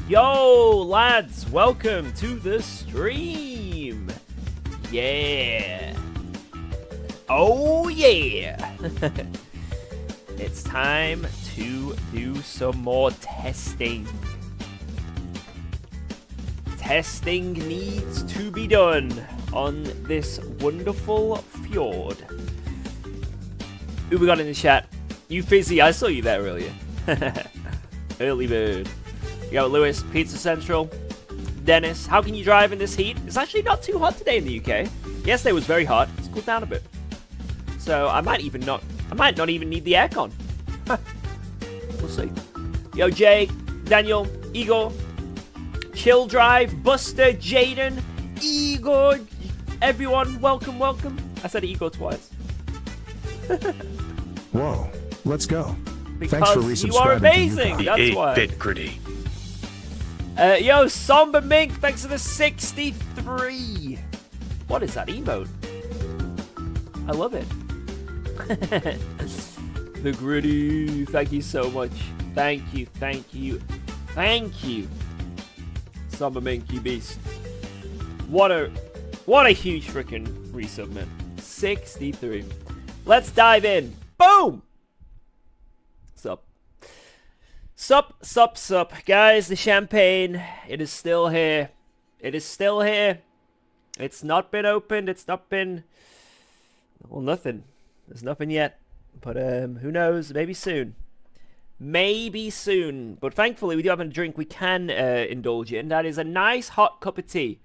Yo, lads, welcome to the stream. Yeah. Oh, yeah. It's time to do some more testing. Testing needs to be done on this wonderful fjord. Who we got in the chat? You Fizzy, I saw you there earlier. Early bird. You got Lewis, Pizza Central, Dennis. How can you drive in this heat? It's actually not too hot today in the UK. Yesterday was very hot. It's cooled down a bit. So I might not even need the aircon. We'll see. Yo, Jay, Daniel, Igor, Chill Drive, Buster, Jaden, Igor, everyone, welcome, welcome. I said Igor twice. Whoa, let's go. Because thanks for resubscribing. You are amazing. To That's why. 8-bit gritty. Yo, Somber Mink, thanks for the 63. What is that emote? I love it. The gritty. Thank you so much. Thank you, thank you, thank you. Somber Mink, you beast. What a huge freaking resub, man. 63. Let's dive in. Boom! Sup. Guys, the champagne, it is still here. It is still here. It's not been opened. It's not been... Well, nothing. There's nothing yet. But, who knows? Maybe soon. Maybe soon. But thankfully, we do have a drink we can indulge in. That is a nice hot cup of tea.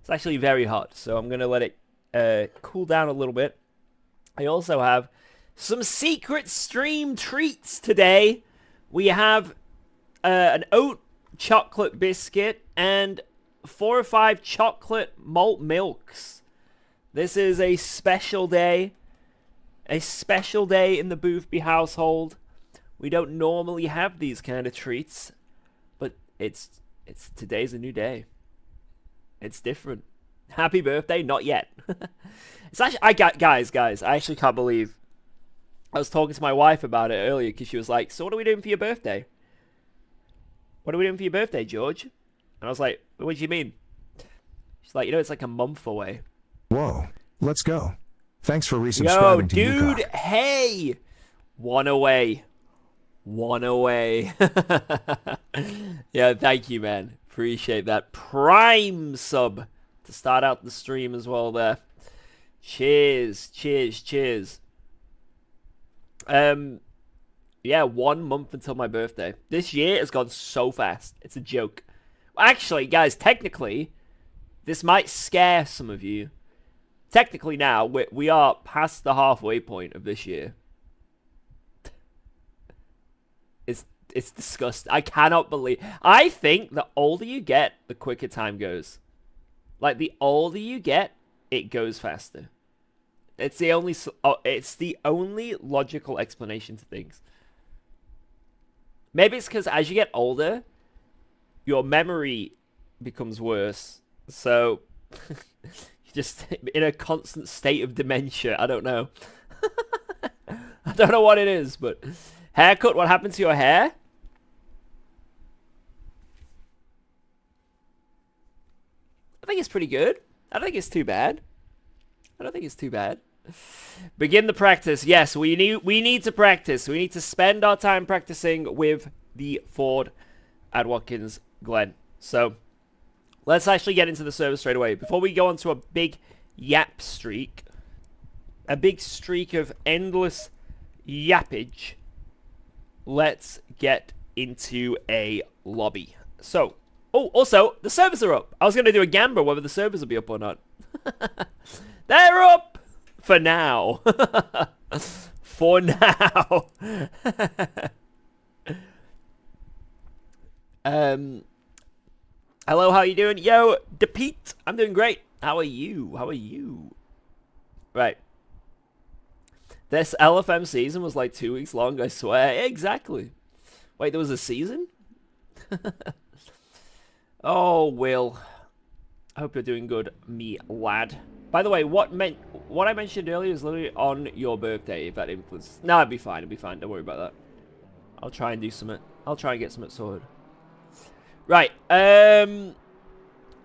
It's actually very hot. So I'm going to let it cool down a little bit. I also have some secret stream treats today. We have an oat chocolate biscuit and 4 or 5 chocolate malt milks. This is a special day. A special day in the Boothby household. We don't normally have these kind of treats, but it's today's a new day. It's different. Happy birthday, not yet. It's actually guys, I actually can't believe I was talking to my wife about it earlier because she was like, "So what are we doing for your birthday? What are we doing for your birthday, George?" And I was like, "What do you mean?" She's like, "It's like a month away." Whoa, let's go. Thanks for resubscribing. Yo, to dude, UKOG. hey, one away. Yeah, thank you, man. Appreciate that. Prime sub to start out the stream as well there. Cheers. Yeah, 1 month until my birthday. This year has gone so fast. It's a joke. Actually, guys, technically, this might scare some of you. Technically now, we are past the halfway point of this year. It's disgusting. I cannot believe... I think the older you get, the quicker time goes. Like, the older you get, it goes faster. It's the only logical explanation to things. Maybe it's because as you get older, your memory becomes worse. So, you're just in a constant state of dementia. I don't know. I don't know what it is, but... Haircut, what happened to your hair? I think it's pretty good. I don't think it's too bad. Begin the practice. Yes, we need to practice. We need to spend our time practicing with the Ford at Watkins Glen. So, let's actually get into the service straight away. Before we go on to a big yap streak, a big streak of endless yappage, let's get into a lobby. So, oh, also, the servers are up. I was going to do a gamble whether the servers will be up or not. They're up! For now. For now. Hello, how you doing? Yo, DePete, I'm doing great. How are you? Right. This LFM season was like 2 weeks long, I swear. Exactly. Wait, there was a season? Oh, Will. I hope you're doing good, me lad. By the way, what I mentioned earlier is literally on your birthday, if that influences... No, it'd be fine, don't worry about that. I'll try and do something. I'll try and get something sorted. Right.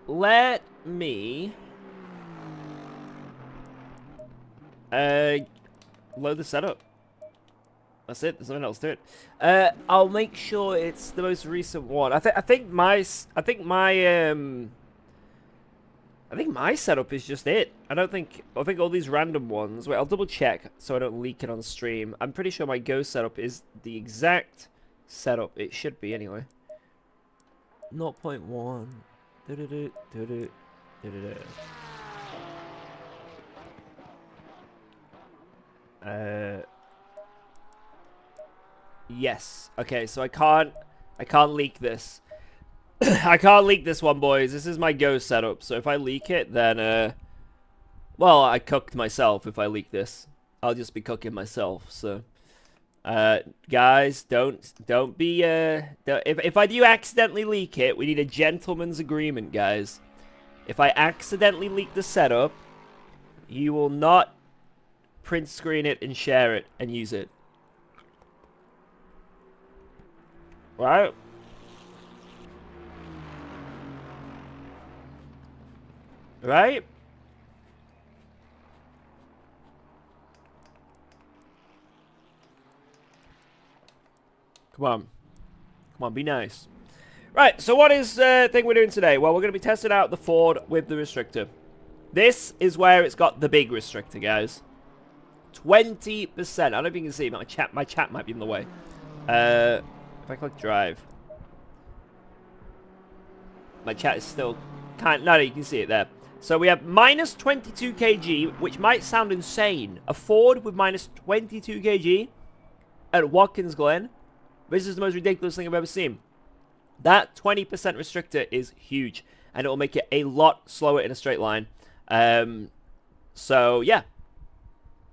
Let me load the setup. That's it. There's nothing else to it. I'll make sure it's the most recent one. I think my setup is just it. I think all these random ones. Wait, I'll double check so I don't leak it on stream. I'm pretty sure my Go setup is the exact setup. It should be anyway. 0.1. Yes. Okay, so I can't leak this. I can't leak this one, boys. This is my Go setup. So if I leak it, then well, I cooked myself if I leak this. I'll just be cooking myself. So guys, don't be if I do accidentally leak it, we need a gentleman's agreement, guys. If I accidentally leak the setup, you will not print screen it and share it and use it. Right? Right? Come on. Come on, be nice. Right, so what is the thing we're doing today? Well, we're going to be testing out the Ford with the restrictor. This is where it's got the big restrictor, guys. 20%. I don't know if you can see my chat might be in the way. If I click drive. My chat is still no, you can see it there. So we have minus 22 kg, which might sound insane. A Ford with minus 22 kg at Watkins, Glen. This is the most ridiculous thing I've ever seen. That 20% restrictor is huge, and it will make it a lot slower in a straight line. So yeah,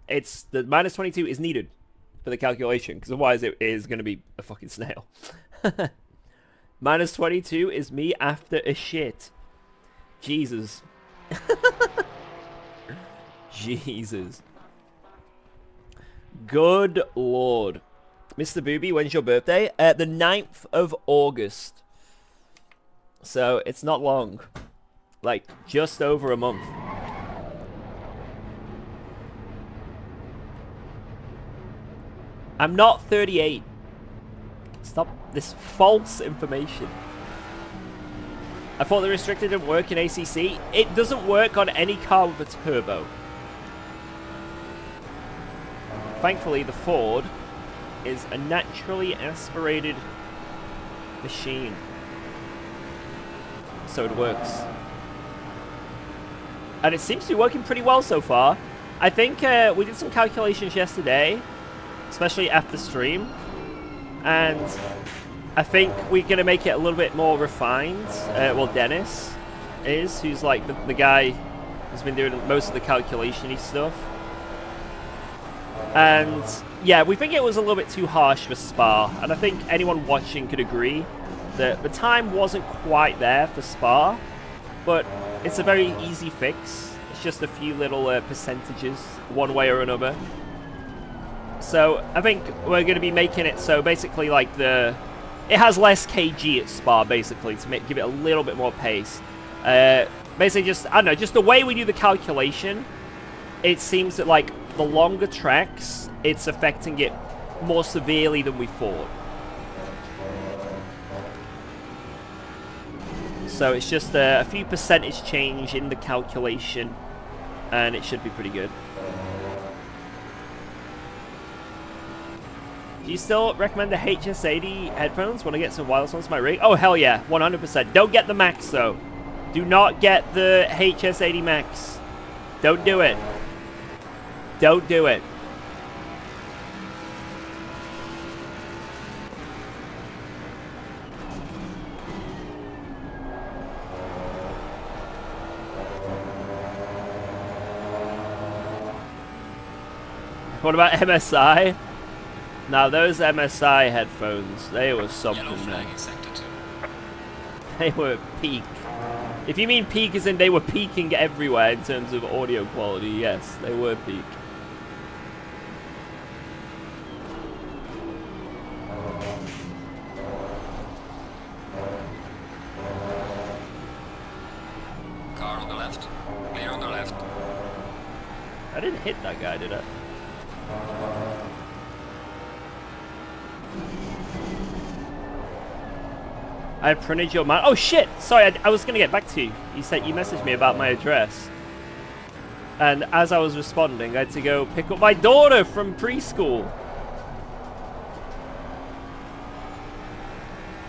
it's the minus 22 is needed for the calculation, because otherwise it is going to be a fucking snail. Minus 22 is me after a shit. Jesus. Jesus. Good lord. Mr. Booby, when's your birthday? The 9th of August. So, it's not long. Like, just over a month. I'm not 38. Stop this false information. I thought the restrictor didn't work in ACC. It doesn't work on any car with a turbo. Thankfully, the Ford is a naturally aspirated machine. So it works. And it seems to be working pretty well so far. I think we did some calculations yesterday, especially after stream. And I think we're going to make it a little bit more refined. Well, Dennis is, who's like the guy who's been doing most of the calculation-y stuff. And yeah, we think it was a little bit too harsh for Spa. And I think anyone watching could agree that the time wasn't quite there for Spa. But it's a very easy fix. It's just a few little percentages, one way or another. So I think we're going to be making it so basically like it has less kg at Spa basically to give it a little bit more pace. Basically just, I don't know, just the way we do the calculation, it seems that like the longer tracks, it's affecting it more severely than we thought. So it's just a few percentage change in the calculation, and it should be pretty good. Do you still recommend the HS80 headphones when I get some wireless ones to my rig? Oh, hell yeah, 100%. Don't get the Max, though. Do not get the HS80 Max. Don't do it. Don't do it. What about MSI? Now those MSI headphones, they were something, man. They were peak. If you mean peak as in they were peaking everywhere in terms of audio quality, yes, they were peak. hit that guy, did I? I printed your man. Oh shit! Sorry, I was gonna get back to you. You said you messaged me about my address, and as I was responding, I had to go pick up my daughter from preschool.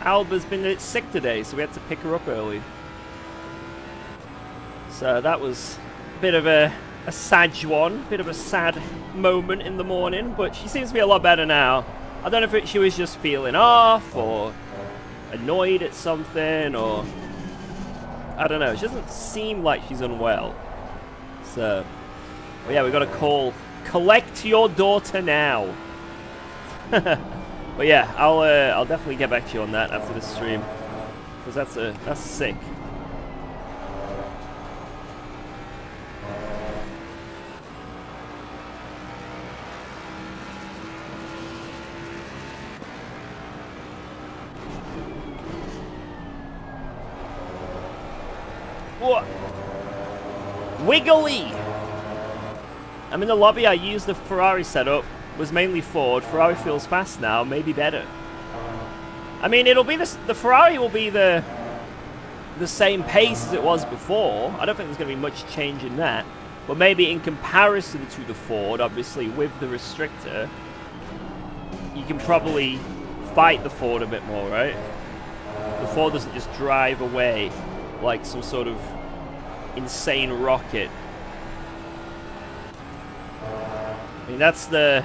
Alba's been sick today, so we had to pick her up early. So that was a bit of a sad one, bit of a sad moment in the morning, but she seems to be a lot better now. I don't know if she was just feeling off or annoyed at something, or I don't know. She doesn't seem like she's unwell. So, well, yeah, we got a call. Collect your daughter now. But yeah, I'll definitely get back to you on that after the stream, because that's sick. What? Wiggly! I'm in the lobby. I used the Ferrari setup. Was mainly Ford. Ferrari feels fast now. Maybe better. I mean, it'll be the Ferrari will be the same pace as it was before. I don't think there's going to be much change in that. But maybe in comparison to the Ford, obviously with the restrictor, you can probably fight the Ford a bit more, right? The Ford doesn't just drive away like some sort of insane rocket. I mean, that's the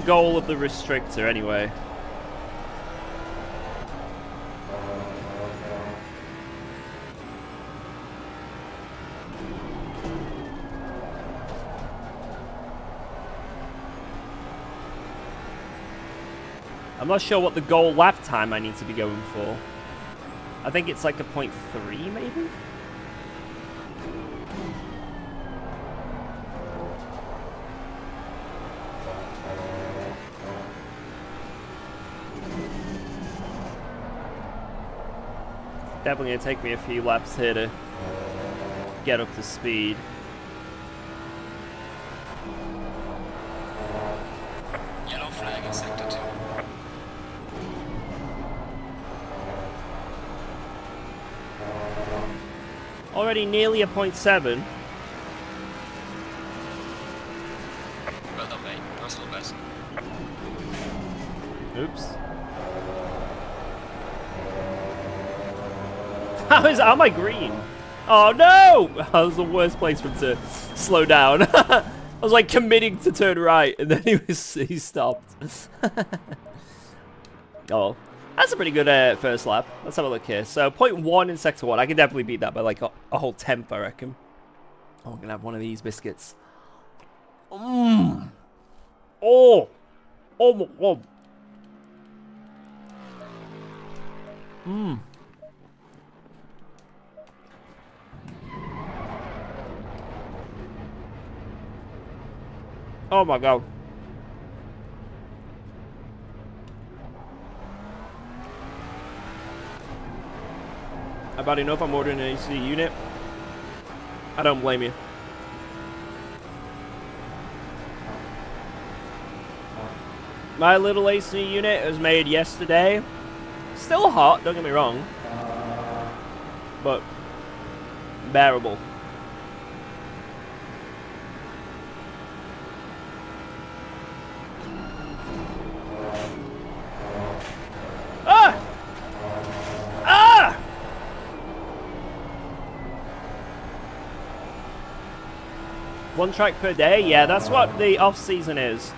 goal of the restrictor anyway. I'm not sure what the goal lap time I need to be going for. I think it's like a 0.3 maybe? Definitely gonna take me a few laps here to get up to speed. Yellow flag in sector 2. Already nearly a 0.7. Well done, mate. Personal best. Oops. How am I green? Oh no! That was the worst place for him to slow down. I was like committing to turn right, and then he stopped. Oh, that's a pretty good first lap. Let's have a look here. So 0.1 in sector 1. I can definitely beat that by like a whole tenth, I reckon. Oh, I'm gonna have one of these biscuits. Mmm. Oh. Oh my god. Mmm. Oh my god. About enough. I'm ordering an AC unit. I don't blame you. My little AC unit was made yesterday. Still hot, don't get me wrong. But bearable. Ah! Ah! One track per day? Yeah, that's what the off-season is.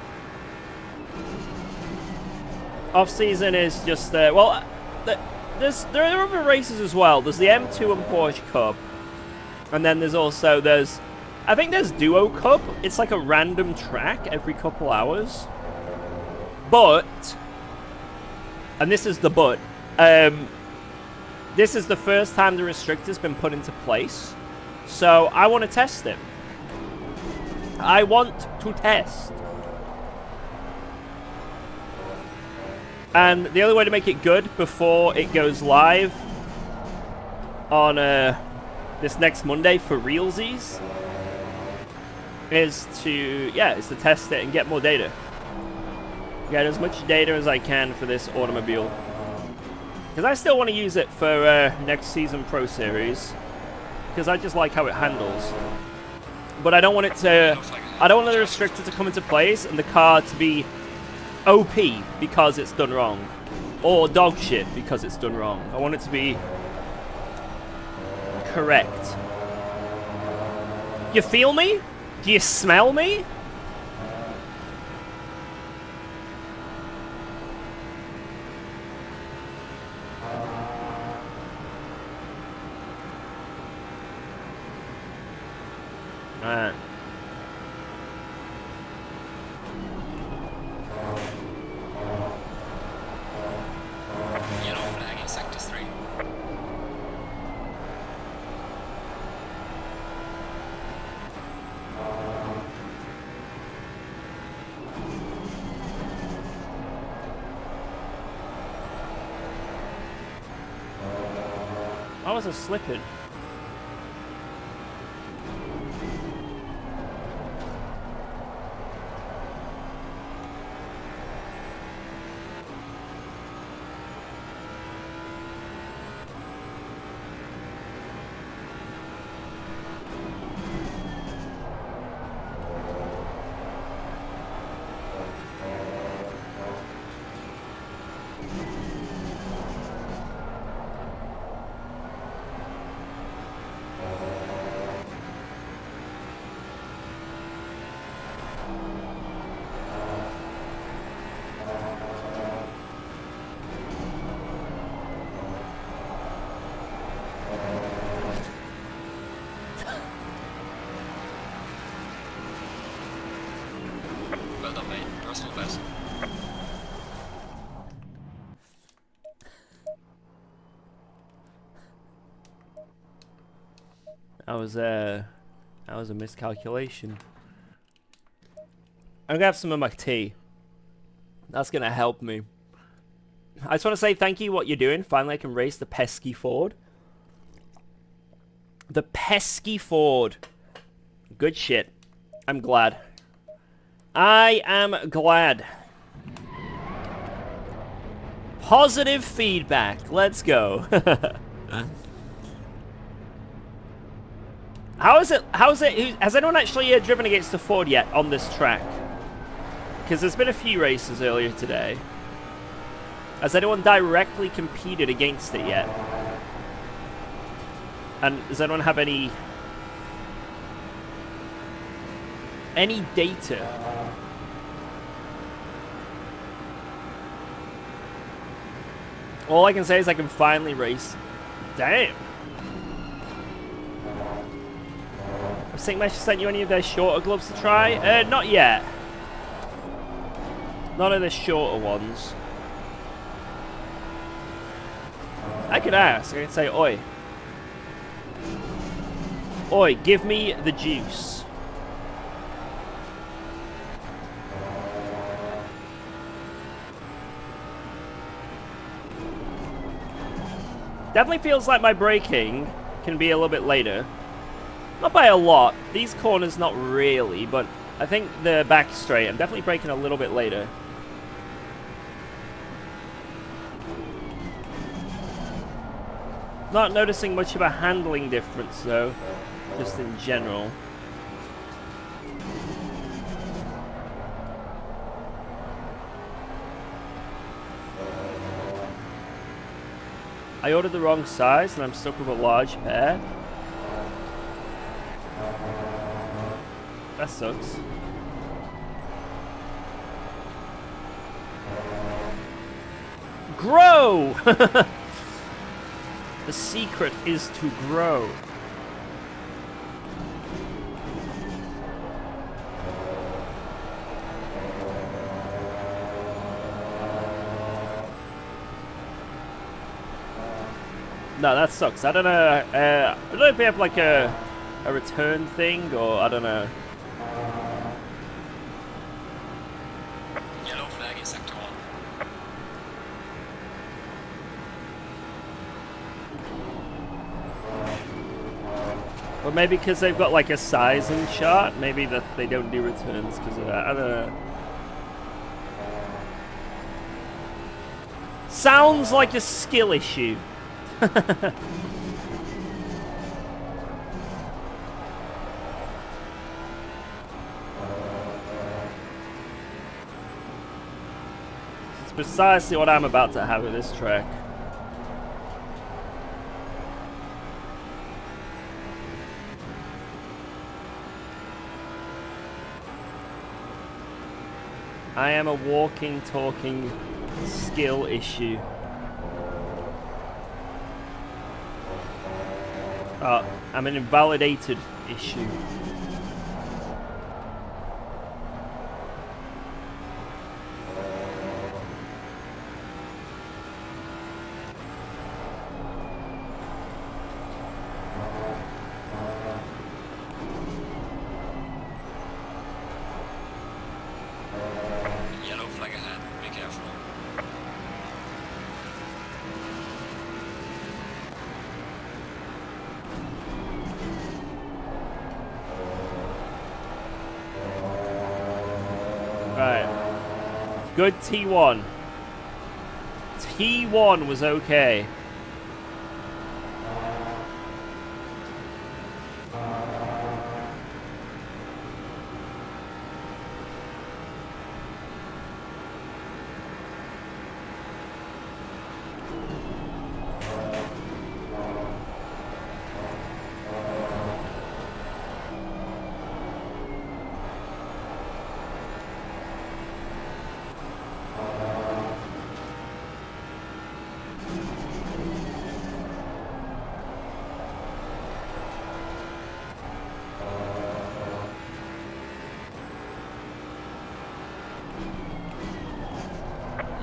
Off-season is just, well, there are other races as well. There's the M2 and Porsche Cup. And then there's also, I think there's Duo Cup. It's like a random track every couple hours. But, and this is the but, this is the first time the restrictor's been put into place. So I want to test it. I want to test. And the only way to make it good before it goes live on this next Monday for realsies is to test it and get more data. Get as much data as I can for this automobile. Because I still want to use it for next season Pro Series. Because I just like how it handles. But I don't want it to... I don't want the restrictor to come into place and the car to be OP because it's done wrong. Or dog shit because it's done wrong. I want it to be correct. You feel me? Do you smell me? Alright. Yellow flag in sector 3. I was slipping. Well done, mate. Personal best. That was a miscalculation. I'm gonna have some of my tea. That's gonna help me. I just want to say thank you what you're doing. Finally I can race the pesky Ford. The pesky Ford. Good shit. I'm glad. I am glad. Positive feedback. Let's go. How is it? Has anyone actually driven against the Ford yet on this track? Because there's been a few races earlier today. Has anyone directly competed against it yet? And does anyone have any data? All I can say is I can finally race. Damn. Have St. Mesh sent you any of their shorter gloves to try? Not yet. None of the shorter ones. I could ask. I could say, oi. Oi, give me the juice. Definitely feels like my braking can be a little bit later. Not by a lot. These corners not really, but I think the back straight, I'm definitely braking a little bit later. Not noticing much of a handling difference though, just in general. I ordered the wrong size and I'm stuck with a large pair. That sucks. Grow! The secret is to grow. No, that sucks. I don't know. I don't know if we have like a return thing or I don't know. Yellow flag in sector 1. Or maybe because they've got like a sizing chart, maybe that they don't do returns because of that. I don't know. Sounds like a skill issue. It's precisely what I'm about to have with this track. I am a walking, talking skill issue. I'm an invalidated issue. Yellow flag ahead, be careful. Right. Good T1. T1 was okay.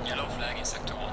Yellow flag in sector 1.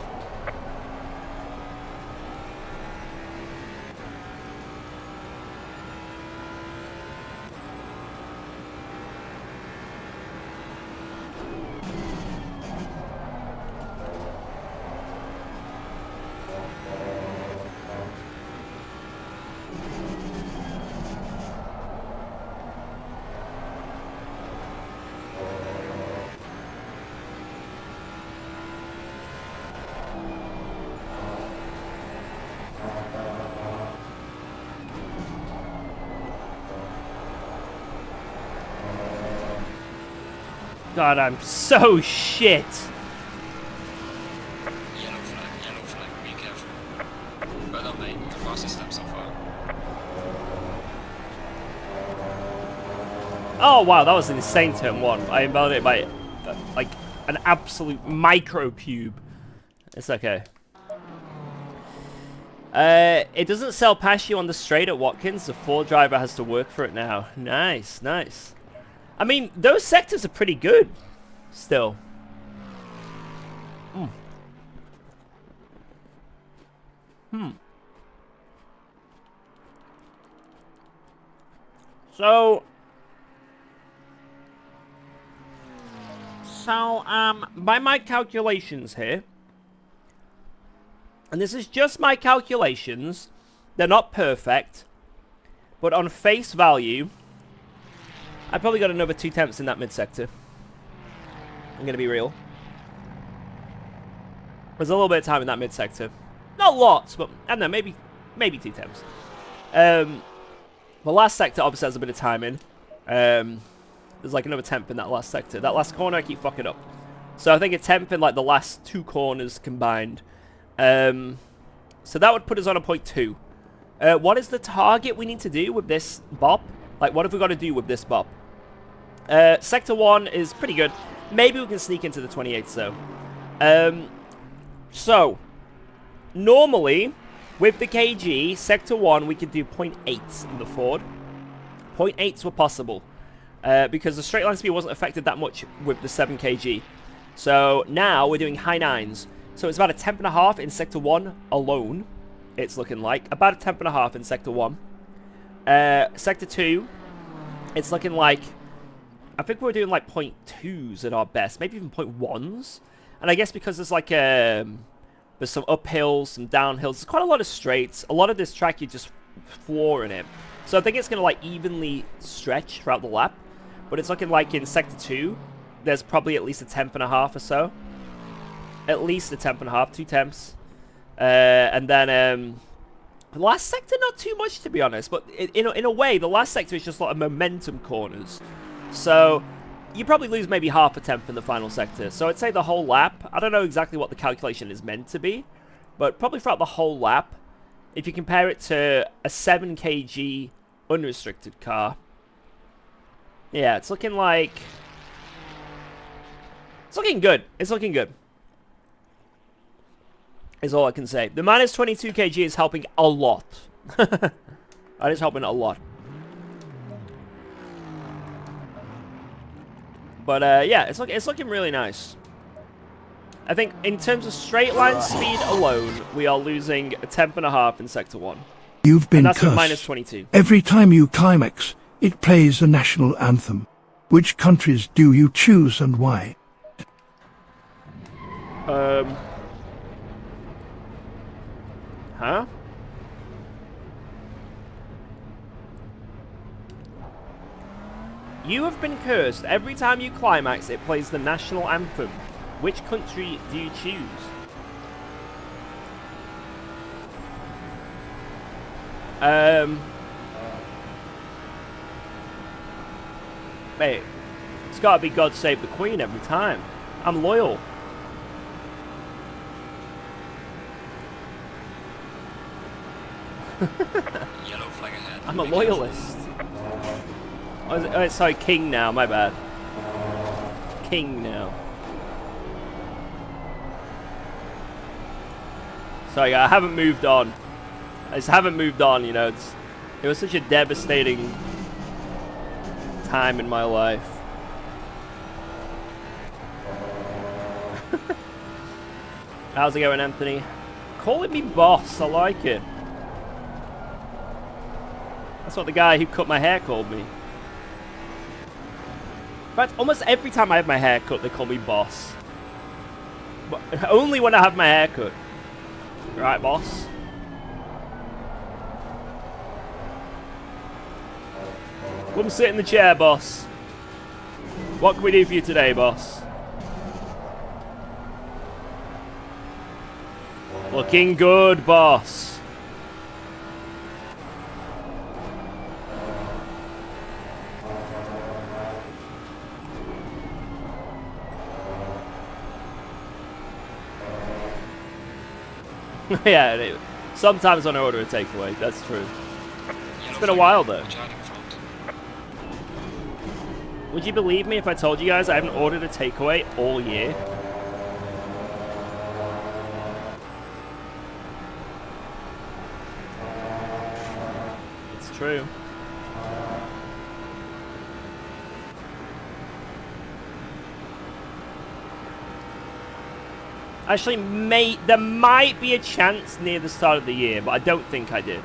God, I'm so shit. Yellow flag, be careful. Well done, mate, the fastest step so far. Oh wow, that was an insane turn one. I invalidated by like an absolute micro cube. It's okay. It doesn't sell past you on the straight at Watkins. The 4 driver has to work for it now. Nice, nice. I mean, those sectors are pretty good still. So, by my calculations here, and this is just my calculations, they're not perfect, but on face value, I probably got another 2 tenths in that mid-sector. I'm going to be real. There's a little bit of time in that mid-sector. Not lots, but I don't know, maybe 2 tenths. The last sector obviously has a bit of time in. There's like another tenth in that last sector. That last corner I keep fucking up. So I think a tenth in like the last 2 corners combined. So that would put us on a 0.2. What is the target we need to do with this bop? Like, what have we got to do with this bop? Sector 1 is pretty good. Maybe we can sneak into the 28s, though. So, normally, with the KG, Sector 1, we could do 0.8s in the Ford. 0.8s were possible. Because the straight line speed wasn't affected that much with the 7 kg. So, now we're doing high 9s. So, it's about a 10.5 in Sector 1 alone. It's looking like. About a 10.5 in Sector 1. Sector 2, it's looking like, I think we're doing like 0.2s at our best, maybe even 0.1s. And I guess because there's like, there's some uphills, some downhills, there's quite a lot of straights. A lot of this track, you're just flooring it. So I think it's going to, like, evenly stretch throughout the lap. But it's looking like in Sector 2, there's probably at least a tenth and a half or so. At least a tenth and a half, 2 tenths. And then, the last sector, not too much, to be honest. But in a way, the last sector is just a lot of momentum corners. So you probably lose maybe half a tenth in the final sector. So I'd say the whole lap, I don't know exactly what the calculation is meant to be, but probably throughout the whole lap, if you compare it to a 7 kg unrestricted car, yeah, it's looking like... It's looking good. It's looking good. Is all I can say. The minus 22 kg is helping a lot. That is helping a lot. But yeah, it's looking really nice. I think in terms of straight line speed alone, we are losing a tenth and a half in Sector 1. You've been and that's with cursed. minus 22. Every time you climax, it plays the national anthem. Which countries do you choose and why? Huh? You have been cursed. Every time you climax, it plays the national anthem. Which country do you choose? Mate, it's gotta be God Save the Queen every time. I'm loyal. Yellow flag ahead. I'm a Be loyalist. Oh, sorry, King now, my bad. King now. Sorry, I haven't moved on. I just haven't moved on, you know. It was such a devastating time in my life. How's it going, Anthony? Calling me boss, I like it. That's what the guy who cut my hair called me. But almost every time I have my hair cut, they call me boss. But only when I have my hair cut. Right, boss? Come sit in the chair, boss. What can we do for you today, boss? Looking good, boss. Yeah, sometimes when I order a takeaway, that's true. It's been a while though. Would you believe me if I told you guys I haven't ordered a takeaway all year? It's true. Actually, there might be a chance near the start of the year, but I don't think I did.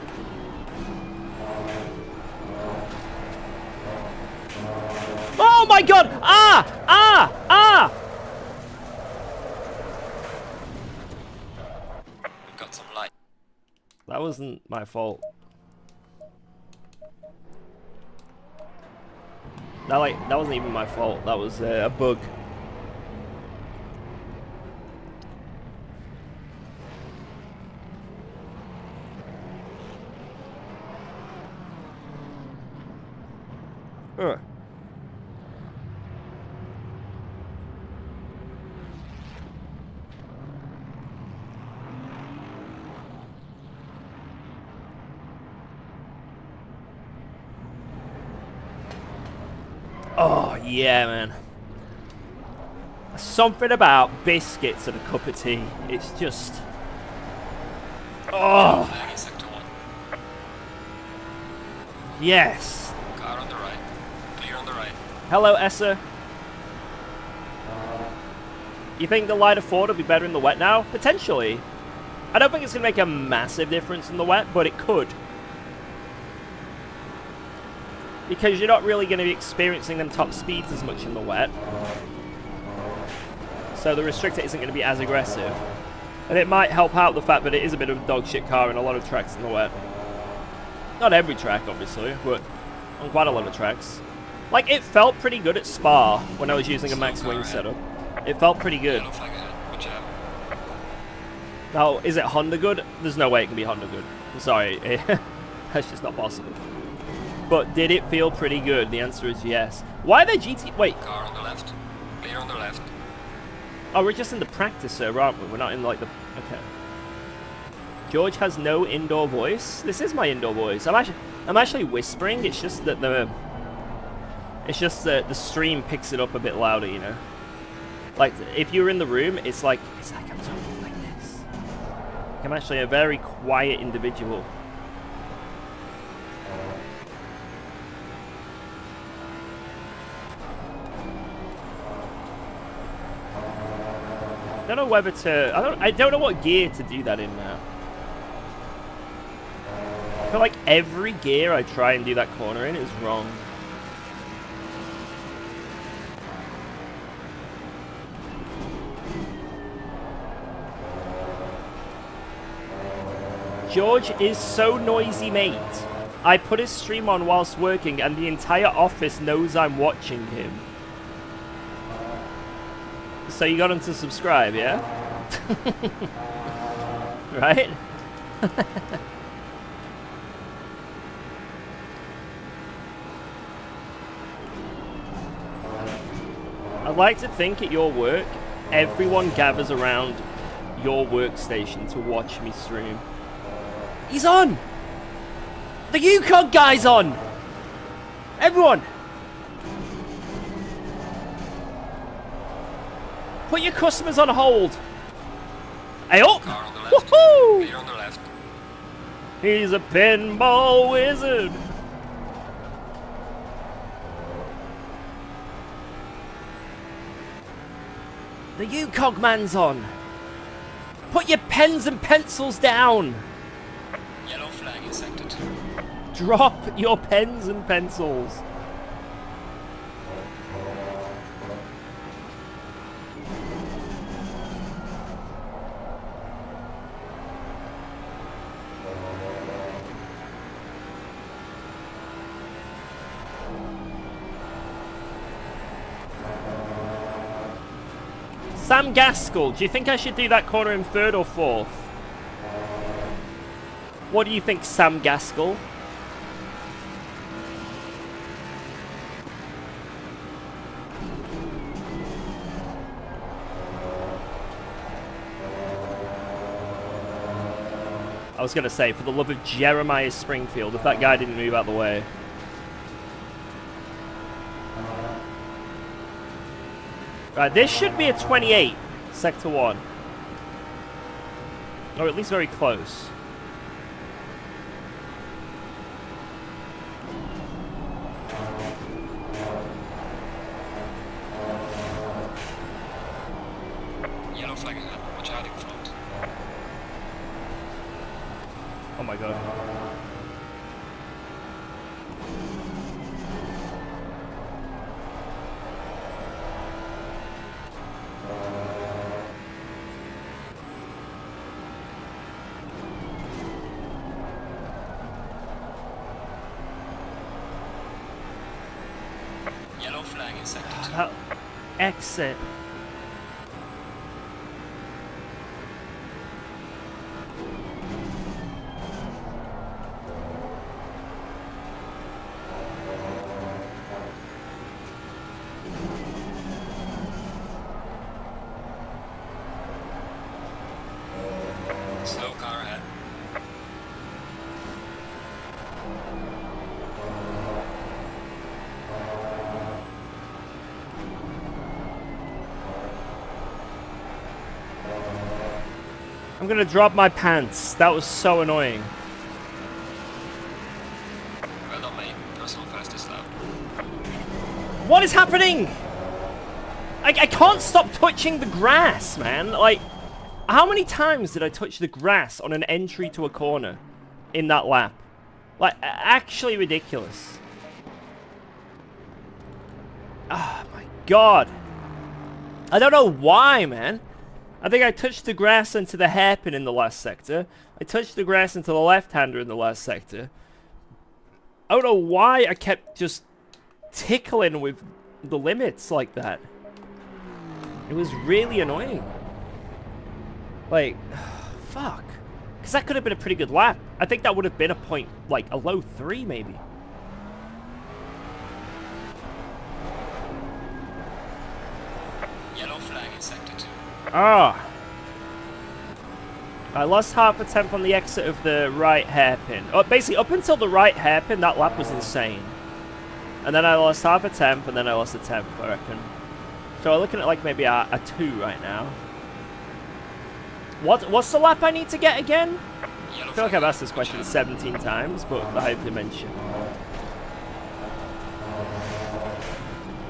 Oh my god! Ah! Ah! Ah! We've got some light. That wasn't my fault. That wasn't even my fault. That was a bug. Oh, yeah, man. Something about biscuits and a cup of tea. It's just... Oh! Flag in sector 1. Yes! Car on the right. Clear on the right. Hello, Essa. You think the lighter Ford will be better in the wet now? Potentially. I don't think it's going to make a massive difference in the wet, but it could. Because you're not really going to be experiencing them top speeds as much in the wet. So the restrictor isn't going to be as aggressive. And it might help out the fact that it is a bit of a dog shit car in a lot of tracks in the wet. Not every track, obviously, but on quite a lot of tracks. Like, it felt pretty good at Spa when I was using a max wing setup. It felt pretty good. Yellow flag ahead. Watch out. Now, is it Honda good? There's no way it can be Honda good. I'm sorry. That's just not possible. But did it feel pretty good? The answer is yes. Why are there GT... Wait. Car on the left. Clear on the left. Oh, we're just in the practice, sir, aren't we? We're not in, like, the... Okay. George has no indoor voice. This is my indoor voice. I'm actually whispering. It's just that the... It's just that the stream picks it up a bit louder, you know? Like, if you're in the room, it's like I'm talking like this. I'm actually a very quiet individual. I don't know whether to... I don't know what gear to do that in now. I feel like every gear I try and do that corner in is wrong. George is so noisy, mate. I put his stream on whilst working and the entire office knows I'm watching him. So you got him to subscribe, yeah? Right? I'd like to think at your work, everyone gathers around your workstation to watch me stream. He's on! The UKOG guy's on! Everyone! Put your customers on hold! Hey up! Car on the left. Woohoo! Clear on the left. He's a pinball wizard! The UKOG man's on! Put your pens and pencils down! Yellow flag in sector 2. Drop your pens and pencils! Sam Gaskell, do you think I should do that corner in 3rd or 4th? What do you think, Sam Gaskell? I was going to say, for the love of Jeremiah Springfield, if that guy didn't move out the way. Right, this should be a 28, Sector 1. Or at least very close. Yellow flag ahead. Watch out in front. Oh my god. Yellow flag in sector 2. Exit. Slow car ahead. I'm gonna drop my pants. That was so annoying. Well done, mate. Personal fastest lap. What is happening? I can't stop touching the grass, man. Like, how many times did I touch the grass on an entry to a corner in that lap? Like, actually ridiculous. Oh my god. I don't know why, man. I think I touched the grass into the hairpin in the last sector. I touched the grass into the left-hander in the last sector. I don't know why I kept just tickling with the limits like that. It was really annoying. Like, fuck. Because that could have been a pretty good lap. I think that would have been a point, like a low 3 maybe. Yellow flag in sector 2. Ah. I lost half a tenth on the exit of the right hairpin. Oh, basically, up until the right hairpin, that lap was insane. And then I lost half a tenth, and then I lost a tenth, I reckon. So we're looking at like maybe a 2 right now. What's the lap I need to get again? I feel like I've asked this question 17 times, but I have to mention.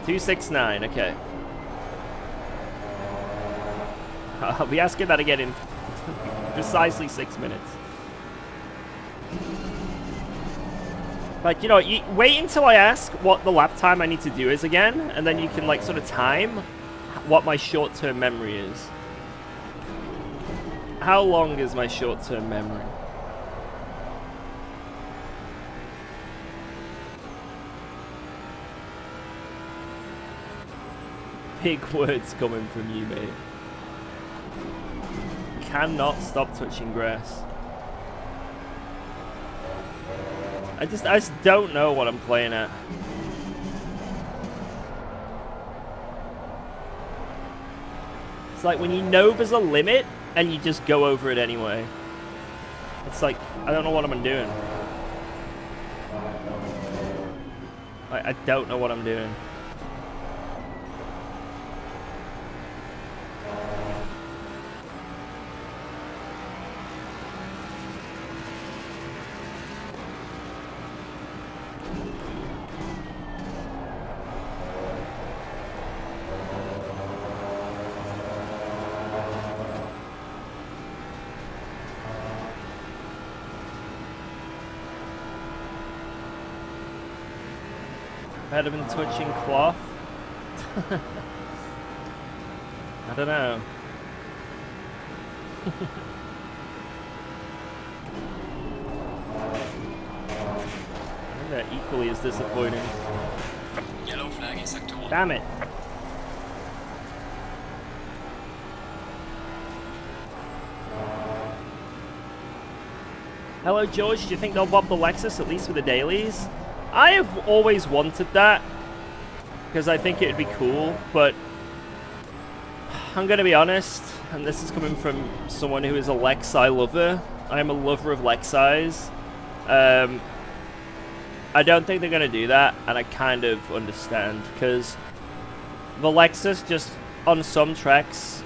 269, okay. I'll be asking that again in precisely 6 minutes. Like, you know, wait until I ask what the lap time I need to do is again, and then you can, like, sort of time what my short-term memory is. How long is my short-term memory? Big words coming from you, mate. Cannot stop touching grass. I just don't know what I'm playing at. It's like when you know there's a limit and you just go over it anyway. It's like, I don't know what I'm doing. I don't know what I'm doing. Better than touching cloth? I don't know. I think they're equally as disappointing. Yellow flag in sector 1. Damn it. Hello, George. Do you think they'll bob the Lexus, at least with the dailies? I have always wanted that, because I think it would be cool, but I'm going to be honest, and this is coming from someone who is a Lexi lover. I am a lover of Lexis. I don't think they're going to do that, and I kind of understand, because the Lexus just, on some tracks,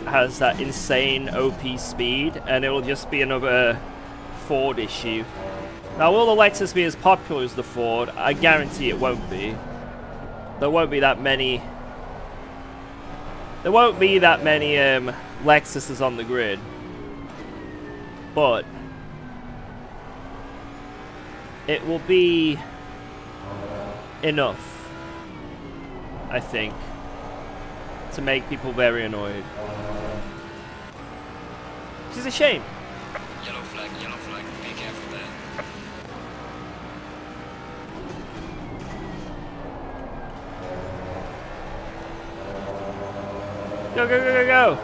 has that insane OP speed, and it will just be another Ford issue. Now, will the Lexus be as popular as the Ford? I guarantee it won't be. There won't be that many... There won't be that many Lexuses on the grid. But... it will be... enough, I think, to make people very annoyed. Which is a shame. Yellow flag, be careful there. Go, go, go, go, go!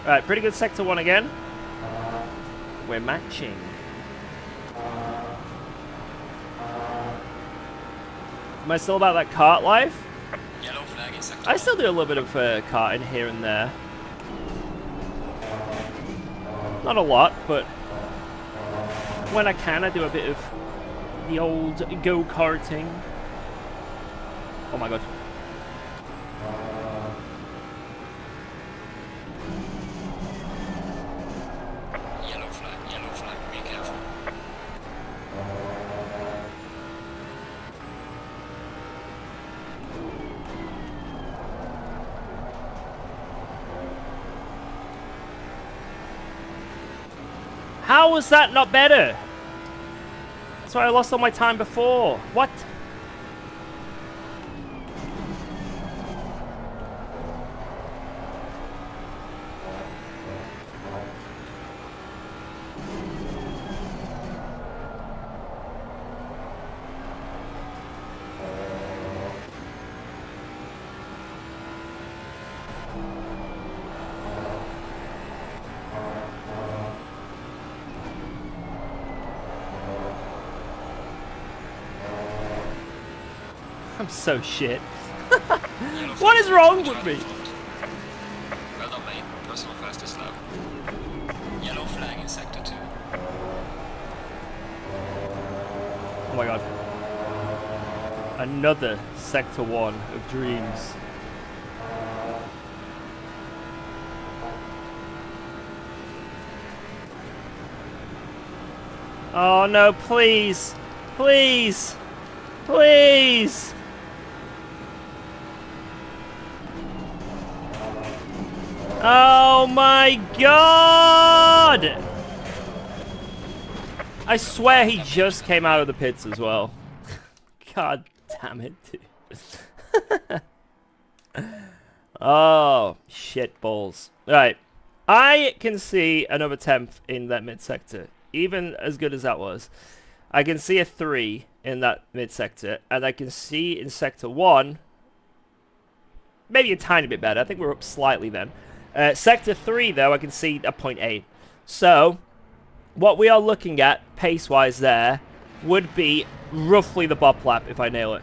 Alright, pretty good sector 1 again. We're matching. Am I still about that kart life? Yellow flag in sector I still do a little bit of karting here and there. Not a lot, but when I can, I do a bit of the old go-karting. Oh my god. Yellow flag, be careful. How was that not better? That's why I lost all my time before. What? I'm so shit. Yellow What is flag, wrong watch with out me? in front. Well done, mate. Personal fastest lap. Yellow flag in sector 2. Oh my god. Another Sector 1 of dreams. Oh no, please! Please! Please! Oh my god! I swear he just came out of the pits as well. God damn it, dude. Oh, shit balls. Right. I can see another 10th in that mid-sector. Even as good as that was. I can see a 3 in that mid-sector. And I can see in Sector 1... maybe a tiny bit better. I think we're up slightly then. Sector 3, though, I can see a 0.8. So... what we are looking at, pace-wise there, would be roughly the Bob lap, if I nail it.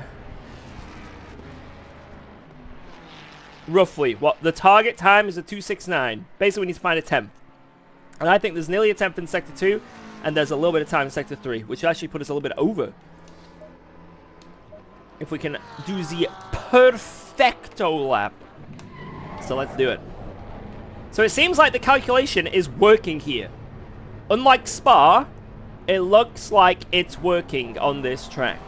Roughly. What the target time is a 2:69. Basically, we need to find a 10th. And I think there's nearly a 10th in Sector 2, and there's a little bit of time in Sector 3, which actually put us a little bit over. If we can do the perfecto lap. So let's do it. So it seems like the calculation is working here. Unlike Spa, it looks like it's working on this track.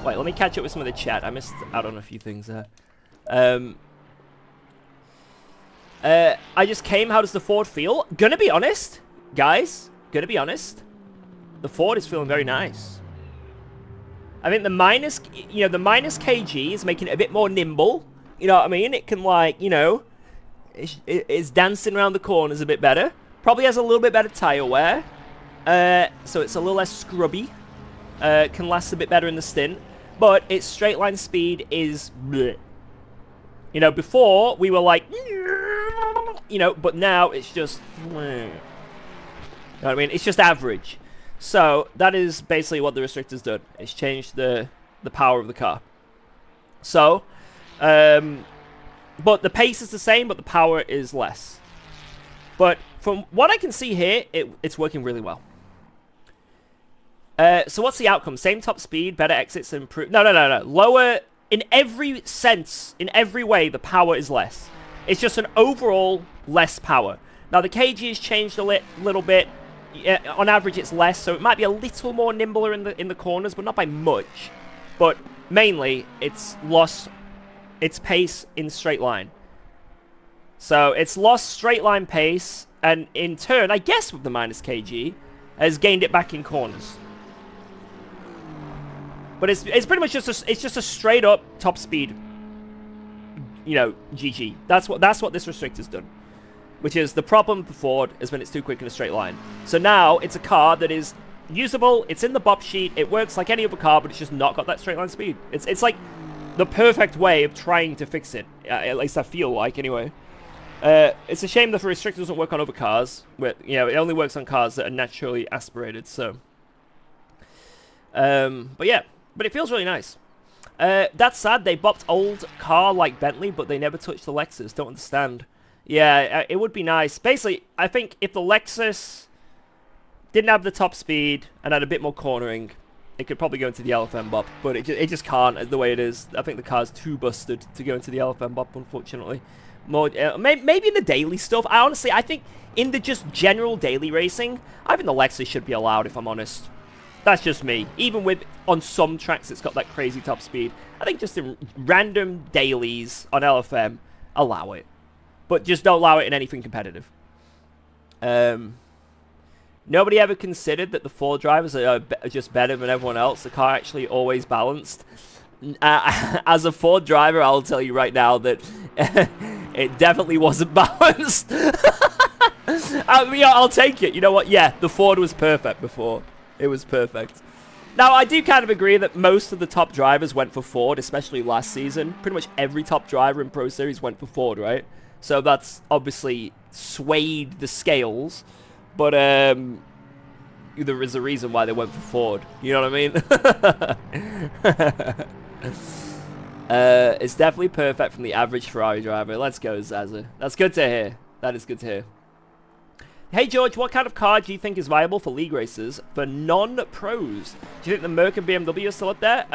Wait, let me catch up with some of the chat. I missed out on a few things there. I just came. How does the Ford feel? Gonna be honest, guys. Gonna be honest. The Ford is feeling very nice. I think the minus, the minus kg is making it a bit more nimble. You know what I mean? It can, like, it's dancing around the corners a bit better. Probably has a little bit better tire wear. So it's a little less scrubby. Can last a bit better in the stint. But its straight line speed is bleh. Before we were like, but now it's just, you know what I mean? It's just average. So that is basically what the restrictor's done. It's changed the power of the car. So, but the pace is the same, but the power is less. But from what I can see here, it's working really well. So what's the outcome? Same top speed, better exits, improve. No. Lower in every sense, in every way, the power is less. It's just an overall less power. Now the kg has changed a little bit. On average, it's less, so it might be a little more nimbler in the corners, but not by much. But mainly, it's lost its pace in straight line. So it's lost straight line pace, and in turn, I guess with the minus kg, has gained it back in corners. But it's pretty much just a straight up top speed, GG. That's what this restrictor's done. Which is the problem for Ford is when it's too quick in a straight line. So now it's a car that is usable. It's in the BOP sheet. It works like any other car, but it's just not got that straight line speed. It's like the perfect way of trying to fix it. At least I feel like, anyway. It's a shame that the restrictor doesn't work on other cars. Where, it only works on cars that are naturally aspirated. So, but yeah. But it feels really nice. That's sad. They bopped old car like Bentley, but they never touched the Lexus. Don't understand. Yeah, it would be nice. Basically, I think if the Lexus didn't have the top speed and had a bit more cornering, it could probably go into the LFM bop. But it just can't the way it is. I think the car's too busted to go into the LFM bop, unfortunately. More, maybe in the daily stuff. I think in the just general daily racing, I think the Lexus should be allowed, if I'm honest. That's just me. Even with, on some tracks, it's got that crazy top speed. I think just in random dailies on LFM, allow it. But just don't allow it in anything competitive. Nobody ever considered that the Ford drivers are just better than everyone else. The car actually always balanced. As a Ford driver, I'll tell you right now that it definitely wasn't balanced. I'll take it. You know what? Yeah, the Ford was perfect before. It was perfect. Now, I do kind of agree that most of the top drivers went for Ford, especially last season. Pretty much every top driver in Pro Series went for Ford, right? So that's obviously swayed the scales. But, there is a reason why they went for Ford. You know what I mean? It's definitely perfect from the average Ferrari driver. Let's go, Zaza. That's good to hear. That is good to hear. Hey, George, what kind of car do you think is viable for league races for non-pros? Do you think the Merc and BMW are still up there?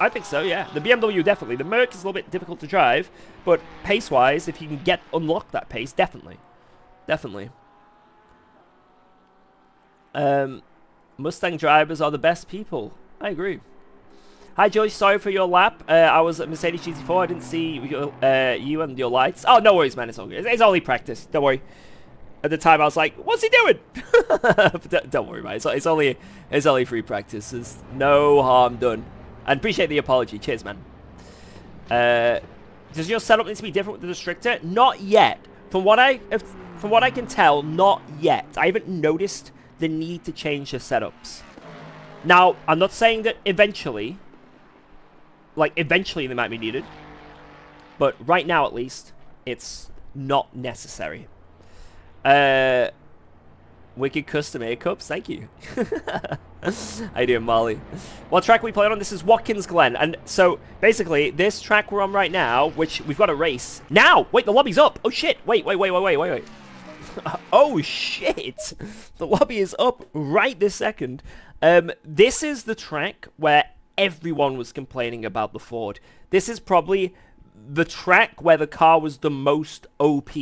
I think so, yeah. The BMW, definitely. The Merc is a little bit difficult to drive, but pace-wise, if you can unlock that pace, definitely. Definitely. Mustang drivers are the best people. I agree. Hi, George. Sorry for your lap. I was at Mercedes GT4. I didn't see you and your lights. Oh, no worries, man. It's all good. It's only practice. Don't worry. At the time, I was like, "What's he doing?" Don't worry, man. It's only free practice. There's no harm done. And appreciate the apology. Cheers, man. Does your setup need to be different with the restrictor? Not yet. From what I can tell, not yet. I haven't noticed the need to change the setups. Now, I'm not saying that eventually they might be needed, but right now, at least, it's not necessary. Wicked custom air cups, thank you. How you doing, Molly? What track are we playing on? This is Watkins, Glen. And so, basically, this track we're on right now, which we've got a race. Now! Wait, the lobby's up! Oh, shit! Wait. Oh, shit! The lobby is up right this second. This is the track where everyone was complaining about the Ford. This is probably the track where the car was the most OP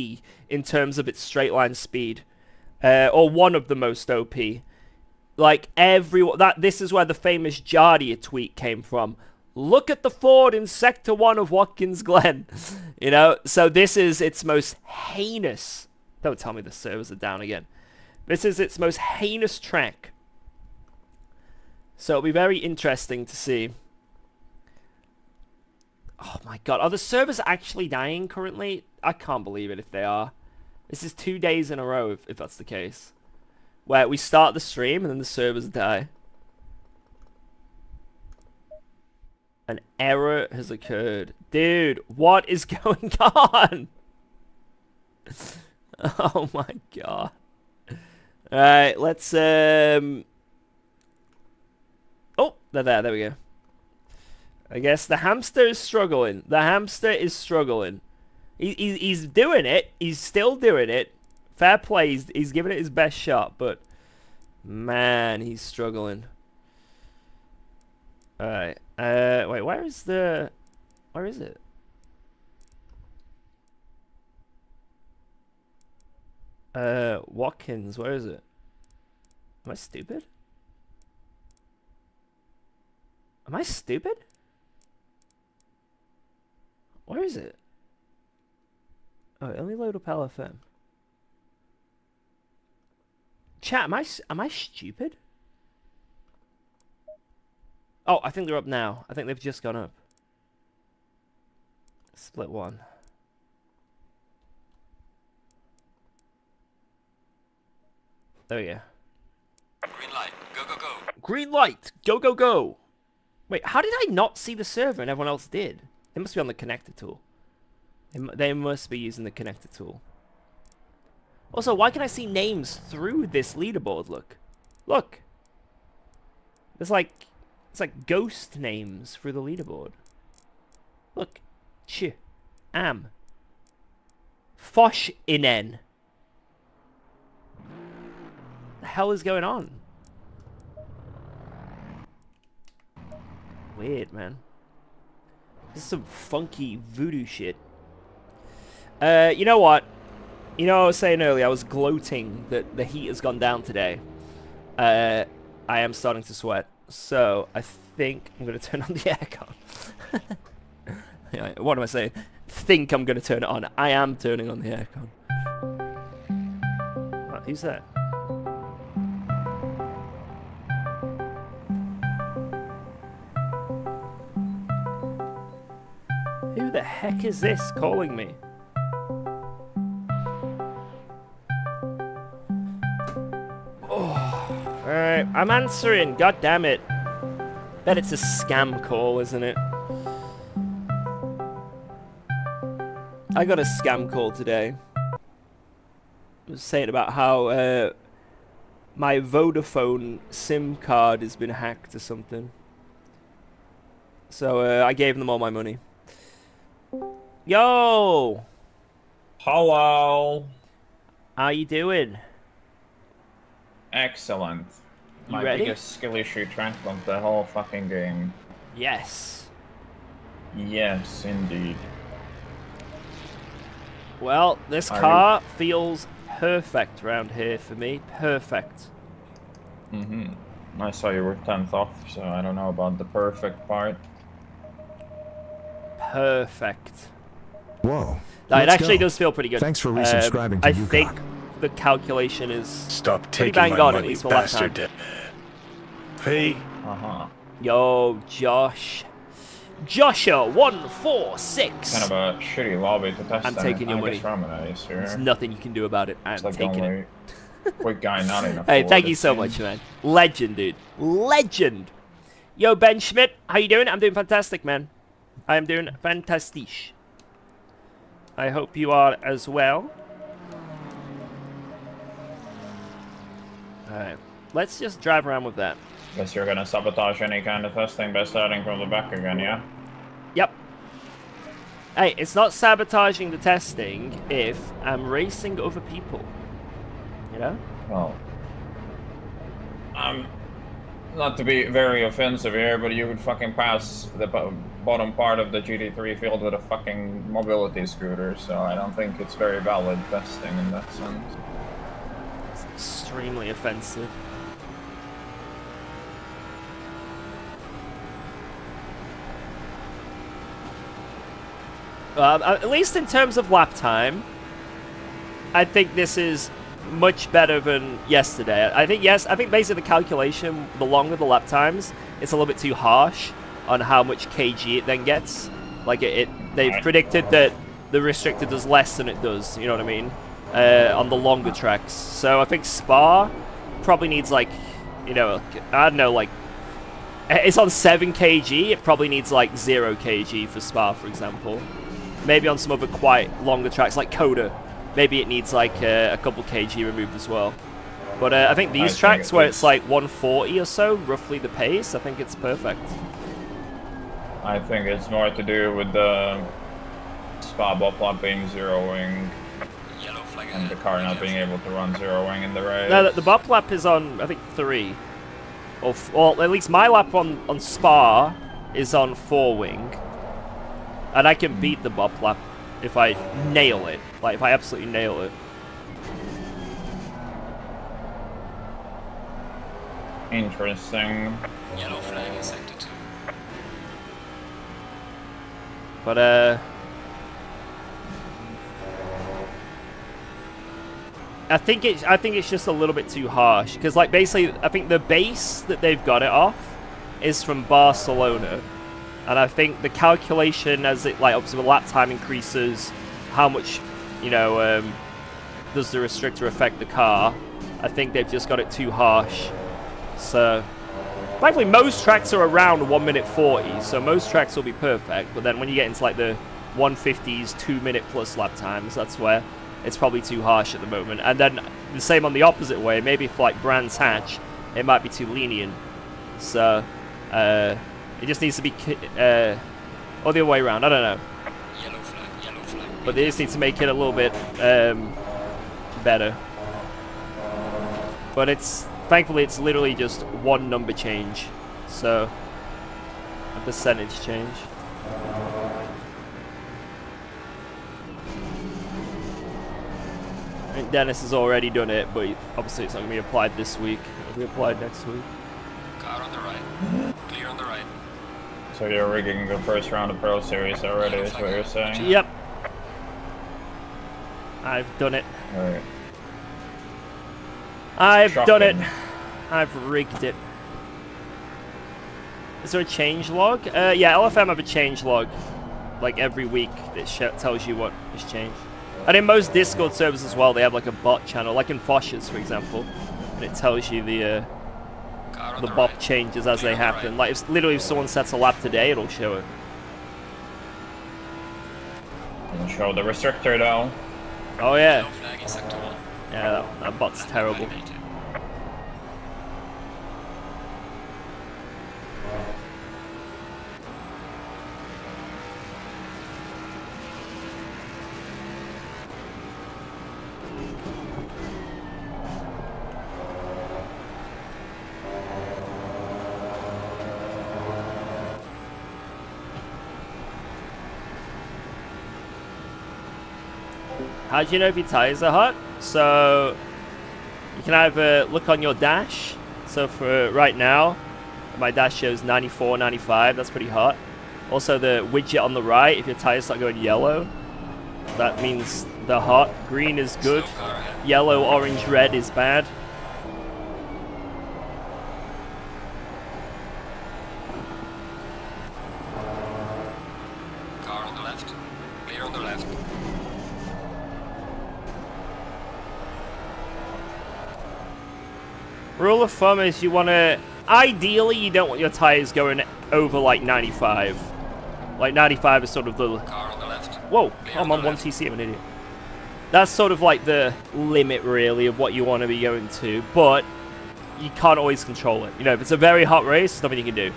in terms of its straight line speed. Or one of the most OP. Like, this is where the famous Jardia tweet came from. Look at the Ford in Sector 1 of Watkins Glen. You know, so this is its most heinous. Don't tell me the servers are down again. This is its most heinous track. So it'll be very interesting to see. Oh my god, are the servers actually dying currently? I can't believe it if they are. This is 2 days in a row if that's the case. Where we start the stream and then the servers die. An error has occurred. Dude, what is going on? Oh my god. Alright, let's oh, they're there, there we go. I guess the hamster is struggling. The hamster is struggling. He's doing it. He's still doing it. Fair play. He's giving it his best shot, but man, he's struggling. All right. Wait. Where is it? Watkins. Where is it? Am I stupid? Am I stupid? Where is it? Oh, it only load up LFM. Chat, am I stupid? Oh, I think they're up now. I think they've just gone up. Split one. There we go. Green light. Go, go, go. Green light. Go, go, go. Wait, how did I not see the server and everyone else did? They must be on the connector tool. They must be using the connector tool. Also, why can I see names through this leaderboard? Look. It's like ghost names through the leaderboard. Look. Am. Fosh inen. The hell is going on? Weird, man. This is some funky voodoo shit. You know what? You know what I was saying earlier? I was gloating that the heat has gone down today. I am starting to sweat. So, I think I'm going to turn on the aircon. What am I saying? Think I'm going to turn it on. I am turning on the aircon. Oh, who's that? Who the heck is this calling me? Alright, I'm answering. God damn it. Bet it's a scam call, isn't it? I got a scam call today. I was saying about how My Vodafone SIM card has been hacked or something. So I gave them all my money. Yo! Hello. How you doing? Excellent. You My ready? biggest skill issue track of the whole fucking game. Yes. Yes, indeed. Well, this Are car feels perfect around here for me. Perfect. I saw you were 10th off, so I don't know about the perfect part. Perfect. Whoa. No, it Let's actually go. does feel pretty good. Thanks for resubscribing to I UKOG. think the calculation is Stop pretty taking bang my on, at money, least for lap time. bastard. Hey, Yo, Josh. Joshua 146. Kind of a shitty lobby to test. I'm taking your money. Ramanize here. There's nothing you can do about it. I'm It's like the taking it. only quick guy not enough. Hey, thank you so much, man. Legend, dude. Legend. Yo, Ben Schmidt, how you doing? I'm doing fantastic, man. I am doing fantastic. I hope you are as well. Alright, let's just drive around with that. Guess you're gonna sabotage any kind of testing by starting from the back again, yeah? Yep. Hey, it's not sabotaging the testing if I'm racing other people. You know? Well, not to be very offensive here, but you would fucking pass the bottom part of the GT3 field with a fucking mobility scooter, so I don't think it's very valid testing in that sense. It's extremely offensive. At least in terms of lap time, I think this is much better than yesterday. I think basically the calculation, the longer the lap times, it's a little bit too harsh on how much kg it then gets. Like they've predicted that the restrictor does less than it does. You know what I mean? On the longer tracks. So I think Spa probably needs like, you know, I don't know, like it's on 7 kg. It probably needs like 0 kg for Spa, for example. Maybe on some other quite longer tracks like Coda, maybe it needs like a couple kg removed as well. But I think these tracks where it's like 140 or so, roughly the pace, I think it's perfect. I think it's more to do with the Spa bop being zeroing Yellow flag and ahead. the car not being able to run zeroing in the race. No, the bop lap is on, I think, 3. Or at least my lap on Spa is on 4 wing. And I can beat the bop lap if I nail it. Like, if I absolutely nail it. Interesting. Yellow flag in sector 2. But, I think it's just a little bit too harsh. Because, like, basically, I think the base that they've got it off is from Barcelona. And I think the calculation as it, like, obviously the lap time increases, how much, you know, does the restrictor affect the car? I think they've just got it too harsh. So, thankfully most tracks are around 1 minute 40, so most tracks will be perfect. But then when you get into like the 150s, 2 minute plus lap times, that's where it's probably too harsh at the moment. And then the same on the opposite way, maybe for like Brands Hatch, it might be too lenient. So, it just needs to be, or the other way around, I don't know. Yellow flag. But they just need to make it a little bit better. But thankfully it's literally just one number change. So, a percentage change. I think Dennis has already done it, but obviously it's not going to be applied this week. It'll be applied next week. Car on the right. Clear on the right. So you're rigging the first round of Pro Series already, is what you're saying? Yep. I've done it. Alright. I've done it. Shocking. I've rigged it. Is there a change log? Yeah, LFM have a change log. Like every week that tells you what is changed. And in most Discord servers as well, they have like a bot channel, like in Fosh's, for example. And it tells you the bot changes as they happen. Like, literally if someone sets a lap today, it'll show it. It'll show the restrictor though. Oh yeah. Yellow flag in sector 1. Yeah, that bot's terrible. How do you know if your tires are hot? So you can either look on your dash. So for right now, my dash shows 94, 95. That's pretty hot. Also the widget on the right, if your tires start going yellow, that means they're hot. Green is good. Yellow, orange, red is bad. Car on the left. Clear on the left. Rule of thumb is you want to... Ideally, you don't want your tires going over like 95. Like 95 is sort of the... Car on the left. Whoa, Clear I'm on on the 1cc, I'm an idiot. That's sort of like the limit, really, of what you want to be going to. But you can't always control it. You know, if it's a very hot race, there's nothing you can do.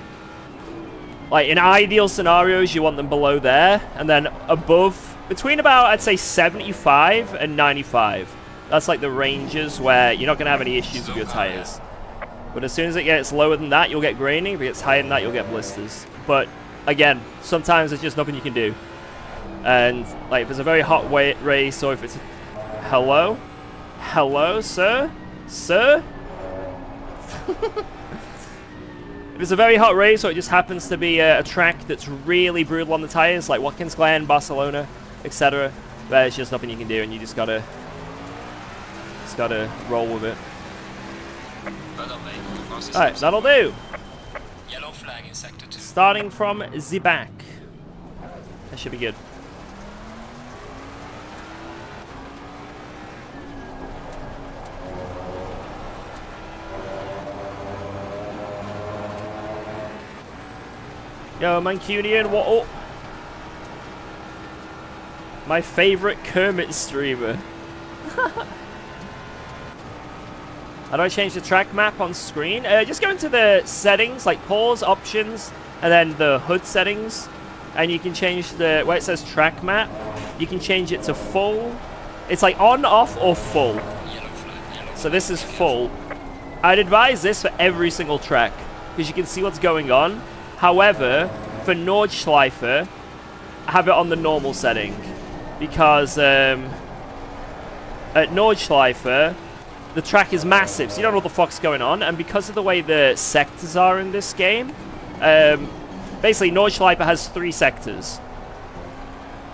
Like, in ideal scenarios, you want them below there. And then above, between about, I'd say, 75 and 95. That's like the ranges where you're not going to have any issues with your tires. But as soon as it gets lower than that, you'll get graining. If it gets higher than that, you'll get blisters. But, again, sometimes there's just nothing you can do. And, like, if it's a very hot race, or if it's... Hello? Hello, sir? Sir? If it's a very hot race, or it just happens to be a track that's really brutal on the tires, like Watkins, Glen, Barcelona, etc., there's just nothing you can do, and you just gotta roll with it. Alright, that'll do. Yellow flag in sector 2. Starting from the back. That should be good. Yo, Mancunian, what up? My favorite Kermit streamer. How do I change the track map on screen? Just go into the settings, like pause, options, and then the HUD settings. And you can change the, where it says track map, you can change it to full. It's like on, off, or full. So this is full. I'd advise this for every single track, because you can see what's going on. However, for Nordschleife, have it on the normal setting. Because at Nordschleife, the track is massive, so you don't know what the fuck's going on. And because of the way the sectors are in this game, basically Nordschleife has 3 sectors.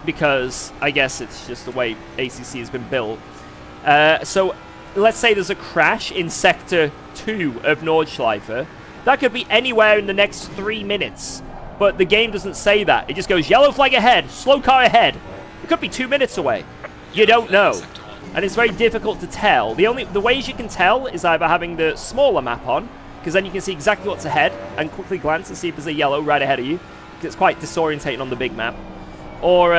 Because I guess it's just the way ACC has been built. So let's say there's a crash in sector 2 of Nordschleife. That could be anywhere in the next 3 minutes. But the game doesn't say that. It just goes, yellow flag ahead, slow car ahead. It could be 2 minutes away. You don't know. And it's very difficult to tell. The ways you can tell is either having the smaller map on, because then you can see exactly what's ahead, and quickly glance and see if there's a yellow right ahead of you. Because it's quite disorientating on the big map. Or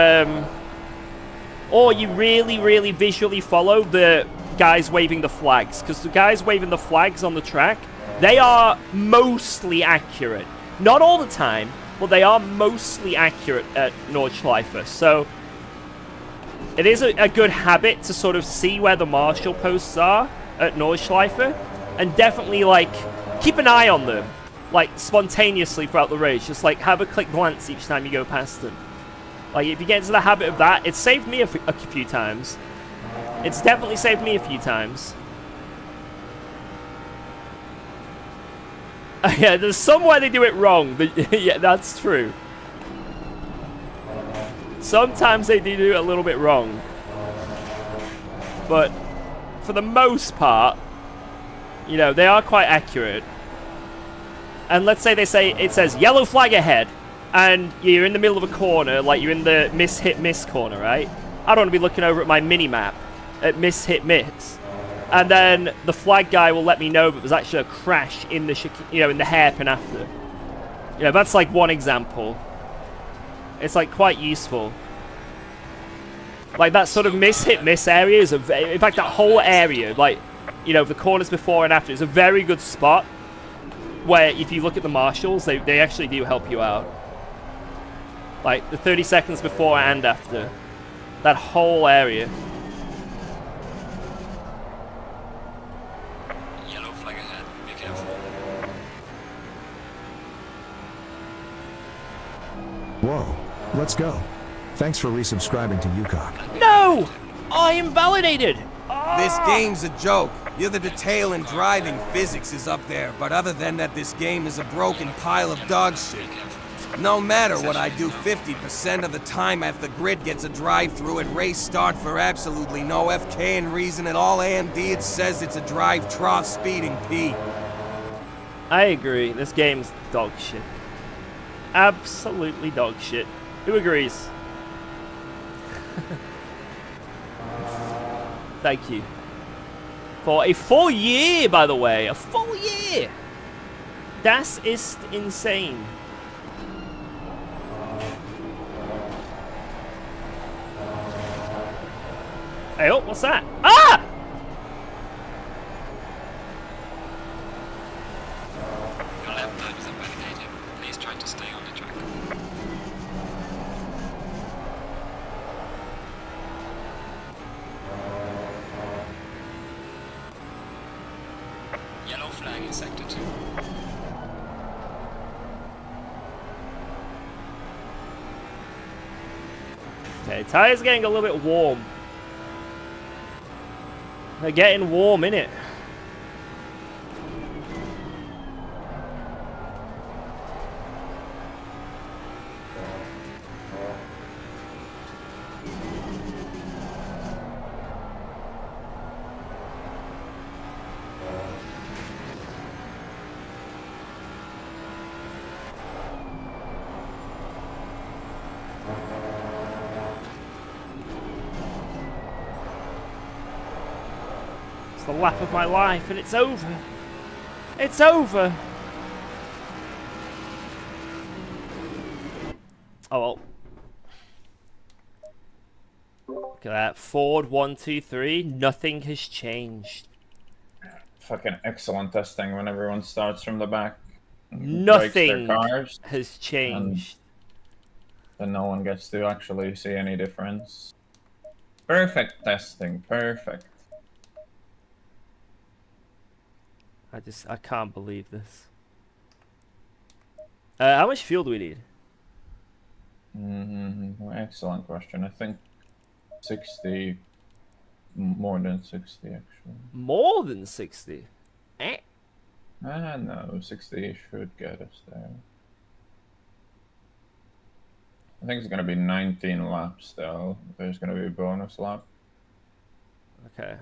you really, really visually follow the guys waving the flags. Because the guys waving the flags on the track, they are mostly accurate. Not all the time, but they are mostly accurate at Nordschleife. So it is a good habit to sort of see where the marshal posts are at Nordschleife. And definitely, like, keep an eye on them. Like, spontaneously throughout the race. Just, like, have a quick glance each time you go past them. Like, if you get into the habit of that, it's saved me a few times. It's definitely saved me a few times. Yeah, there's somewhere they do it wrong, but yeah, that's true. Sometimes they do it a little bit wrong. But for the most part, you know, they are quite accurate. And let's say it says yellow flag ahead, and you're in the middle of a corner, like you're in the miss corner, right? I don't want to be looking over at my mini-map at miss. And then the flag guy will let me know that there's actually a crash in the, in the hairpin after. You know, that's like one example. It's like quite useful. Like that sort of miss area is in fact, that whole area, like, you know, the corners before and after is a very good spot where if you look at the marshals, they actually do help you out. Like the 30 seconds before and after. That whole area. Whoa, let's go. Thanks for resubscribing to UKOG. No! Oh, invalidated! This game's a joke. You're the detail and driving physics is up there, but other than that, this game is a broken pile of dog shit. No matter what I do, 50% of the time half the grid gets a drive-through at race start for absolutely no FK reason at all. AMD, it says it's a drive trough speeding P. I agree. This game's dog shit. Absolutely dog shit. Who agrees? Thank you. For a full year, by the way. A full year! Das ist insane. Hey, oh, what's that? Ah! Your lap time is invalidated. Please try to stay on the track. Yellow flag in sector 2. Okay, tires getting a little bit warm. They're getting warm, innit? The lap of my life, and it's over. It's over. Oh well. Look at that. Ford 1, 2, 3. Nothing has changed. Fucking excellent testing when everyone starts from the back. Nothing Breaks their cars, has changed. then no one gets to actually see any difference. Perfect testing. Perfect. I can't believe this. How much fuel do we need? Excellent question. I think 60, more than 60 actually. More than 60? Eh? No, 60 should get us there. I think it's gonna be 19 laps though. There's gonna be a bonus lap. Okay.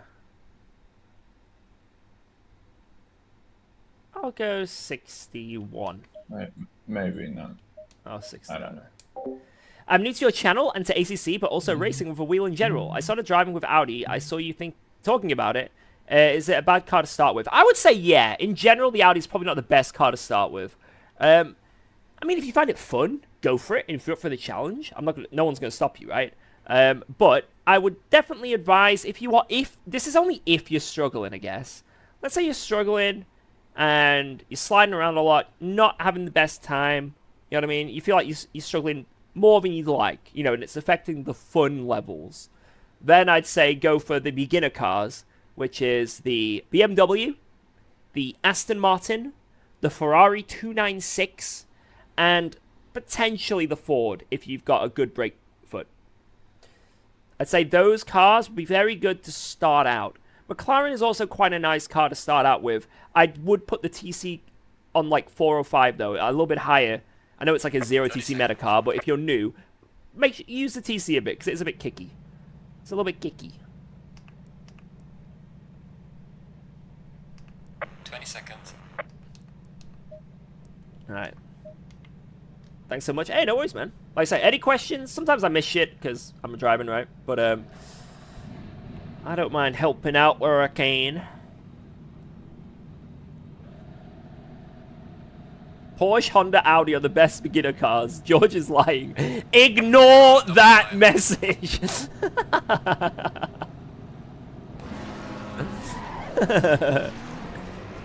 I'll go 61. Maybe not. Oh, 60. I don't know. I'm new to your channel and to ACC, but also racing with a wheel in general. I started driving with Audi. I saw you talking about it. Is it a bad car to start with? I would say yeah. In general, the Audi's probably not the best car to start with. I mean, if you find it fun, go for it. And if you're up for the challenge, no one's going to stop you, right? But I would definitely advise this is only if you're struggling, I guess. Let's say you're struggling and you're sliding around a lot, not having the best time. You know what I mean? You feel like you're struggling more than you'd like, you know, and it's affecting the fun levels. Then I'd say go for the beginner cars, which is the BMW, the Aston Martin, the Ferrari 296, and potentially the Ford if you've got a good brake foot. I'd say those cars would be very good to start out. McLaren is also quite a nice car to start out with. I would put the TC on like 405 though, a little bit higher. I know it's like a 0 TC meta car, but if you're new, use the TC a bit because it's a bit kicky. It's a little bit kicky. 20 seconds. Alright. Thanks so much. Hey, no worries, man. Like I say, any questions? Sometimes I miss shit because I'm driving, right? But, I don't mind helping out where I can. Porsche, Honda, Audi are the best beginner cars. George is lying. Ignore that message.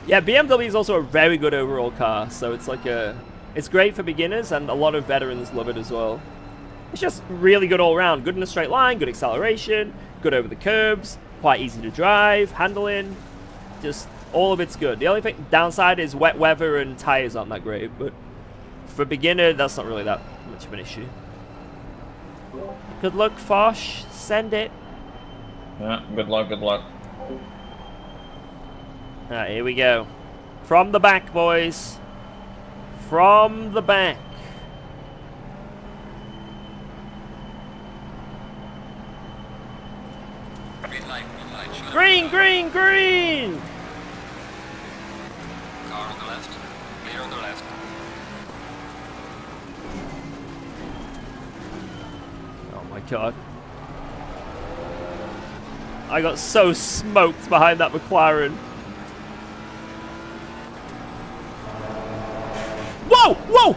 Yeah, BMW is also a very good overall car. So it's like it's great for beginners and a lot of veterans love it as well. It's just really good all around. Good in a straight line, good acceleration, good over the curbs, quite easy to drive, handling. Just all of it's good. The only downside is wet weather and tires aren't that great, but for beginner, that's not really that much of an issue. Good luck, Fosh. Send it. Yeah, good luck, good luck. Alright, here we go. From the back, boys. From the back. Green light, green light. Show Green, them. green, green! Car on the left. Clear on the left. Oh my god. I got so smoked behind that McLaren. Whoa! Whoa!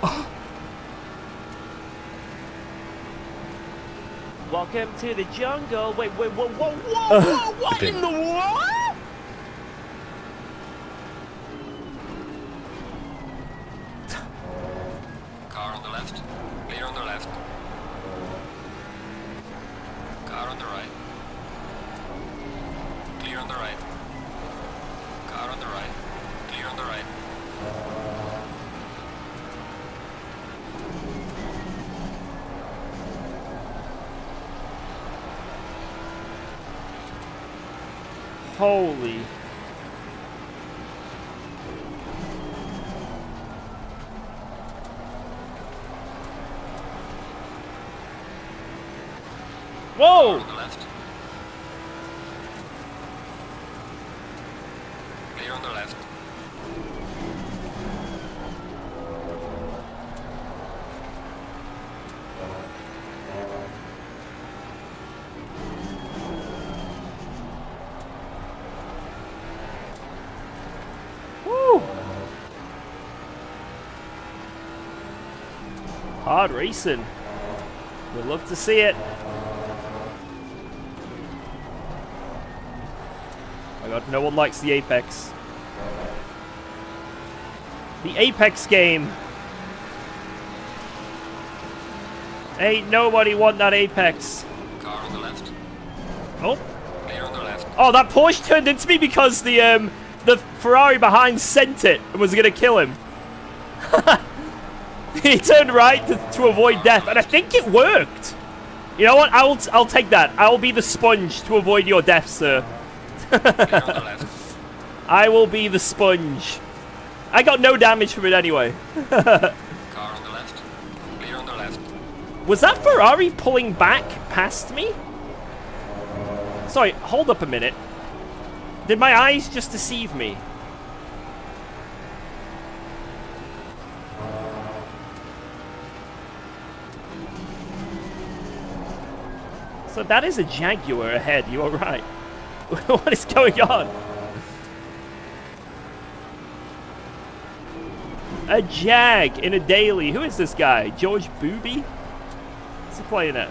Oh. Welcome to the jungle. Wait, whoa, whoa, whoa, whoa, what in the world? Car on the left. Clear on the left. Car on the right. Clear on the right. Car on the right. Clear on the right. Holy. Whoa! On the left. Clear on the left. Woo! Hard racing. We'd love to see it. Oh my god, no one likes the Apex. The Apex game. Ain't nobody want that Apex. Car on the left. Oh. Clear on the left. Oh, that Porsche turned into me because the Ferrari behind sent it and was gonna kill him. He turned right to avoid death, and I think it worked. You know what? I'll take that. I'll be the sponge to avoid your death, sir. Clear on the left. I will be the sponge. I got no damage from it anyway. Car on the left. Clear on the left. Was that Ferrari pulling back past me? Sorry, hold up a minute. Did my eyes just deceive me? So that is a Jaguar ahead, you are right. What is going on? A Jag in a daily. Who is this guy? George Booby? What's he playing at?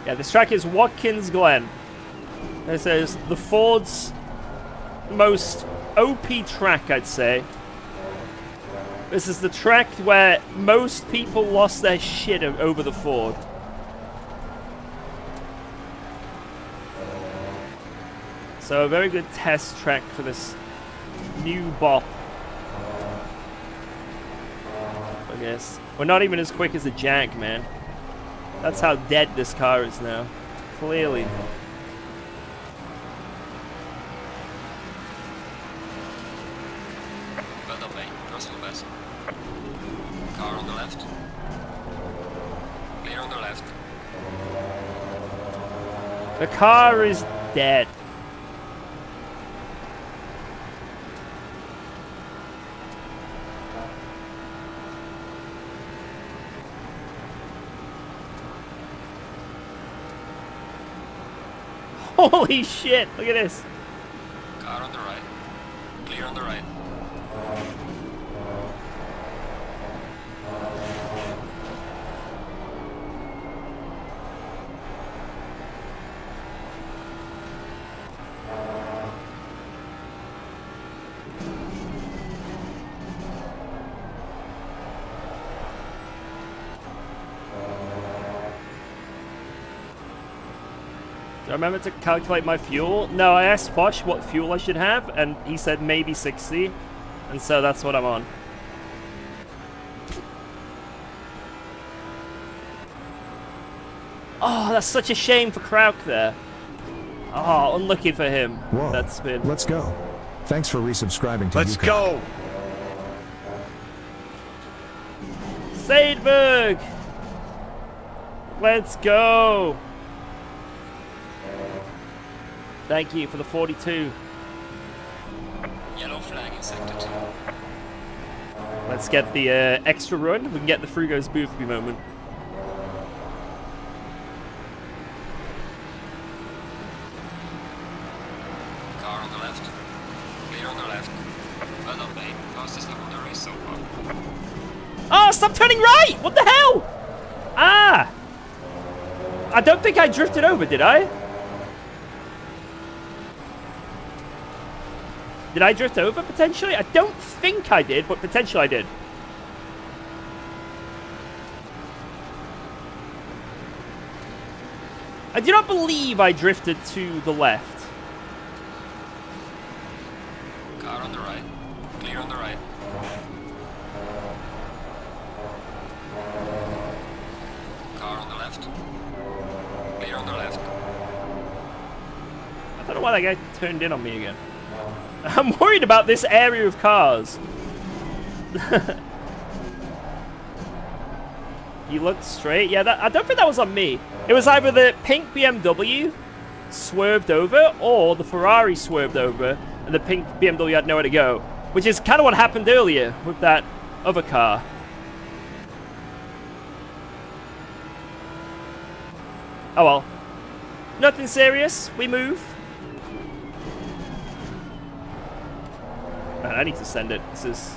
Yeah, this track is Watkins Glen. It says the Ford's most OP track, I'd say. This is the track where most people lost their shit over the Ford. So a very good test track for this new bop. I guess. We're not even as quick as a Jag, man. That's how dead this car is now. Clearly. Well done, mate. Personal best. Car on the left. Clear on the left. The car is dead. Holy shit, look at this. Car on the right. Clear on the right. Do I remember to calculate my fuel? No, I asked Fosh what fuel I should have, and he said maybe 60. And so that's what I'm on. Oh, that's such a shame for Krauk there. Oh, unlucky for him. Whoa. That's been... Let's go. Thanks for resubscribing to Let's UKOG. go. Saidberg! Let's go! Thank you for the 42. Yellow flag in sector 2. Let's get the extra run. We can get the Frugo's Boothby moment. Car on the left. Clear on the left. Well done, mate. Fastest lap on the race so far. Oh, stop turning right! What the hell? Ah! I don't think I drifted over, did I? Did I drift over, potentially? I don't think I did, but potentially I did. I do not believe I drifted to the left. Car on the right. Clear on the right. Car on the left. Clear on the left. I don't know why that guy turned in on me again. I'm worried about this area of cars. You looked straight. Yeah, I don't think that was on me. It was either the pink BMW swerved over or the Ferrari swerved over and the pink BMW had nowhere to go. Which is kind of what happened earlier with that other car. Oh well. Nothing serious. We move. Man, I need to send it. This is...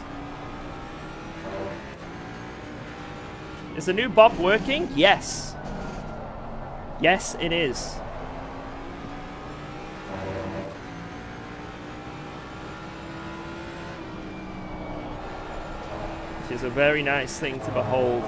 Is the new bop working? Yes. Yes, it is. Which is a very nice thing to behold.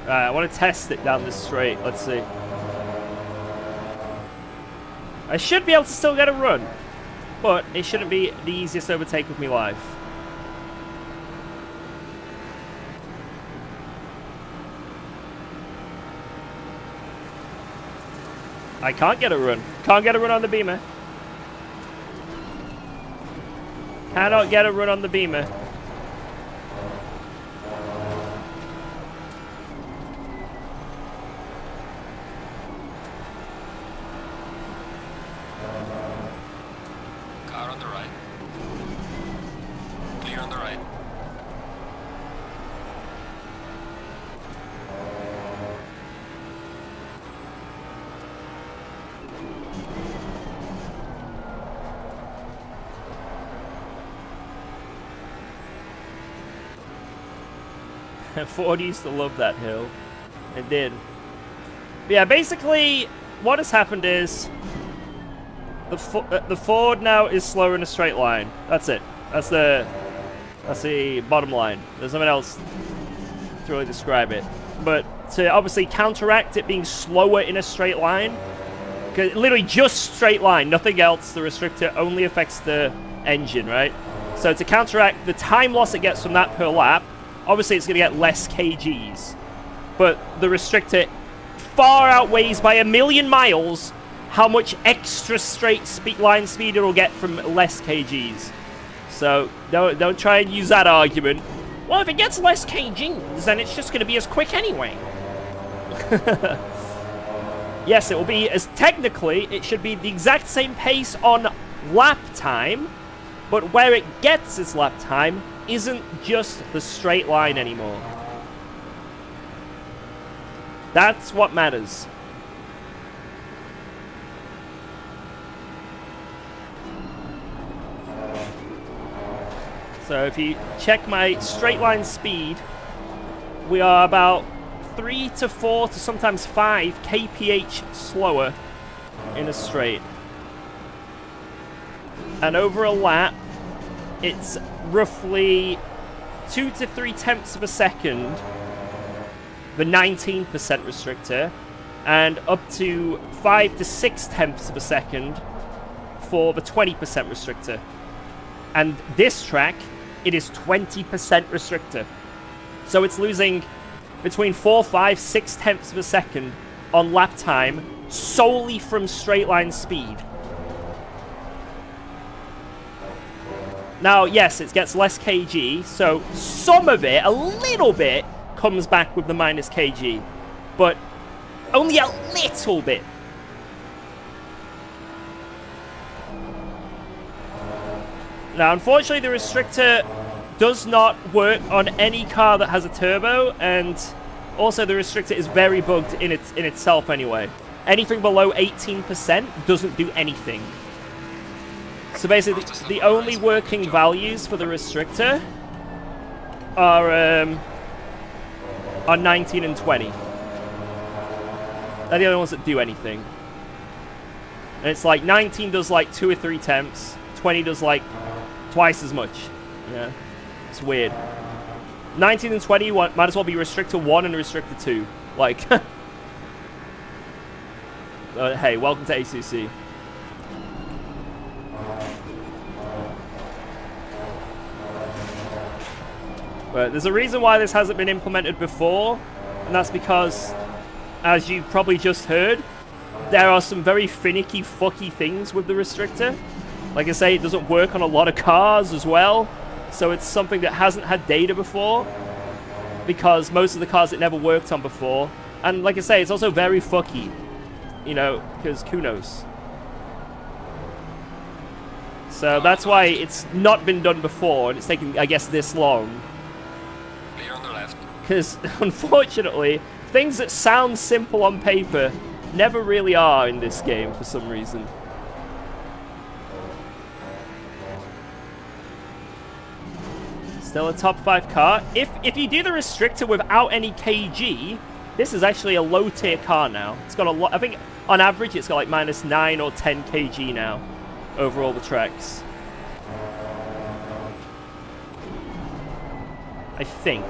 I want to test it down this straight. Let's see. I should be able to still get a run, but it shouldn't be the easiest overtake of my life. I can't get a run. Can't get a run on the Beamer. Cannot get a run on the Beamer. Car on the right. Clear on the right. Ford used to love that hill. It did. But yeah, basically, what has happened is the Ford now is slower in a straight line. That's it. That's the bottom line. There's nothing else to really describe it. But to obviously counteract it being slower in a straight line, because literally just straight line, nothing else. The restrictor only affects the engine, right? So to counteract the time loss it gets from that per lap, obviously it's going to get less kgs. But the restrictor far outweighs by 1,000,000 miles how much extra straight line speed it'll get from less kgs. So don't try and use that argument. Well, if it gets less kgs, then it's just going to be as quick anyway. Yes, it will be as technically, it should be the exact same pace on lap time, but where it gets its lap time isn't just the straight line anymore. That's what matters. So if you check my straight line speed, we are about 3 to 4 to sometimes 5 kph slower in a straight. And over a lap, it's roughly 2 to 3 tenths of a second the 19% restrictor, and up to 5 to 6 tenths of a second for the 20% restrictor. And this track, it is 20% restrictor. So it's losing between 4, 5, 6 tenths of a second on lap time solely from straight line speed. Now, yes, it gets less kg, so some of it, a little bit, comes back with the minus kg, but only a little bit. Now, unfortunately, the restrictor does not work on any car that has a turbo, and also the restrictor is very bugged in itself anyway. Anything below 18% doesn't do anything. So basically, the only working values for the restrictor are 19 and 20. They're the only ones that do anything. And it's like 19 does like 2 or 3 tenths, 20 does like twice as much. Yeah, it's weird. 19 and 20 might as well be restrictor 1 and restrictor 2. Like, hey, welcome to ACC. But there's a reason why this hasn't been implemented before, and that's because, as you probably just heard, there are some very finicky, fucky things with the restrictor. Like I say, it doesn't work on a lot of cars as well, so it's something that hasn't had data before, because most of the cars it never worked on before. And like I say, it's also very fucky, you know, because who knows. So that's why it's not been done before, and it's taken, I guess, this long. Clear on the left. Because, unfortunately, things that sound simple on paper never really are in this game for some reason. Still a top 5 car. If you do the restrictor without any kg, this is actually a low tier car now. It's got a lot. I think on average it's got like minus 9 or 10 kg now over all the tracks. I think.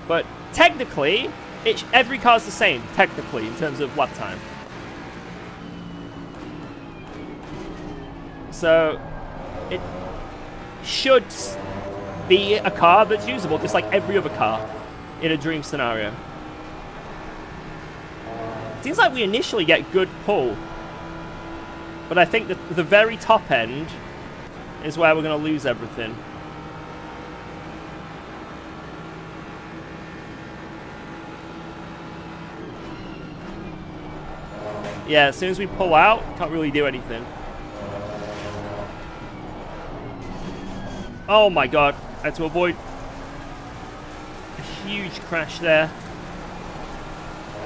But technically, every car's the same, technically, in terms of lap time. So, it should be a car that's usable, just like every other car in a dream scenario. It seems like we initially get good pull, but I think that the very top end is where we're going to lose everything. Yeah, as soon as we pull out, can't really do anything. Oh my god, I had to avoid a huge crash there.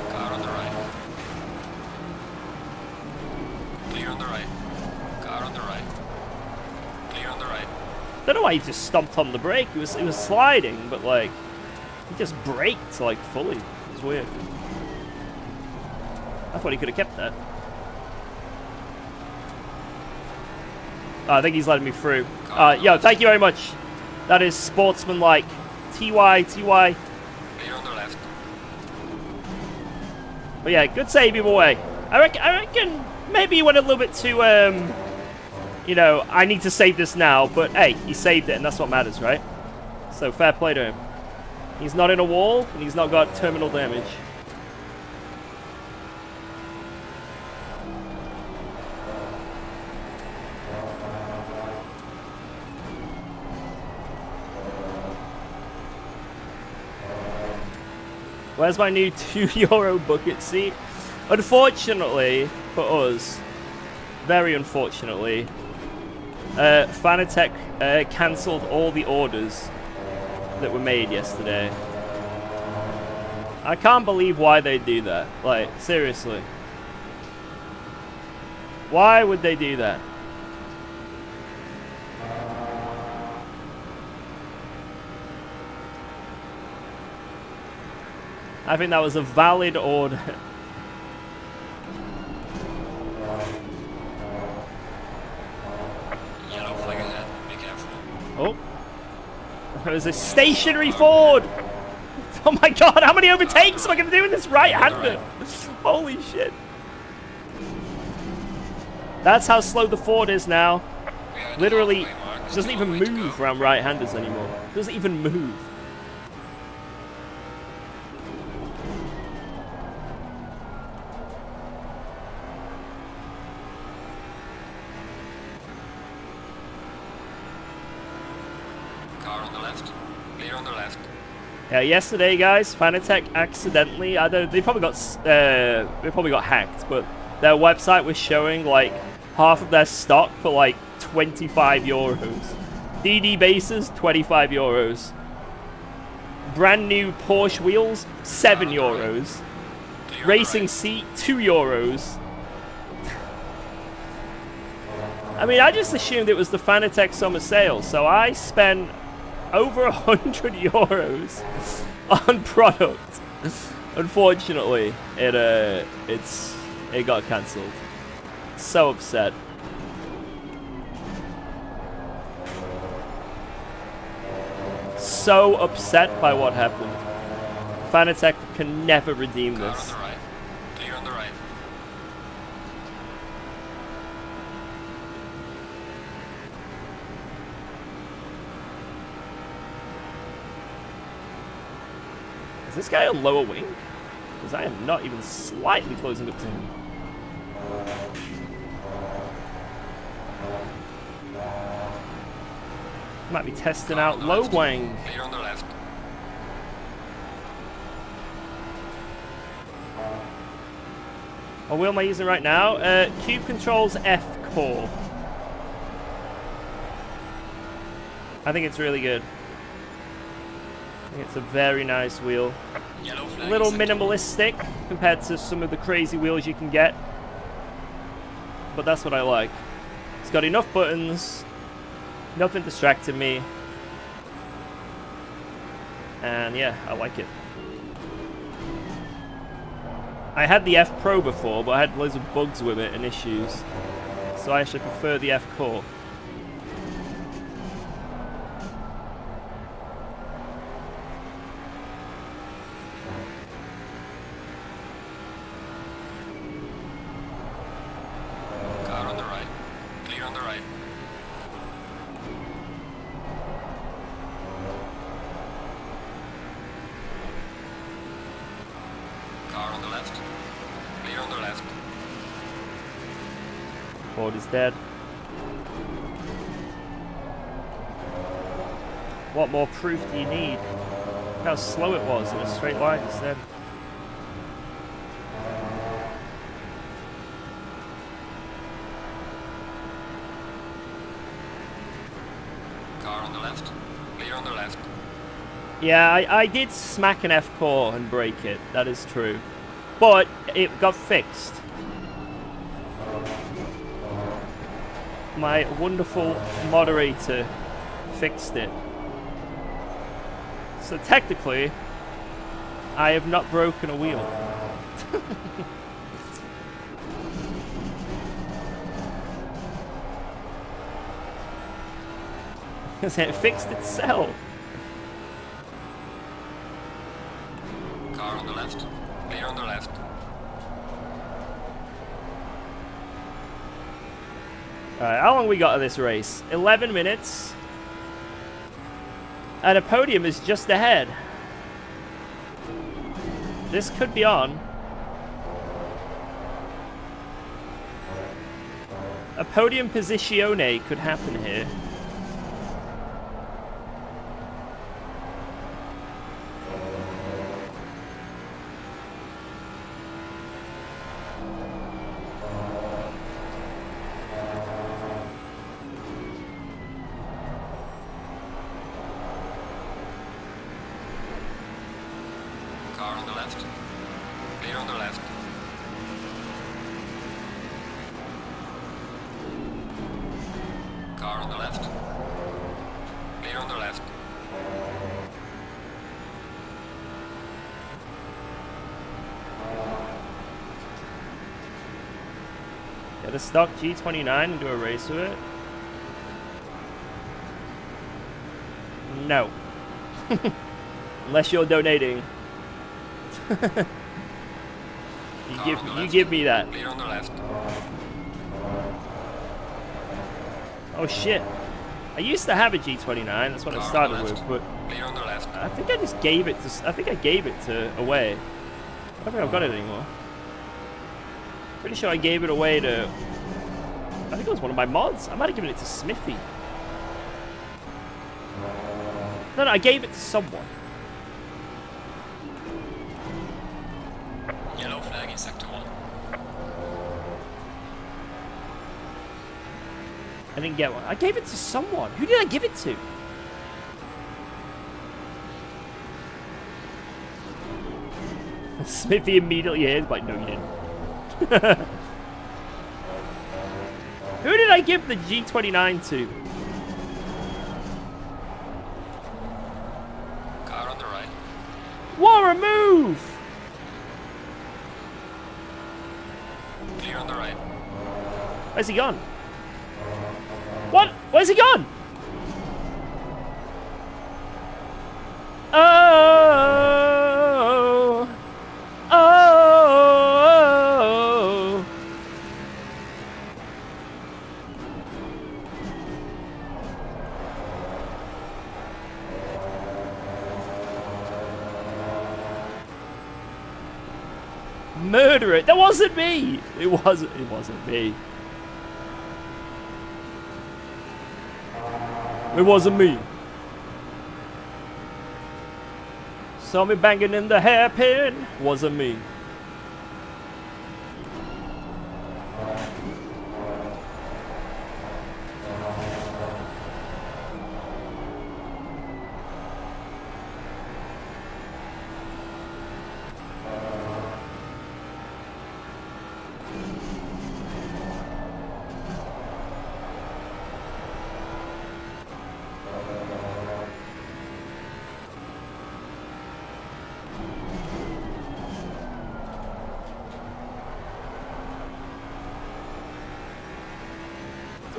Car on the right. Clear on the right. Car on the right. Clear on the right. Don't know why he just stomped on the brake. It was sliding, but like he just braked like fully. It was weird. I thought he could have kept that. I think he's letting me through. Yo, thank you very much. That is sportsmanlike. TY. Clear on the left. But yeah, good save either way. I reckon maybe he went a little bit too, you know, I need to save this now. But hey, he saved it, and that's what matters, right? So fair play to him. He's not in a wall, and he's not got terminal damage. Where's my new €2 bucket seat? Unfortunately for us, very unfortunately, Fanatec cancelled all the orders that were made yesterday. I can't believe why they do that. Like, seriously. Why would they do that? I think that was a valid order. Yellow flag ahead. Be careful. Oh. There's a stationary Ford. Oh my god, how many overtakes am I going to do in this right-hander? Holy shit. That's how slow the Ford is now. Literally doesn't even move around right-handers anymore. Doesn't even move. Car on the left. Clear on the left. Yeah, yesterday, guys, Fanatec accidentally, they probably got hacked, but their website was showing like half of their stock for like 25 euros. DD bases, 25 euros. Brand new Porsche wheels, 7 euros. Racing seat, 2 euros. I mean, I just assumed it was the Fanatec summer sale, so I spent over 100 euros on product. Unfortunately, it got cancelled. So upset. So upset by what happened. Fanatec can never redeem Car on this. the right. Clear on the right. Is this guy on lower wing? Because I am not even slightly closing up to him. Might be testing Car out on the low left. wing. Clear on the left. What wheel am I using right now? Cube Controls F Core. I think it's really good. I think it's a very nice wheel. Yellow A flag. little is active. minimalistic compared to some of the crazy wheels you can get. But that's what I like. It's got enough buttons. Nothing distracting me. And yeah, I like it. I had the F Pro before, but I had loads of bugs with it and issues. So I actually prefer the F Core. Car on the right. Clear on the right. Car on the left. Clear on the left. Ford is dead. What more proof do you need? Look how slow it was in a straight line instead. Car on the left. Clear on the left. Yeah, I did smack an F-core and break it. That is true. But it got fixed. My wonderful moderator fixed it. So technically, I have not broken a wheel. It fixed itself. Car on the left. Clear on the left. Alright, how long we got of this race? 11 minutes. And a podium is just ahead. This could be on. A podium positione could happen here. Car on the left. Clear on the left. Car on the left. Clear on the left. Get a stock G29 and do a race with it. No. Unless you're donating. You give me that. Clear on the left. Oh shit. I used to have a G29, that's what I started with, but Clear on the left. I think I just gave it to, I think I gave it to away. I don't think I've got it anymore. Pretty sure I gave it away to, I think it was one of my mods. I might have given it to Smithy. No, I gave it to someone. Yellow flag in sector 1. I didn't get one. I gave it to someone. Who did I give it to? Smithy immediately is like, no, you didn't. Who did I give the G29 to? Car on the right. What a move! Clear on the right. Where's he gone? What? Where's he gone? Oh! Oh! Murder it! That wasn't me! It wasn't me. It wasn't me. Saw me banging in the hairpin. Wasn't me.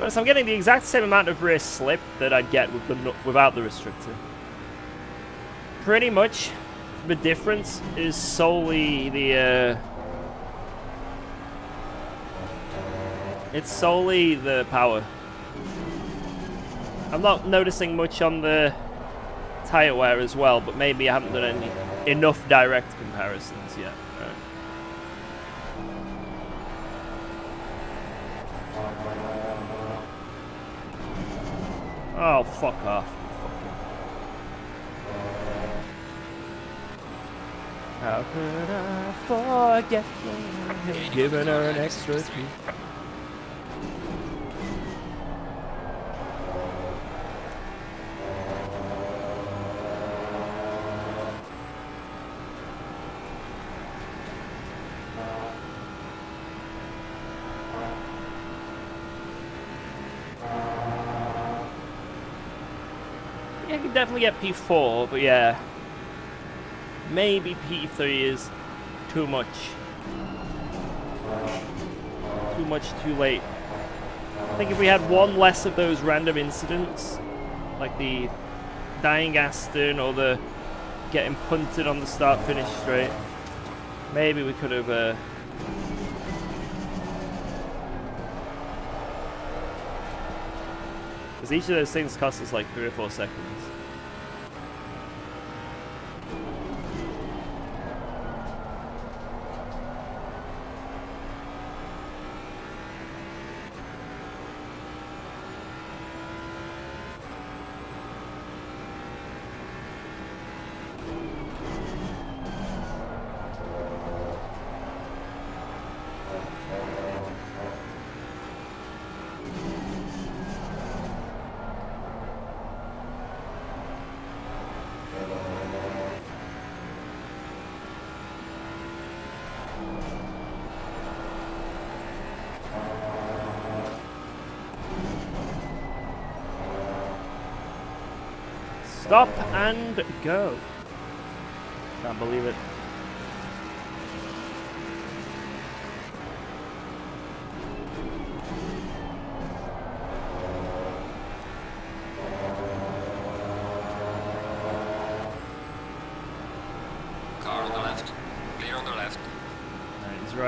So I'm getting the exact same amount of rear slip that I'd get with without the restrictor. Pretty much the difference is solely the it's solely the power. I'm not noticing much on the tire wear as well, but maybe I haven't done enough direct comparisons yet. Right. Oh, fuck off. How could I forget giving her an extra treat? I can definitely get P4, but yeah. Maybe P3 is too much. Too much too late. I think if we had one less of those random incidents, like the dying Aston or the getting punted on the start-finish straight, maybe we could have... Because each of those things cost us like 3 or 4 seconds. Stop and go. Can't believe it.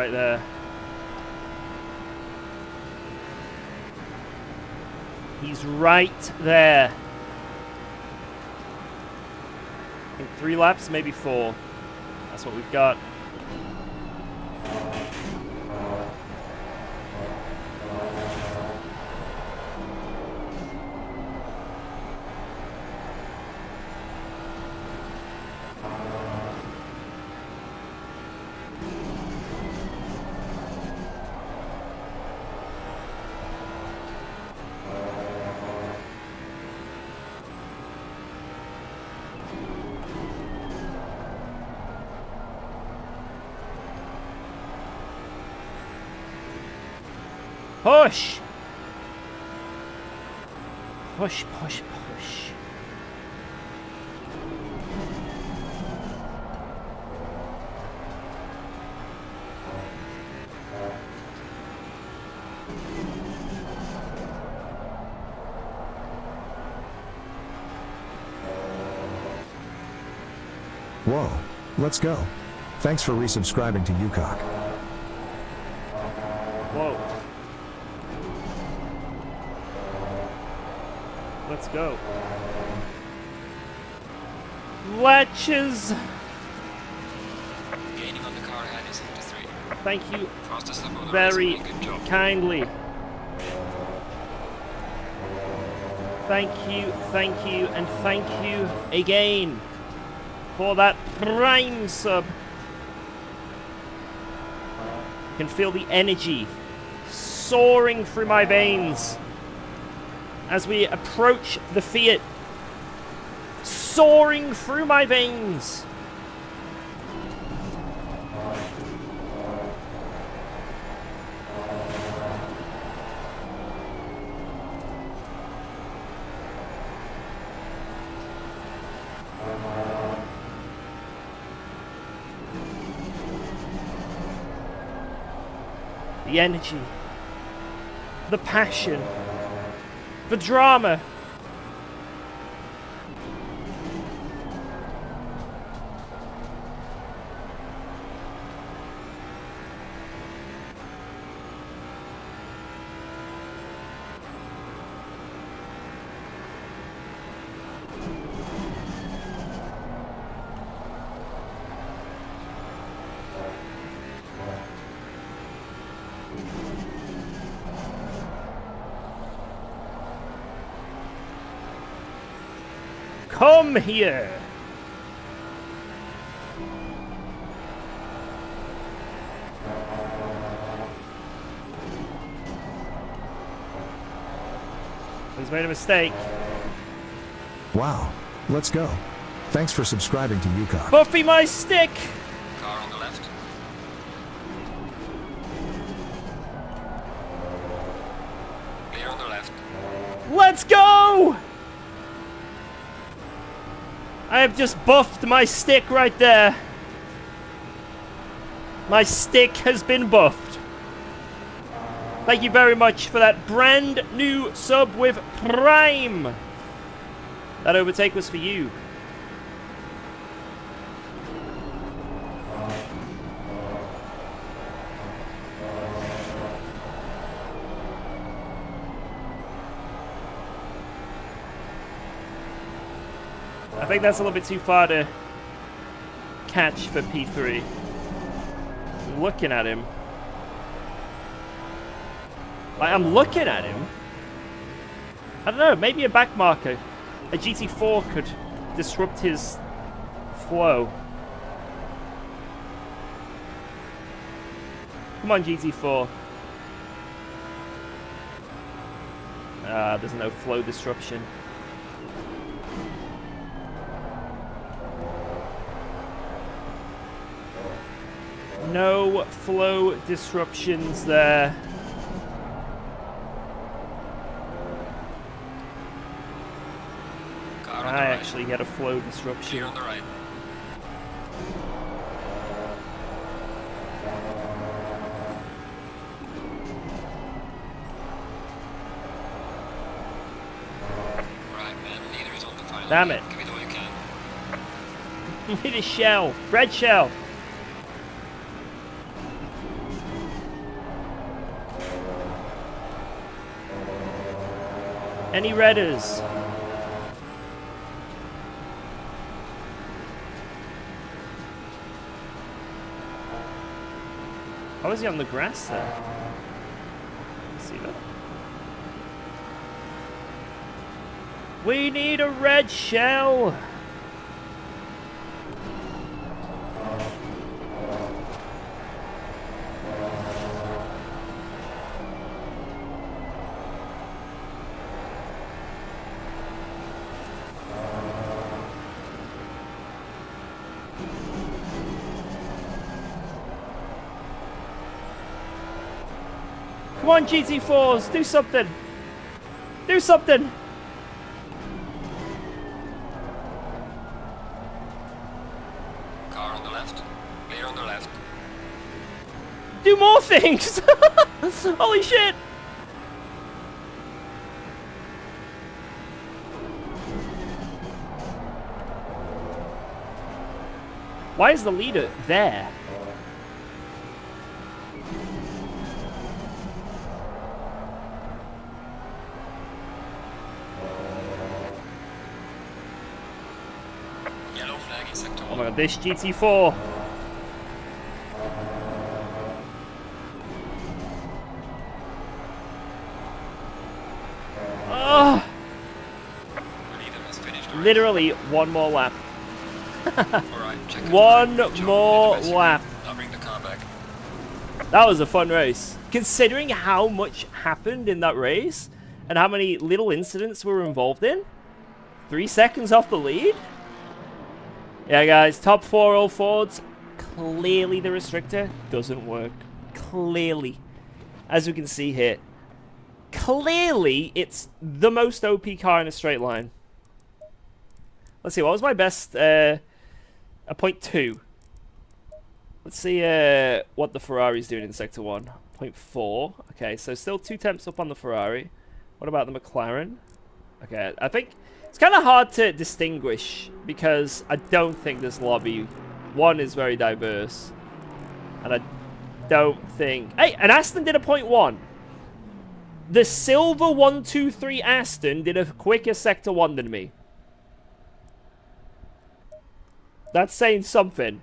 right there. He's right there. I think 3 laps, maybe 4. That's what we've got. Push! Push, push, push. Whoa, let's go. Thanks for resubscribing to UKOG. Whoa. Let's go. Latches! Gaining on the car ahead is into 3. Thank you Fastest lap of the very race. Good job. kindly. Thank you, and thank you again for that Prime sub. I can feel the energy soaring through my veins as we approach the Fiat. Soaring through my veins. The energy, the passion, the drama. Come here! He's made a mistake. Wow, let's go. Thanks for subscribing to UKOG. Buffy my stick! Car on the left. Clear on the left. Let's go! I have just buffed my stick right there. My stick has been buffed. Thank you very much for that brand new sub with Prime. That overtake was for you. I think that's a little bit too far to catch for P3. I'm looking at him. Like, I'm looking at him. I don't know, maybe a back marker. A GT4 could disrupt his flow. Come on, GT4. There's no flow disruption. No flow disruptions there. Car on the I right. actually had a flow disruption. Clear on the right. Right, man. Leader is on the final. Damn lap. it. Give it all you can. Hit a shell. Red shell. Any redders? How is he on the grass there? See that? We need a red shell! Come on, GT4s, do something! Do something! Car on the left. Clear on the left. Do more things! Holy shit! Why is the leader there? Yellow flag in sector 1. Oh my god, this GT4! Oh, The leader has finished already. literally one more lap. Alright, check it. One Joe, more lead the best. lap. I'll bring the car back. That was a fun race. Considering how much happened in that race and how many little incidents we were involved in. 3 seconds off the lead. Yeah, guys, top 4 all Fords. Clearly the restrictor doesn't work. Clearly. As we can see here. Clearly it's the most OP car in a straight line. Let's see, what was my best? A 0.2. Let's see what the Ferrari's doing in Sector 1. 0.4. Okay, so still 2 temps up on the Ferrari. What about the McLaren? Okay, I think it's kind of hard to distinguish because I don't think this lobby, one, is very diverse. And I don't think... Hey, and Aston did a 0.1. The silver 123 Aston did a quicker Sector 1 than me. That's saying something.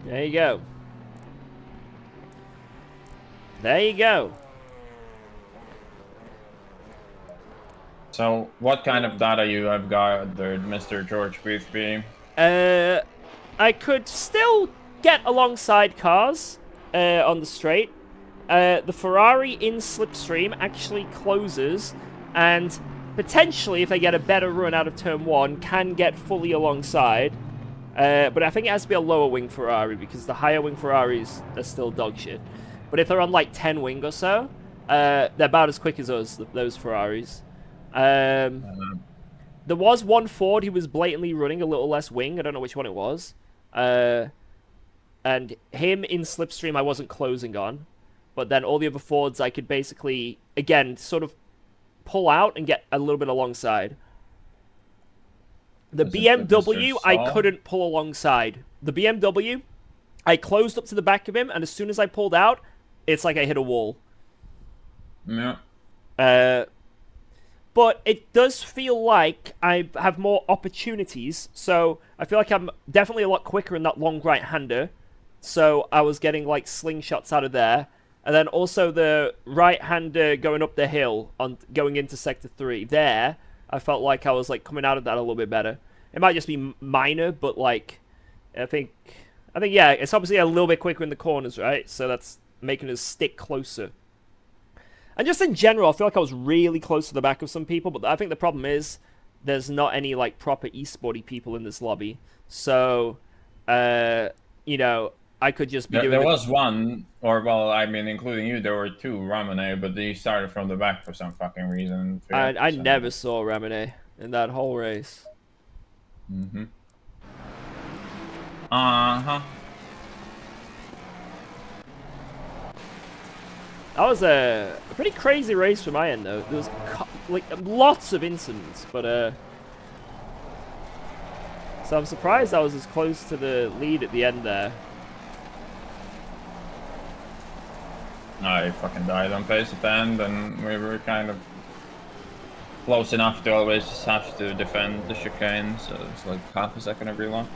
There you go. There you go. So, what kind of data you have gathered, Mr. George Boothby? I could still get alongside cars on the straight. The Ferrari in slipstream actually closes, and potentially, if I get a better run out of turn 1, can get fully alongside. But I think it has to be a lower wing Ferrari, because the higher wing Ferraris are still dog shit. But if they're on like 10 wing or so, they're about as quick as us, those Ferraris. There was one Ford who was blatantly running a little less wing. I don't know which one it was. And him in slipstream I wasn't closing on. But then all the other Fords I could basically, again, sort of pull out and get a little bit alongside. The BMW, I couldn't pull alongside. The BMW, I closed up to the back of him, and as soon as I pulled out, it's like I hit a wall. Yeah. But it does feel like I have more opportunities, so I feel like I'm definitely a lot quicker in that long right-hander. So I was getting, like, slingshots out of there. And then also the right-hander going up the hill, going into Sector 3. There, I felt like I was, like, coming out of that a little bit better. It might just be minor, but, like, I think, yeah, it's obviously a little bit quicker in the corners, right? So that's making us stick closer. And just in general, I feel like I was really close to the back of some people, but I think the problem is there's not any, like, proper esporty people in this lobby. So, you know, I could just be doing... There was one, or, well, I mean, including you, there were 2 Ramone, but they started from the back for some fucking reason. I never saw Ramone in that whole race. Mm-hmm. Uh-huh. That was a pretty crazy race from my end, though. There was, like, lots of incidents, but, so I'm surprised I was as close to the lead at the end there. I fucking died on pace at the end, and we were kind of close enough to always just have to defend the chicane, so it's like half a second every lap.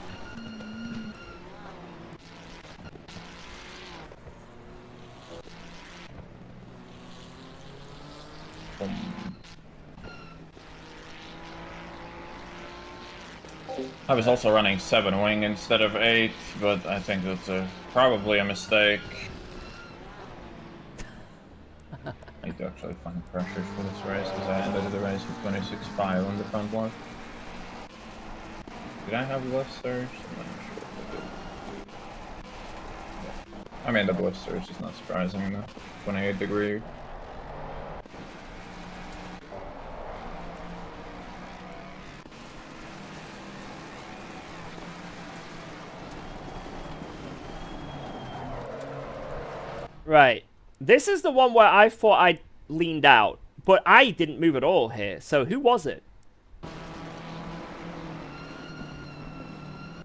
I was also running 7 wing instead of 8, but I think that's probably a mistake. I need to actually find pressure for this race because I ended the race with 26.5 on the front left. Did I have blisters? I'm not sure if I did. Yeah. I mean, the blisters is not surprising enough. 28 degree. Right. This is the one where I thought I leaned out, but I didn't move at all here. So who was it?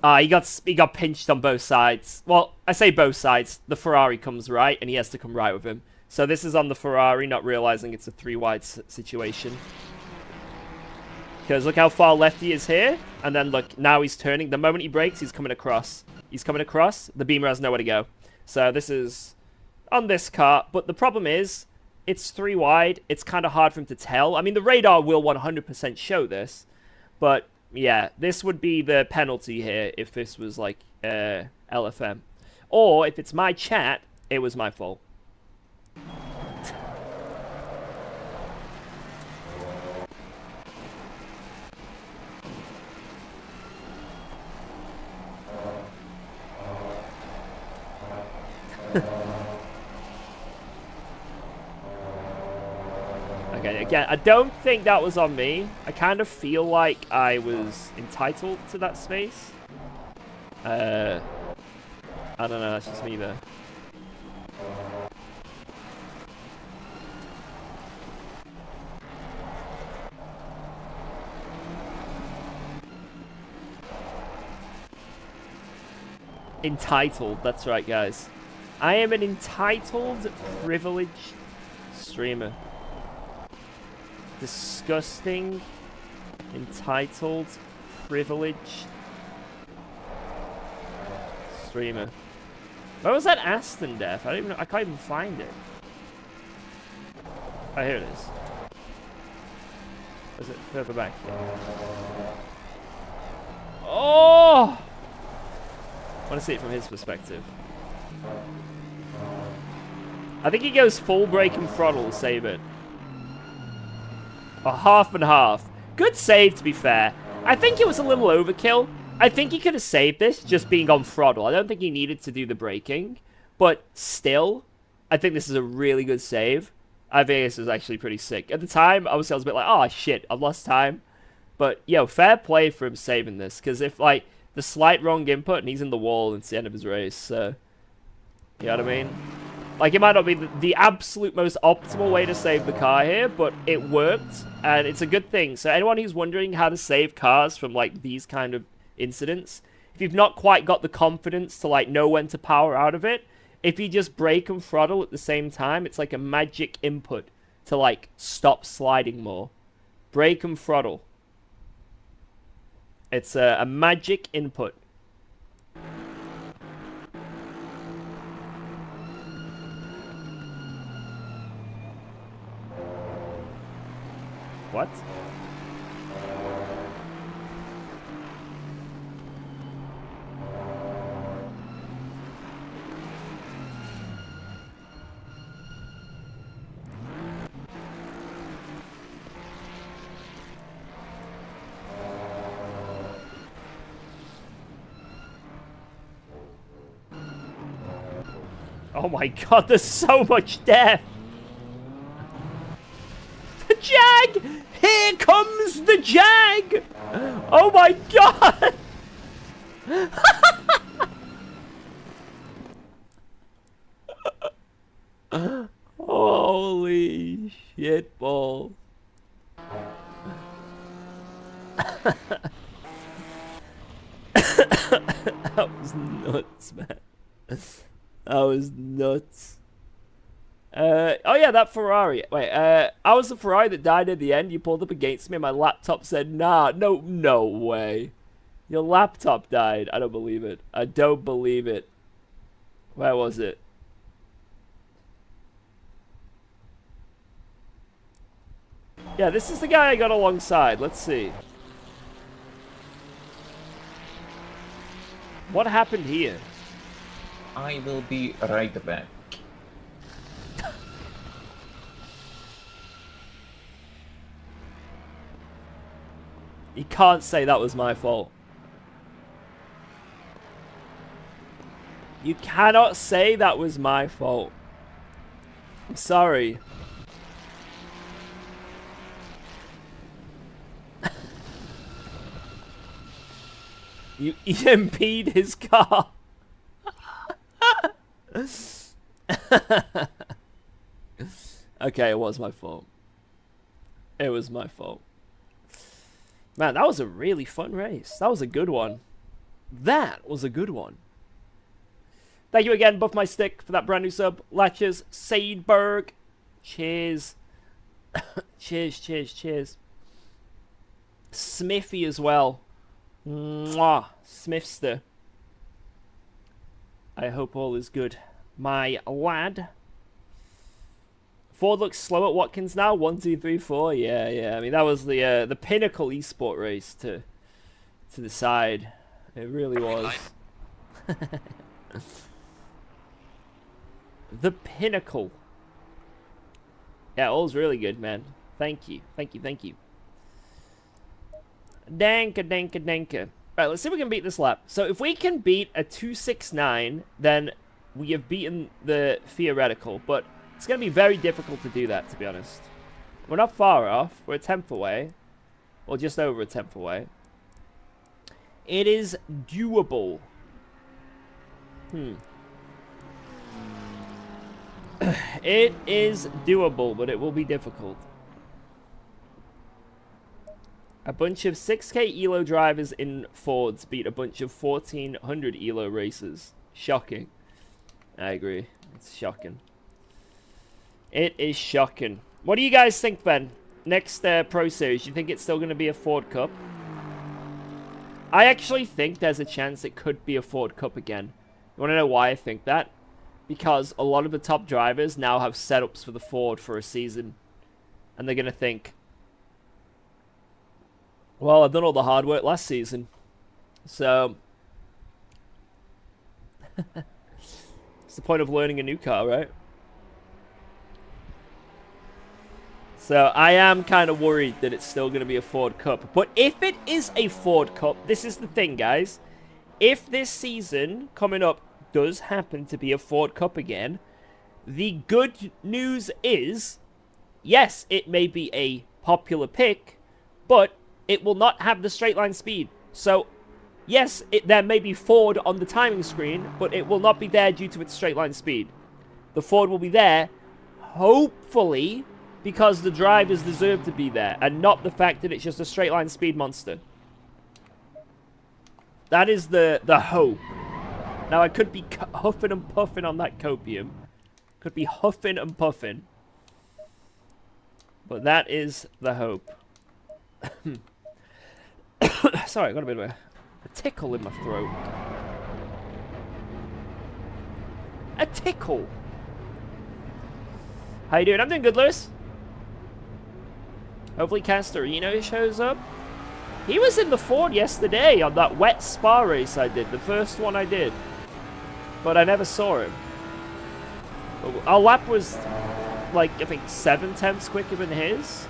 He got pinched on both sides. Well, I say both sides. The Ferrari comes right, and he has to come right with him. So this is on the Ferrari, not realizing it's a 3-wide situation. Because look how far left he is here, and then look, now he's turning. The moment he brakes, he's coming across. He's coming across. The Beamer has nowhere to go. So this is on this car, but the problem is, it's 3-wide. It's kind of hard for him to tell. I mean, the radar will 100% show this, but yeah, this would be the penalty here if this was like LFM. Or if it's my chat, it was my fault. Okay, again, I don't think that was on me. I kind of feel like I was entitled to that space. I don't know, that's just me there. Entitled, that's right, guys. I am an entitled, privileged streamer. Disgusting, entitled, privileged streamer. Where was that Aston death? I can't even find it. Oh, here it is. Is it further back? Yeah. Oh! I want to see it from his perspective. I think he goes full brake and throttle, save it. A half and half. Good save, to be fair. I think it was a little overkill. I think he could have saved this just being on throttle. I don't think he needed to do the braking. But still, I think this is a really good save. I think this is actually pretty sick. At the time, I was a bit like, oh, shit, I've lost time. But, yo, fair play for him saving this. Because if, like, the slight wrong input and he's in the wall, it's the end of his race. So, you know what I mean? Like, it might not be the absolute most optimal way to save the car here, but it worked, and it's a good thing. So anyone who's wondering how to save cars from, like, these kind of incidents, if you've not quite got the confidence to, like, know when to power out of it, if you just brake and throttle at the same time, it's like a magic input to, like, stop sliding more. Brake and throttle. It's a magic input. What? Oh my god, there's so much death! The Jag! Here comes the Jag! Oh my god! Holy shit balls. That was nuts, man. That was nuts. Oh yeah, that Ferrari. Wait, I was the Ferrari that died at the end. You pulled up against me and my laptop said, nah, no way. Your laptop died. I don't believe it. I don't believe it. Where was it? Yeah, this is the guy I got alongside. Let's see. What happened here? I will be right back. You can't say that was my fault. You cannot say that was my fault. I'm sorry. You EMP'd his car. Okay, it was my fault. It was my fault. Man, that was a really fun race. That was a good one. That was a good one. Thank you again, Buff My Stick, for that brand new sub. Latches, Seidberg. Cheers. Cheers, cheers, cheers. Smithy as well. Mwah. Smithster. I hope all is good. My lad. Ford looks slow at Watkins now. 1, 2, 3, 4. Yeah. I mean, that was the pinnacle esport race to decide. It really was. The pinnacle. Yeah, all's really good, man. Thank you. Thank you. Danka. Alright, let's see if we can beat this lap. So if we can beat a 269, then we have beaten the theoretical. But it's going to be very difficult to do that, to be honest. We're not far off. We're a 10th away. Or just over a 10th away. It is doable. It is doable, but it will be difficult. A bunch of 6k ELO drivers in Fords beat a bunch of 1400 ELO racers. Shocking. I agree. It's shocking. It is shocking. What do you guys think, Ben? Next Pro Series, you think it's still going to be a Ford Cup? I actually think there's a chance it could be a Ford Cup again. You want to know why I think that? Because a lot of the top drivers now have setups for the Ford for a season. And they're going to think, well, I've done all the hard work last season. So, what's the point of learning a new car, right? So, I am kind of worried that it's still going to be a Ford Cup. But if it is a Ford Cup, this is the thing, guys. If this season coming up does happen to be a Ford Cup again, the good news is, yes, it may be a popular pick, but it will not have the straight line speed. So, yes, there may be Ford on the timing screen, but it will not be there due to its straight line speed. The Ford will be there, hopefully, because the drivers deserve to be there, and not the fact that it's just a straight line speed monster. That is the hope. Now, I could be huffing and puffing on that copium. Could be huffing and puffing. But that is the hope. Sorry, I got a bit of a tickle in my throat. A tickle. How you doing? I'm doing good, Lewis. Hopefully Castorino shows up. He was in the Ford yesterday on that wet Spa race I did. The first one I did. But I never saw him. Our lap was, like, I think 7/10 quicker than his.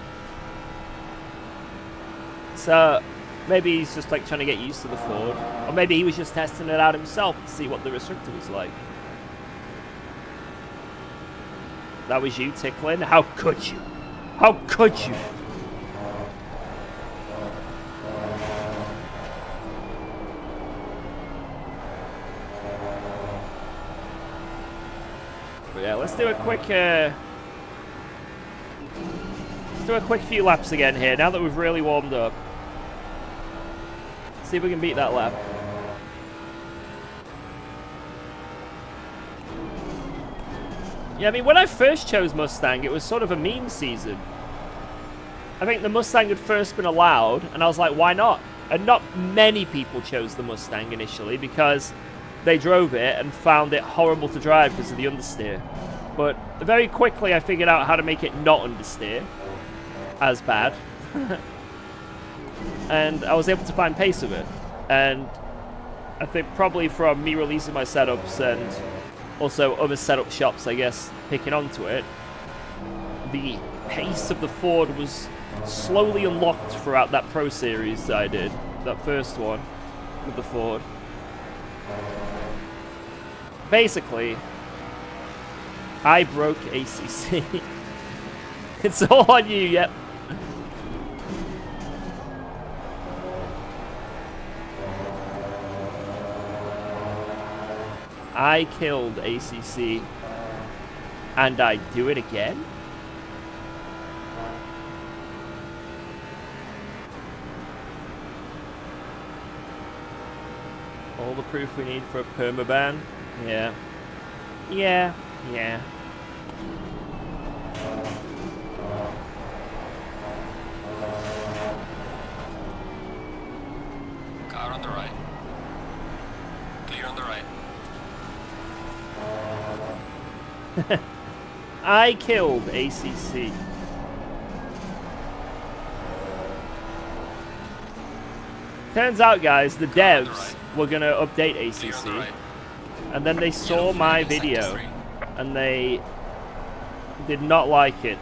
So, maybe he's just, like, trying to get used to the Ford. Or maybe he was just testing it out himself to see what the restrictor was like. That was you tickling? How could you? How could you? But yeah, let's do a quick few laps again here, now that we've really warmed up. See if we can beat that lap. Yeah, I mean, when I first chose Mustang, it was sort of a meme season. I think the Mustang had first been allowed, and I was like, why not? And not many people chose the Mustang initially because they drove it and found it horrible to drive because of the understeer. But very quickly I figured out how to make it not understeer as bad. And I was able to find pace with it. And I think probably from me releasing my setups and also other setup shops, I guess, picking onto it, the pace of the Ford was slowly unlocked throughout that Pro Series that I did. That first one with the Ford. Basically, I broke ACC. It's all on you, yep. I killed ACC, and I do it again? All the proof we need for a permaban? Yeah. Yeah. Car on the right. Clear on the right. I killed ACC. Turns out, guys, the devs were going to update ACC, and then they saw my video, and they did not like it.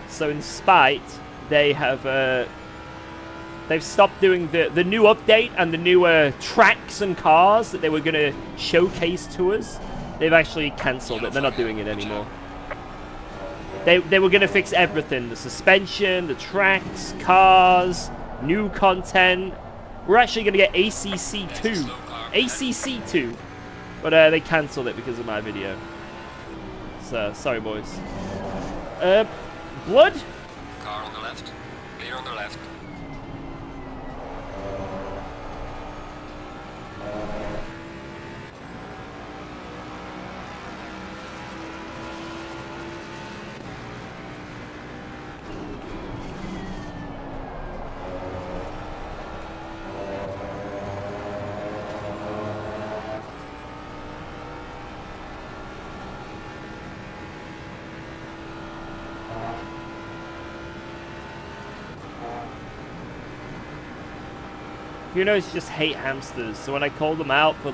So in spite, they have they've stopped doing the new update and the new tracks and cars that they were going to showcase to us. They've actually cancelled it. They're not doing it anymore. They were going to fix everything. The suspension, the tracks, cars, new content. We're actually going to get ACC2. ACC2. But they cancelled it because of my video. So, sorry, boys. Blood? Car on the left. Clear on the left. Kunos just hate hamsters, so when I called them out for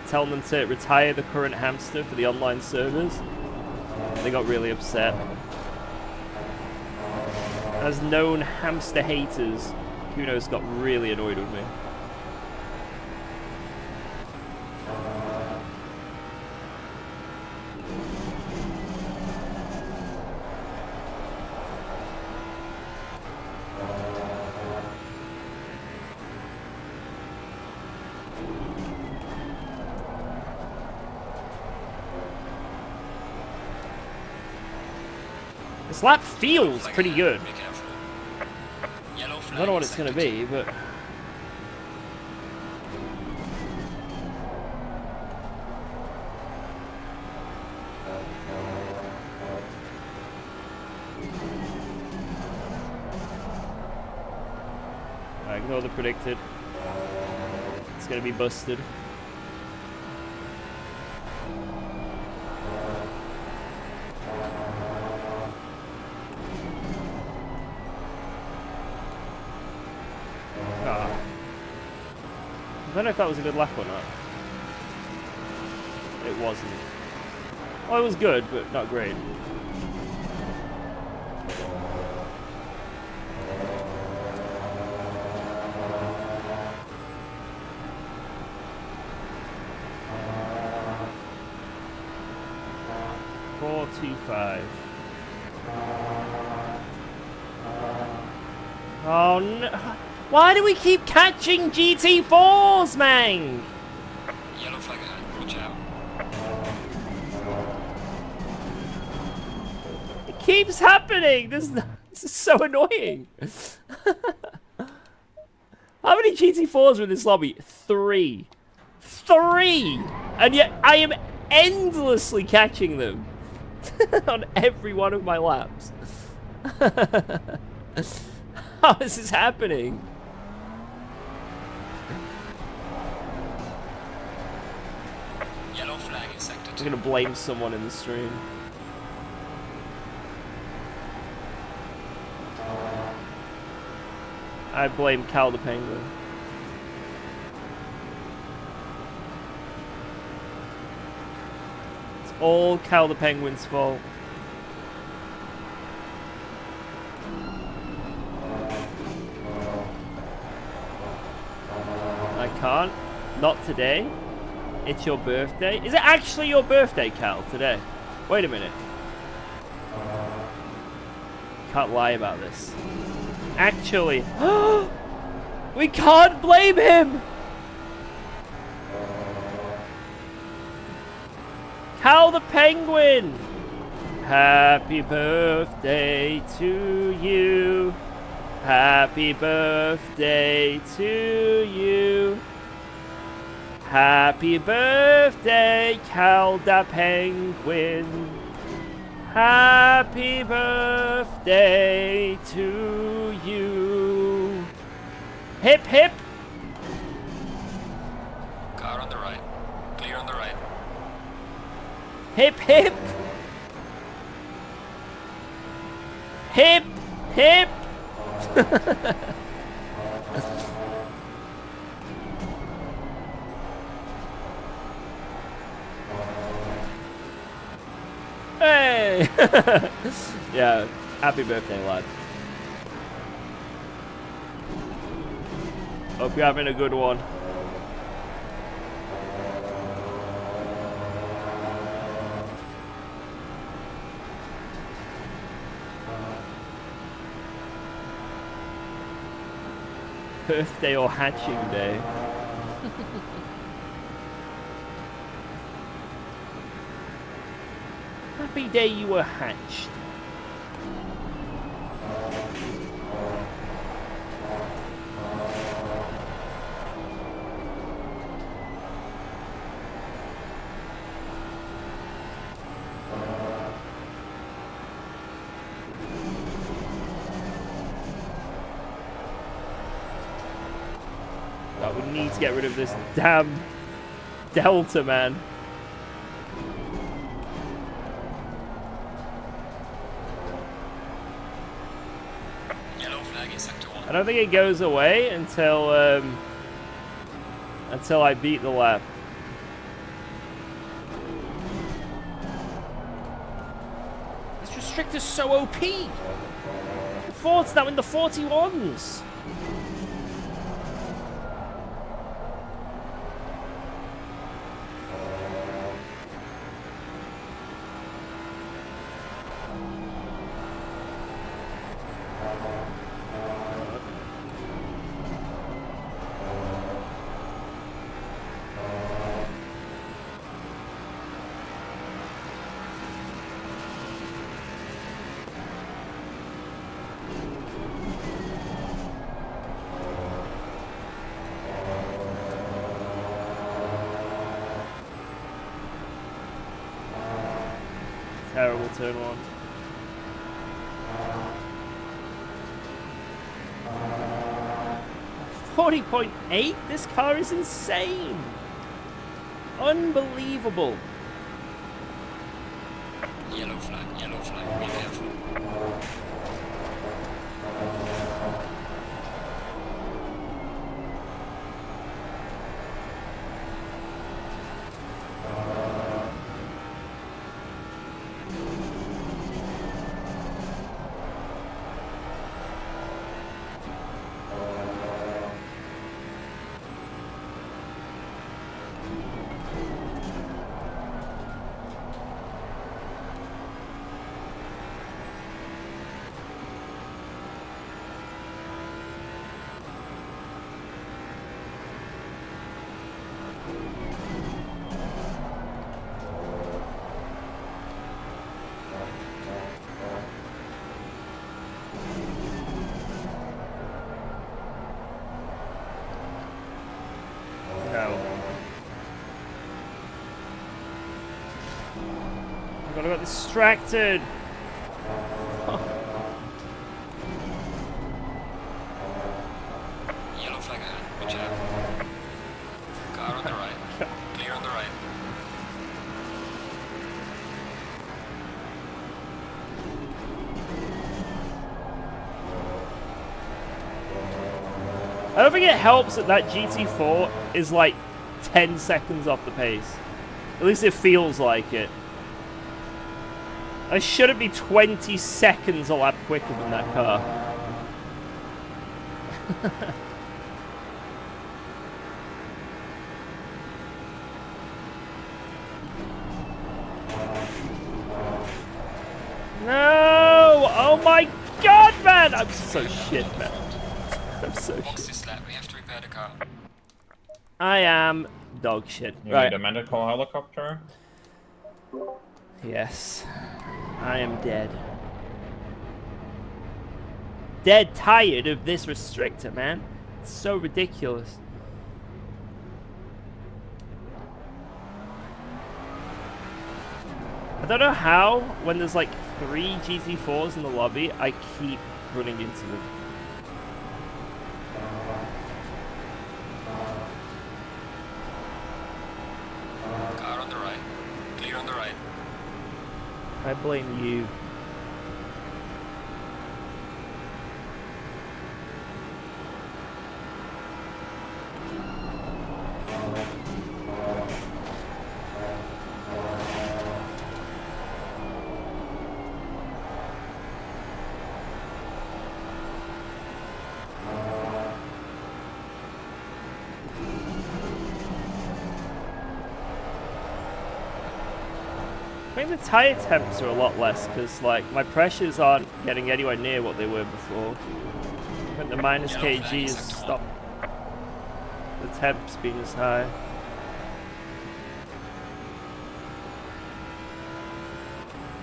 telling them to retire the current hamster for the online servers, they got really upset. As known hamster haters, Kunos got really annoyed with me. This lap feels pretty good. I don't know what it's going to be, but... Ignore the predicted. It's going to be busted. I don't know if that was a good lap or not. It wasn't. Oh, it was good, but not great. Oh no! Why do we keep catching GT4s, man? Yellow flag ahead. Watch out. It keeps happening. This is so annoying. How many GT4s are in this lobby? 3. 3! And yet I am endlessly catching them on every one of my laps. How is this happening? Yellow flag in sector 2. I'm gonna blame someone in the stream. I blame Cal the Penguin. It's all Cal the Penguin's fault. I can't. Not today. It's your birthday. Is it actually your birthday, Cal, today? Wait a minute. Can't lie about this. Actually, we can't blame him! Cal the Penguin! Happy birthday to you. Happy birthday to you. Happy birthday, Cal the Penguin. Happy birthday to you. Hip hip. Car on the right. Clear on the right. Hip hip. Hip hip. Hey! Yeah, happy birthday, lad. Hope you're having a good one. Birthday or hatching day. Happy day you were hatched. Oh, we need to get rid of this damn Delta, man. I don't think it goes away until I beat the lap. This restrictor's so OP. The Ford's now in the 41s. Terrible turn one. $40.8? This car is insane. Unbelievable. Yellow flag, be careful. God, I got distracted. Yellow flag ahead. Good job. Car on the right. Clear on the right. I don't think it helps that that GT4 is like 10 seconds off the pace. At least it feels like it. I shouldn't be 20 seconds a lap quicker than that car. No! Oh my god, man! I'm so shit, man. I'm so Box shit. this lap. We have to repair the car. I am dog shit. You Right. need a medical helicopter? Yes. I am dead. Dead tired of this restrictor, man. It's so ridiculous. I don't know how, when there's like 3 GT4s in the lobby, I keep running into them. Car on the right. Clear on the right. I blame you. I think the tire temps are a lot less because, like, my pressures aren't getting anywhere near what they were before. I think the minus kg has stopped the temps being as high.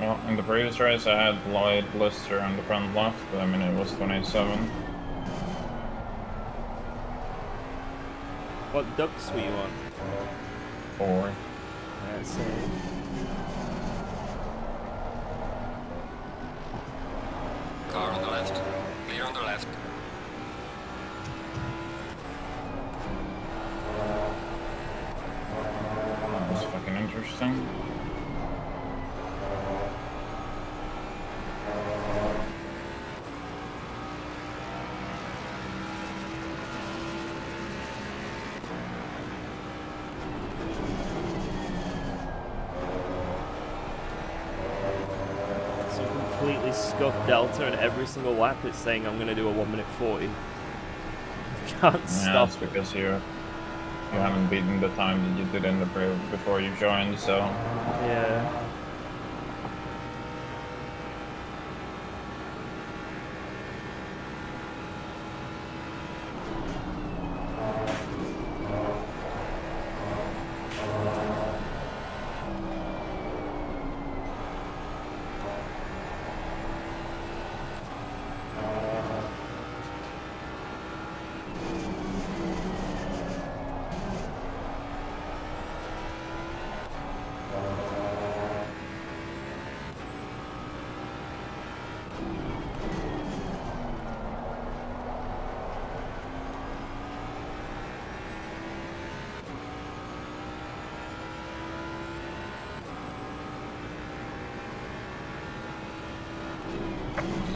Well, in the previous race I had light blister on the front left, but I mean it was 27. What ducks were you on? 4. Yeah, so Car on the left. Clear on the left. That was fucking interesting. completely scuffed Delta, and every single lap it's saying I'm going to do a 1 minute 40. Can't Yeah, stop. that's because you haven't beaten the time that you did in the before you joined, so Yeah.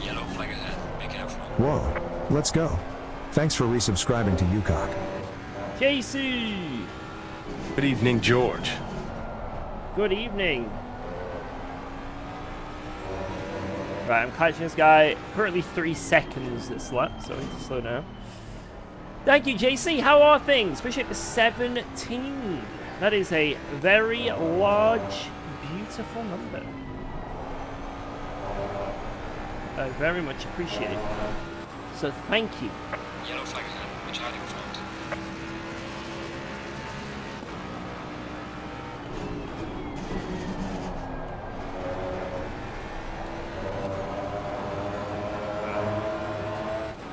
Yellow flag ahead. Be careful. Whoa, let's go. Thanks for resubscribing to UKOG. JC! Good evening, George. Good evening. Right, I'm catching this guy currently 3 seconds this lap, so I need to slow down. Thank you, JC. How are things? Appreciate the 17. That is a very large, beautiful number. I very much appreciate it. So thank you. Yellow flag ahead. Watch out in front.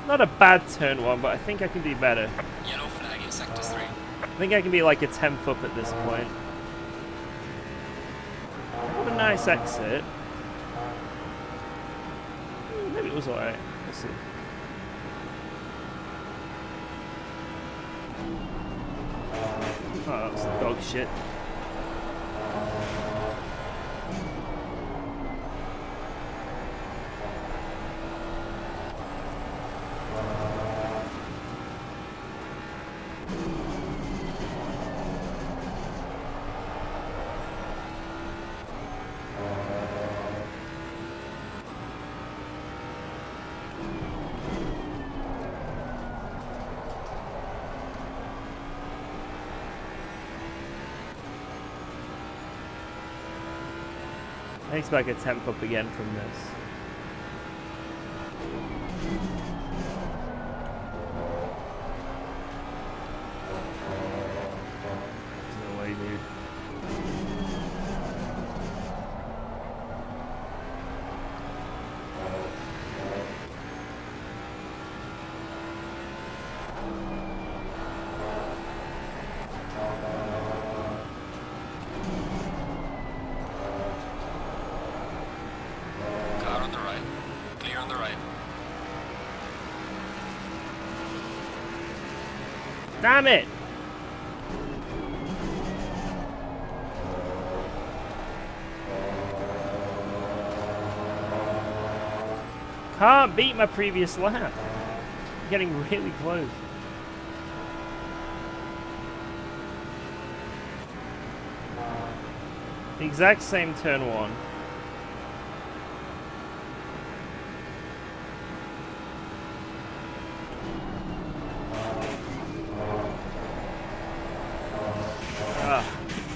Not a bad turn one, but I think I can do better. Yellow flag in sector 3. I think I can be like a 10th up at this point. What a nice exit. Maybe it was alright. We'll see. Oh, that's dog shit. I expect a temp up again from this. There's no way, dude. Car on the right. Clear on the right. Damn it! Can't beat my previous lap. Getting really close. The exact same turn one.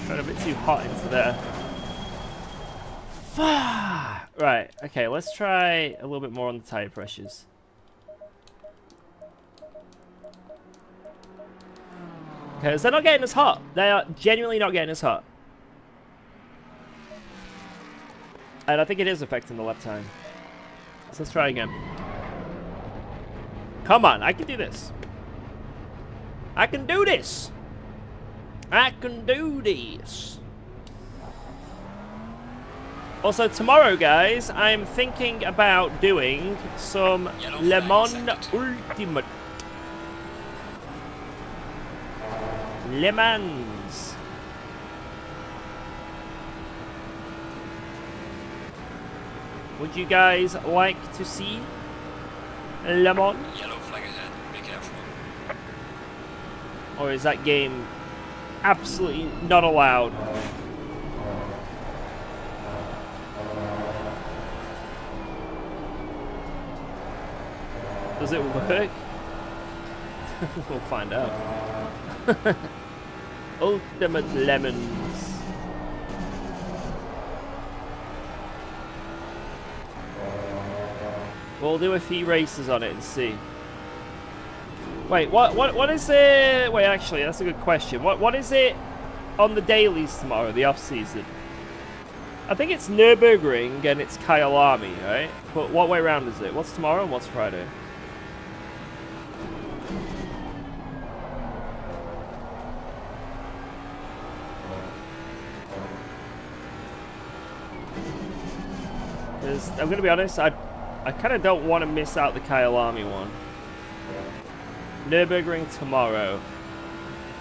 Got a bit too hot into there. Right, okay, let's try a little bit more on the tire pressures. Because they're not getting as hot. They are genuinely not getting as hot. And I think it is affecting the lap time. So let's try again. Come on, I can do this. I can do this. I can do this. Also, tomorrow, guys, I'm thinking about doing some Le Mans Ultimate. Le Mans. Would you guys like to see Le Mans? Yellow flag ahead. Be careful. Or is that game absolutely not allowed? Does it work? We'll find out. Ultimate Lemons. We'll do a few races on it and see. Wait, what is it? Wait, actually, that's a good question. What is it on the dailies tomorrow, the off season? I think it's Nürburgring and it's Kyalami, right? But what way around is it? What's tomorrow and what's Friday? Because I'm gonna be honest, I kind of don't want to miss out the Kyalami one. Nürburgring tomorrow.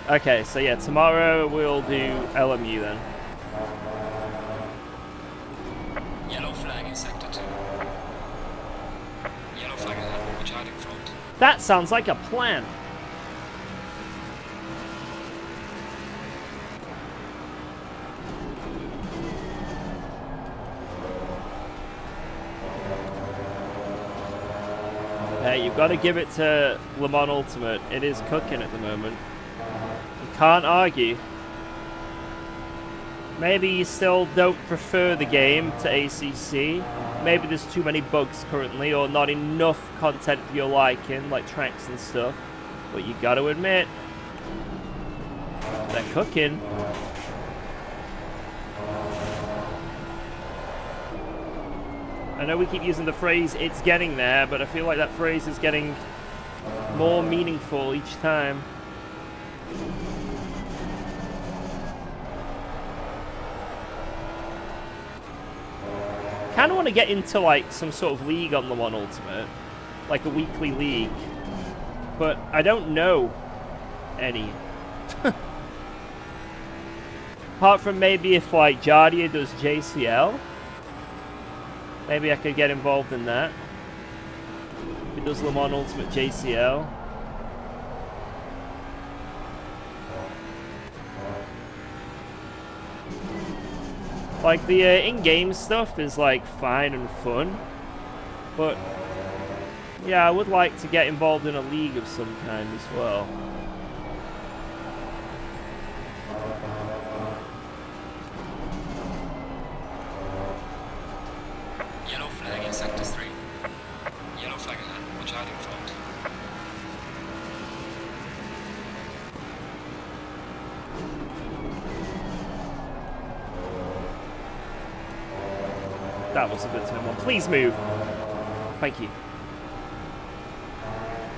Okay, so yeah, tomorrow we'll do LMU then. Yellow flag in sector 2. Yellow flag ahead. Watch out in front. That sounds like a plan. Hey, you've got to give it to Le Mans Ultimate. It is cooking at the moment. You can't argue. Maybe you still don't prefer the game to ACC. Maybe there's too many bugs currently or not enough content for your liking, like tracks and stuff. But you got to admit, they're cooking. I know we keep using the phrase, it's getting there, but I feel like that phrase is getting more meaningful each time. kind of want to get into like some sort of league on the One Ultimate, like a weekly league, but I don't know any. Apart from maybe if like Jardia does JCL, maybe I could get involved in that. If he does Le Mans Ultimate JCL. Like, the in-game stuff is, like, fine and fun. But, yeah, I would like to get involved in a league of some kind as well. Yellow flag in sector 3. Yellow flag ahead. Watch out in front. That was a good turn one. Please move. Thank you.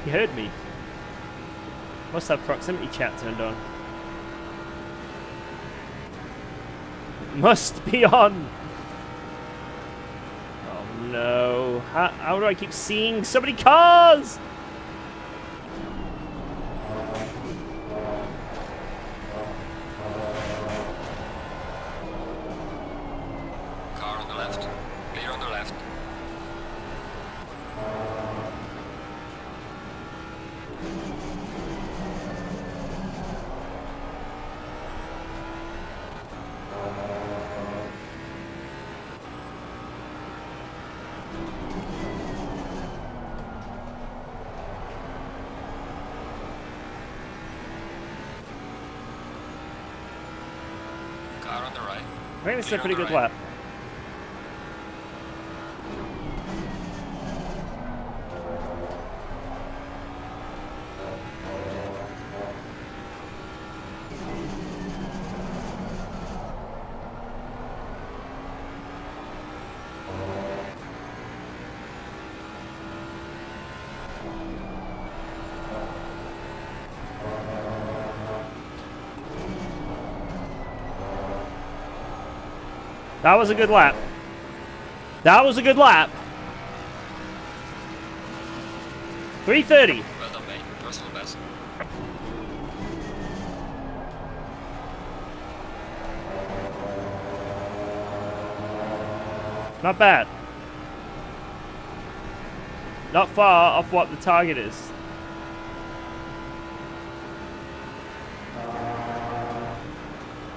He heard me. Must have proximity chat turned on. Must be on. Oh no. How do I keep seeing so many cars? Car on the left. Clear on the left. Car on the right. I think this is a pretty good lap. That was a good lap. That was a good lap. 3:30. Well done, mate. Personal best. Not bad. Not far off what the target is.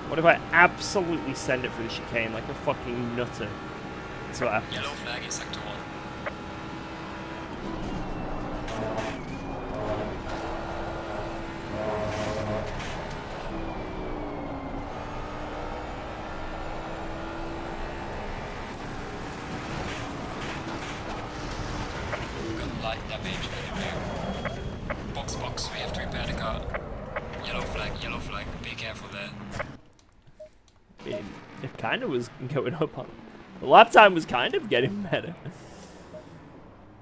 What if I absolutely send it through the chicane like a fucking nutter? That's what happens. Yellow flag in sector 1. We've got light damage in the rear. Box, we have to repair the car. Yellow flag, be careful there. It kind of was going up on. The lap time was kind of getting better.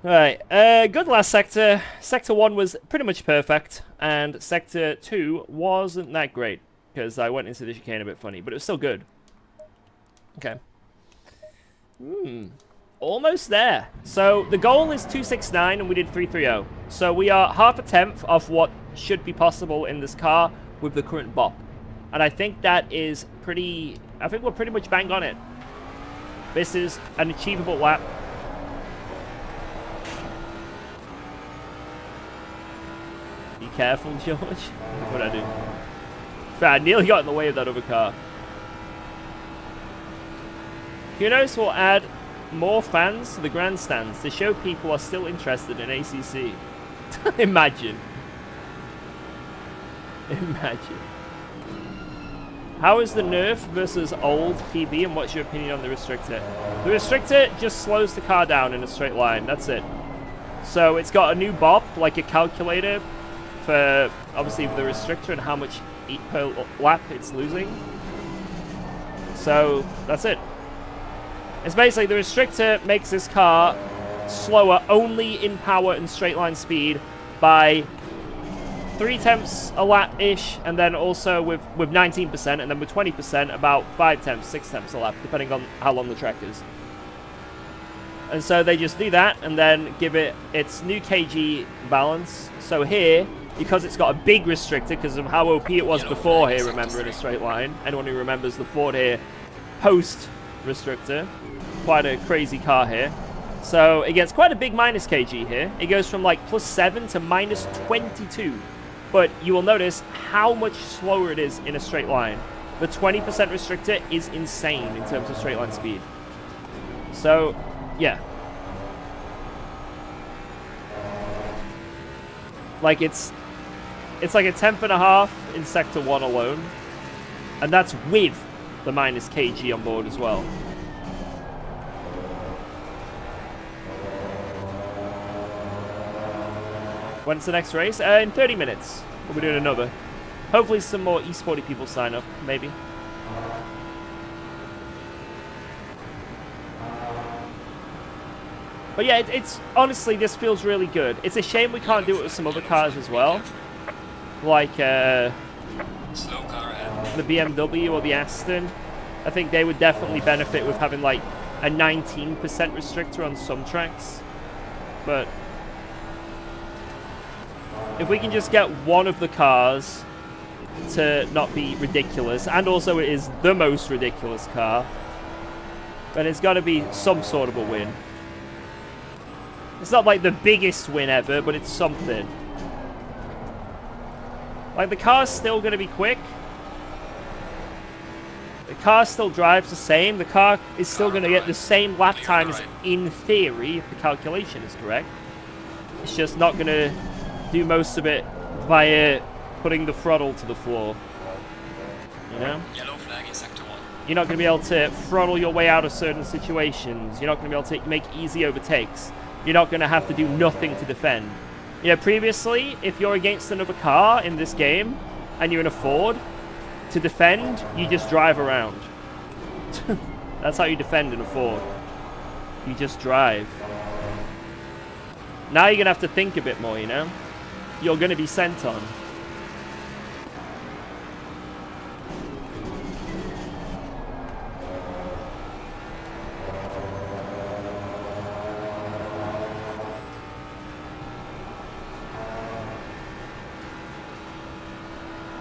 Alright, good last sector. Sector 1 was pretty much perfect, and Sector 2 wasn't that great, because I went into the chicane a bit funny, but it was still good. Okay. Almost there. So, the goal is 269, and we did 330. So, we are half a tenth of what should be possible in this car with the current bop. And I think that is pretty... I think we're pretty much bang on it. This is an achievable lap. Be careful, George. What'd I do? I nearly got in the way of that other car. Kunos will add more fans to the grandstands to show people are still interested in ACC. Imagine. Imagine. How is the Nerf versus old PB, and what's your opinion on the restrictor? The restrictor just slows the car down in a straight line, that's it. So it's got a new bop, like a calculator, for obviously the restrictor and how much per lap it's losing. So that's it. It's basically the restrictor makes this car slower only in power and straight line speed by 3/10 a lap-ish, and then also with 19%, and then with 20% about 5/10, 6/10 a lap, depending on how long the track is. And so they just do that and then give it its new kg balance. So here, because it's got a big restrictor because of how OP it was before here, remember, in a straight line. Anyone who remembers the Ford here post restrictor. Quite a crazy car here. So it gets quite a big minus kg here. It goes from like +7 to -22. But you will notice how much slower it is in a straight line. The 20% restrictor is insane in terms of straight line speed. So, yeah. Like it's like a 10.5 in Sector 1 alone. And that's with the minus kg on board as well. When's the next race? In 30 minutes. We'll be doing another. Hopefully some more esporty people sign up, maybe. But yeah, it's honestly, this feels really good. It's a shame we can't do it with some other cars as well. Like the BMW or the Aston. I think they would definitely benefit with having like a 19% restrictor on some tracks. But if we can just get one of the cars to not be ridiculous, and also it is the most ridiculous car, then it's got to be some sort of a win. It's not like the biggest win ever, but it's something. Like, the car's still going to be quick. The car still drives the same. The car is still going to get the same lap times in theory, if the calculation is correct. It's just not going to do most of it via putting the throttle to the floor. You know? Yellow flag in Sector 1. You're not going to be able to throttle your way out of certain situations. You're not going to be able to make easy overtakes. You're not going to have to do nothing to defend. You know, previously, if you're against another car in this game, and you're in a Ford, to defend, you just drive around. That's how you defend in a Ford. You just drive. Now you're going to have to think a bit more, you know? You're going to be sent on.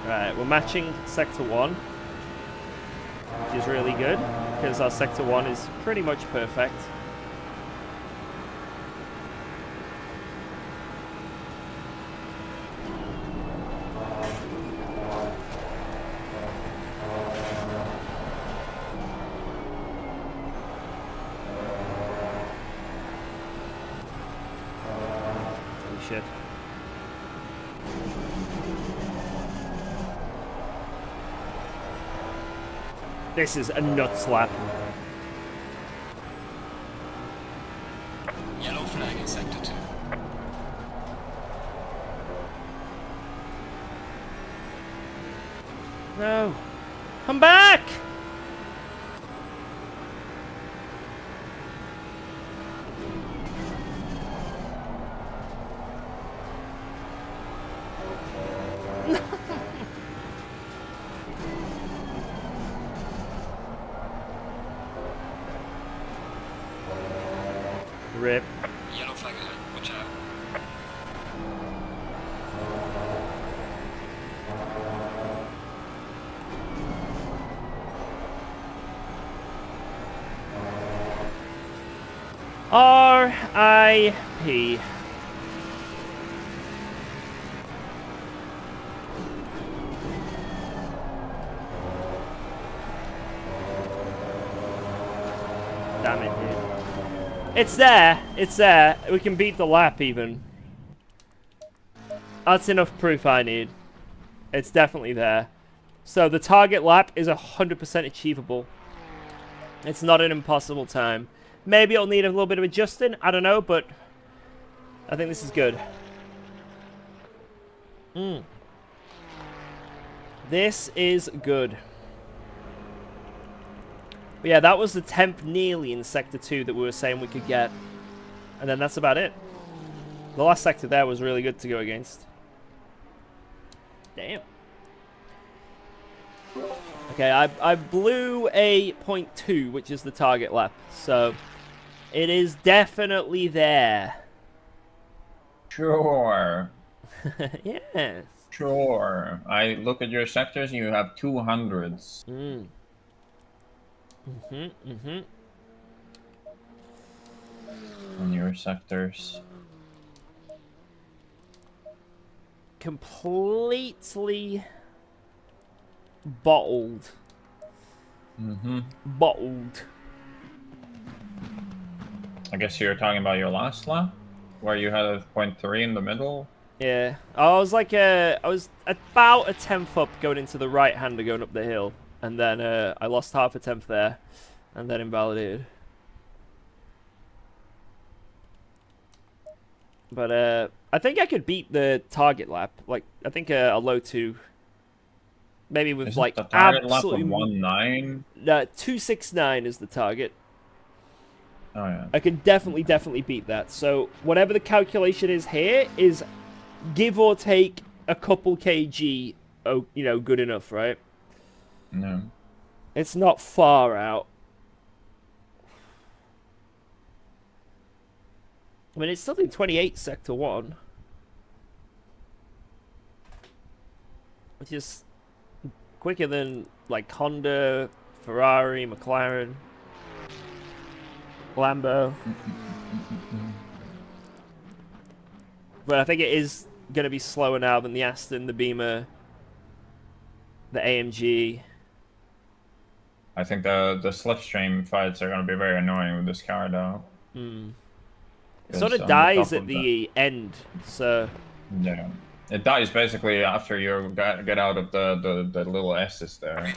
Right, we're matching Sector 1, which is really good, because our Sector 1 is pretty much perfect. Holy shit. This is a nut slap. Yellow flag in Sector 2. No. Come back! Rip. Yellow flag ahead. Watch out. R.I.P. Damn it, dude. It's there. It's there. We can beat the lap even. That's enough proof I need. It's definitely there. So the target lap is 100% achievable. It's not an impossible time. Maybe it'll need a little bit of adjusting. I don't know, but I think this is good. This is good. But yeah, that was the 10th nearly in Sector 2 that we were saying we could get. And then that's about it. The last sector there was really good to go against. Damn. Okay, I blew a 0.2, which is the target lap. So It is definitely there. Sure. Yes. Sure. I look at your sectors, you have 200s. On your sectors. Completely bottled. Bottled. I guess you're talking about your last lap? Where you had a 0.3 in the middle? Yeah. I was like, I was about a tenth up going into the right-hander going up the hill. And then I lost half a tenth there. And then invalidated. But I think I could beat the target lap. Like, I think a low 2. Maybe with Isn't like the target absolutely... lap of 1.9? 269 is the target. Oh, yeah. I can definitely beat that. So whatever the calculation is here is give or take a couple kg, you know, good enough, right? No. It's not far out. I mean, it's still in 28 sector 1. Which is quicker than like Honda, Ferrari, McLaren, Lambo. But I think it is going to be slower now than the Aston, the Beamer, the AMG. I think the slipstream fights are going to be very annoying with this car, though. It sort of dies at the end, so... Yeah. It dies basically after you get out of the little S's there.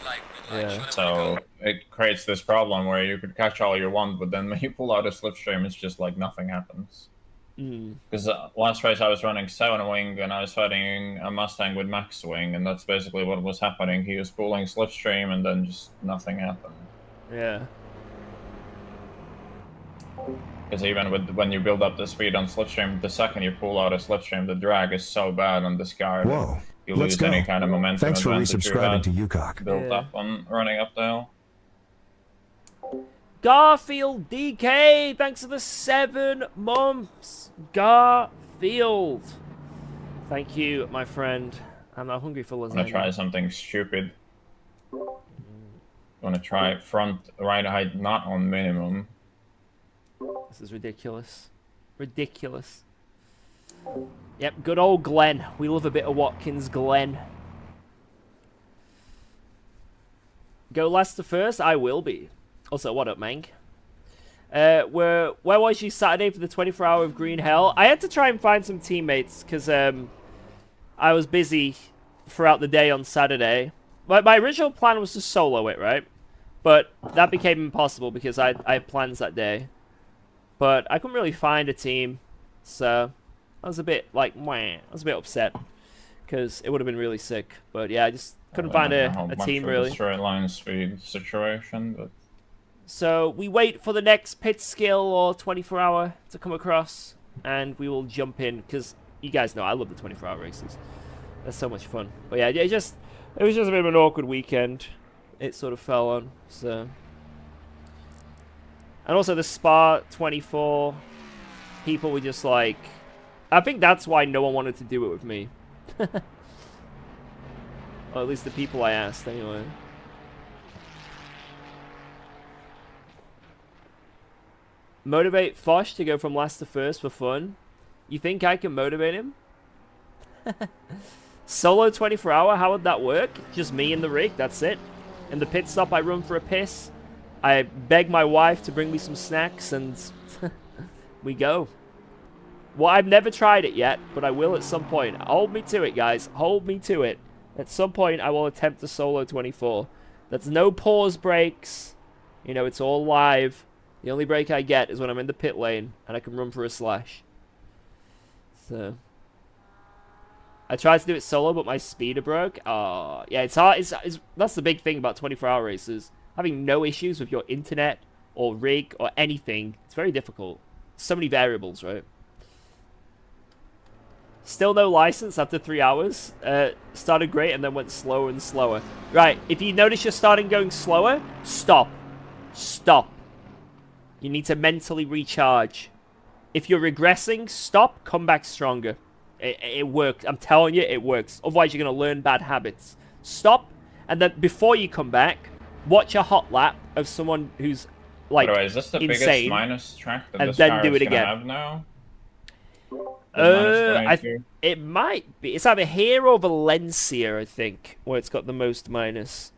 Yeah. So it creates this problem where you could catch all you want, but then when you pull out a slipstream, it's just like nothing happens. Because last race I was running 7-wing and I was fighting a Mustang with max wing, and that's basically what was happening. He was pulling slipstream and then just nothing happened. Yeah. Because even when you build up the speed on slipstream, the second you pull out a slipstream, the drag is so bad on this car. Whoa, You let's lose go. any kind of momentum. Thanks for advantage you resubscribing had to UKOG. built up on running up the hill. Garfield DK, thanks for the 7 months. Garfield. Thank you, my friend. I'm not hungry for lasagna. I'm gonna try something stupid. I'm gonna try front right height not on minimum. This is ridiculous. Ridiculous. Yep, good old Glen. We love a bit of Watkins Glen. Go last to first? I will be. Also, what up, Mank? Where was you Saturday for the 24-hour of Green Hell? I had to try and find some teammates, because I was busy throughout the day on Saturday. My original plan was to solo it, right? But that became impossible because I had plans that day. But I couldn't really find a team, so I was a bit like, wah. I was a bit upset because it would have been really sick. But yeah, I just couldn't find a team really. Straight line speed situation, but so we wait for the next pit skill or 24-hour to come across, and we will jump in because you guys know I love the 24-hour races. That's so much fun. But yeah, it was just a bit of an awkward weekend. It sort of fell on, so. And also the Spa 24 people were just like... I think that's why no one wanted to do it with me. Or at least the people I asked, anyway. Motivate Fosh to go from last to first for fun. You think I can motivate him? Solo 24-hour, how would that work? Just me in the rig, that's it. In the pit stop, I run for a piss. I beg my wife to bring me some snacks, and we go. Well, I've never tried it yet, but I will at some point. Hold me to it, guys. Hold me to it. At some point, I will attempt a solo 24. That's no pause breaks. You know, it's all live. The only break I get is when I'm in the pit lane, and I can run for a slash. So... I tried to do it solo, but my speeder broke. Oh, yeah, it's hard. That's the big thing about 24-hour races. Having no issues with your internet or rig or anything. It's very difficult. So many variables, right? Still no license after 3 hours. Started great and then went slower and slower. Right, if you notice you're starting going slower, stop. Stop. You need to mentally recharge. If you're regressing, stop, come back stronger. It works. I'm telling you, it works. Otherwise, you're going to learn bad habits. Stop, and then before you come back, watch a hot lap of someone who's, like, by the way, is this the biggest insane, minus track that and this then car do is it gonna again. have now? The It might be. It's either here or Valencia, I think, where it's got the most minus.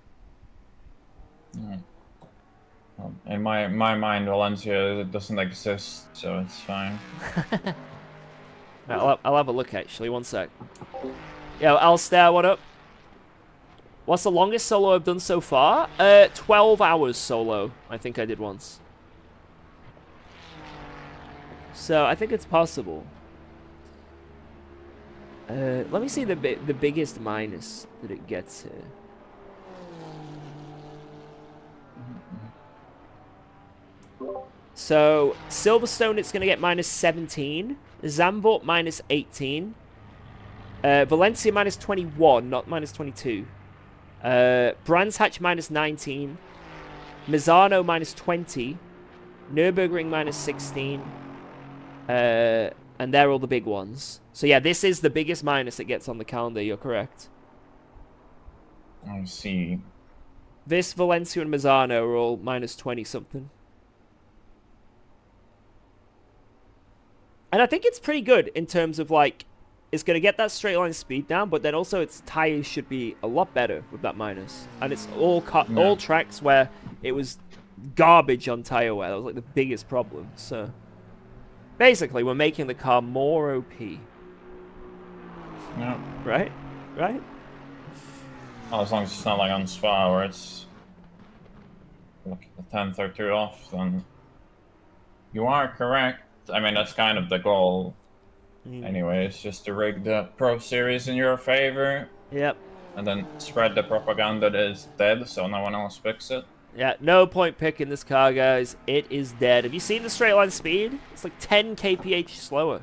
Well, in my mind, Valencia doesn't exist, so it's fine. I'll have a look, actually. One sec. Yo, Alstar, what up? What's the longest solo I've done so far? 12 hours solo, I think I did once. So, I think it's possible. Let me see the biggest minus that it gets here. So, Silverstone, it's going to get minus 17. Zandvoort, minus 18. Valencia, minus 21, not minus 22. Brands Hatch, minus 19. Misano, minus 20. Nürburgring, minus 16. And they're all the big ones. So, yeah, this is the biggest minus it gets on the calendar. You're correct. I see. This, Valencia, and Misano are all minus 20-something. And I think it's pretty good in terms of, like, it's going to get that straight line speed down, but then also its tires should be a lot better with that minus. And it's all all tracks where it was garbage on tire wear. That was, like, the biggest problem. So, basically, we're making the car more OP. Yeah. Right? Right? Well, as long as it's not like on Spa where it's like a tenth or two off, then you are correct. I mean, that's kind of the goal. Anyway, it's just to rig the Pro Series in your favor. Yep. And then spread the propaganda that it's dead so no one else picks it. Yeah, no point picking this car, guys. It is dead. Have you seen the straight line speed? It's like 10 kph slower.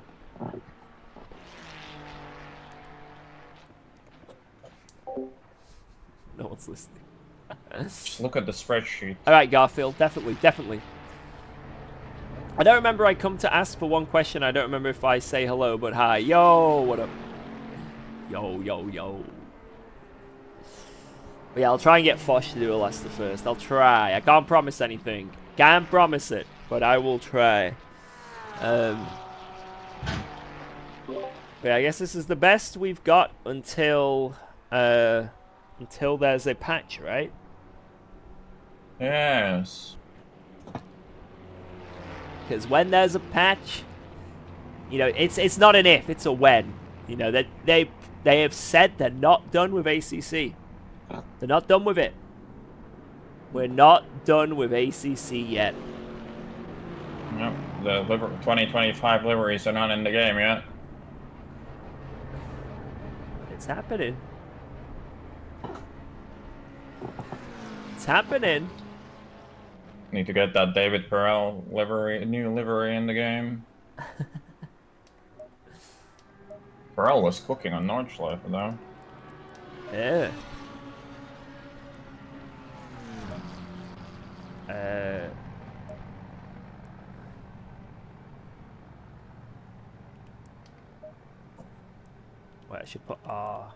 No one's listening. Just look at the spreadsheet. Alright, Garfield. Definitely, definitely. I don't remember I come to ask for one question. I don't remember if I say hello, but hi. Yo, what up? Yo, yo, yo. But yeah, I'll try and get Fosh to do a Leicester first. I'll try. I can't promise anything. Can't promise it, but I will try. But yeah, I guess this is the best we've got until there's a patch, right? Yes. Because when there's a patch, you know, it's not an if, it's a when. You know, that they have said they're not done with ACC. They're not done with it. We're not done with ACC yet. Yep. The 2025 liveries are not in the game yet. It's happening. It's happening. Need to get that David Perel new livery in the game. Perel was cooking on Nordschleife though. Yeah. Wait, I should put R.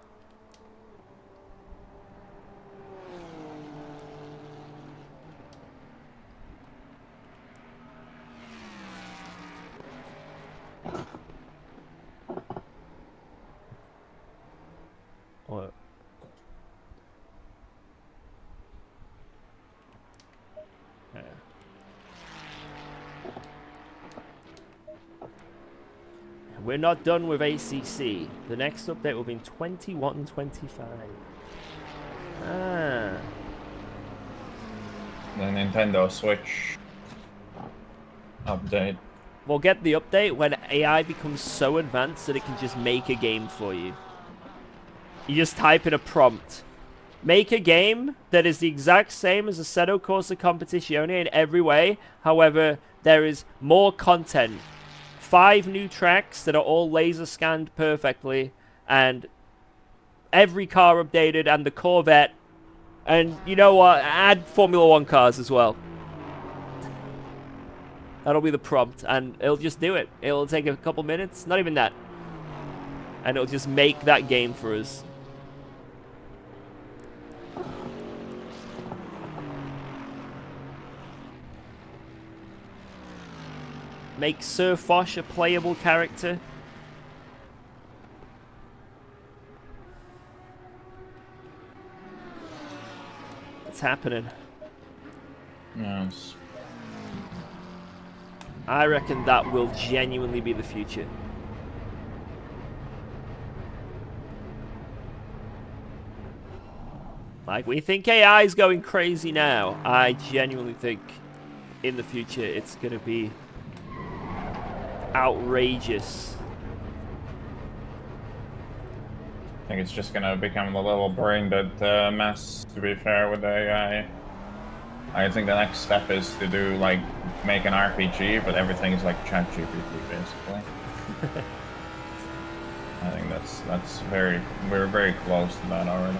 What? Yeah. We're not done with ACC. The next update will be in 21-25. Ah. The Nintendo Switch update. We'll get the update when AI becomes so advanced that it can just make a game for you. You just type in a prompt. Make a game that is the exact same as Assetto Corsa Competizione in every way. However, there is more content. 5 new tracks that are all laser scanned perfectly. And every car updated and the Corvette. And you know what? Add Formula 1 cars as well. That'll be the prompt, and it'll just do it. It'll take a couple minutes, not even that. And it'll just make that game for us. Make Sir Fosh a playable character. It's happening. Yes. I reckon that will genuinely be the future. Like, we think AI is going crazy now. I genuinely think in the future it's going to be outrageous. I think it's just gonna become a little brain-dead mess, to be fair, with AI. I think the next step is to do, like, make an RPG, but everything is like ChatGPT, basically. I think that's we're very close to that already.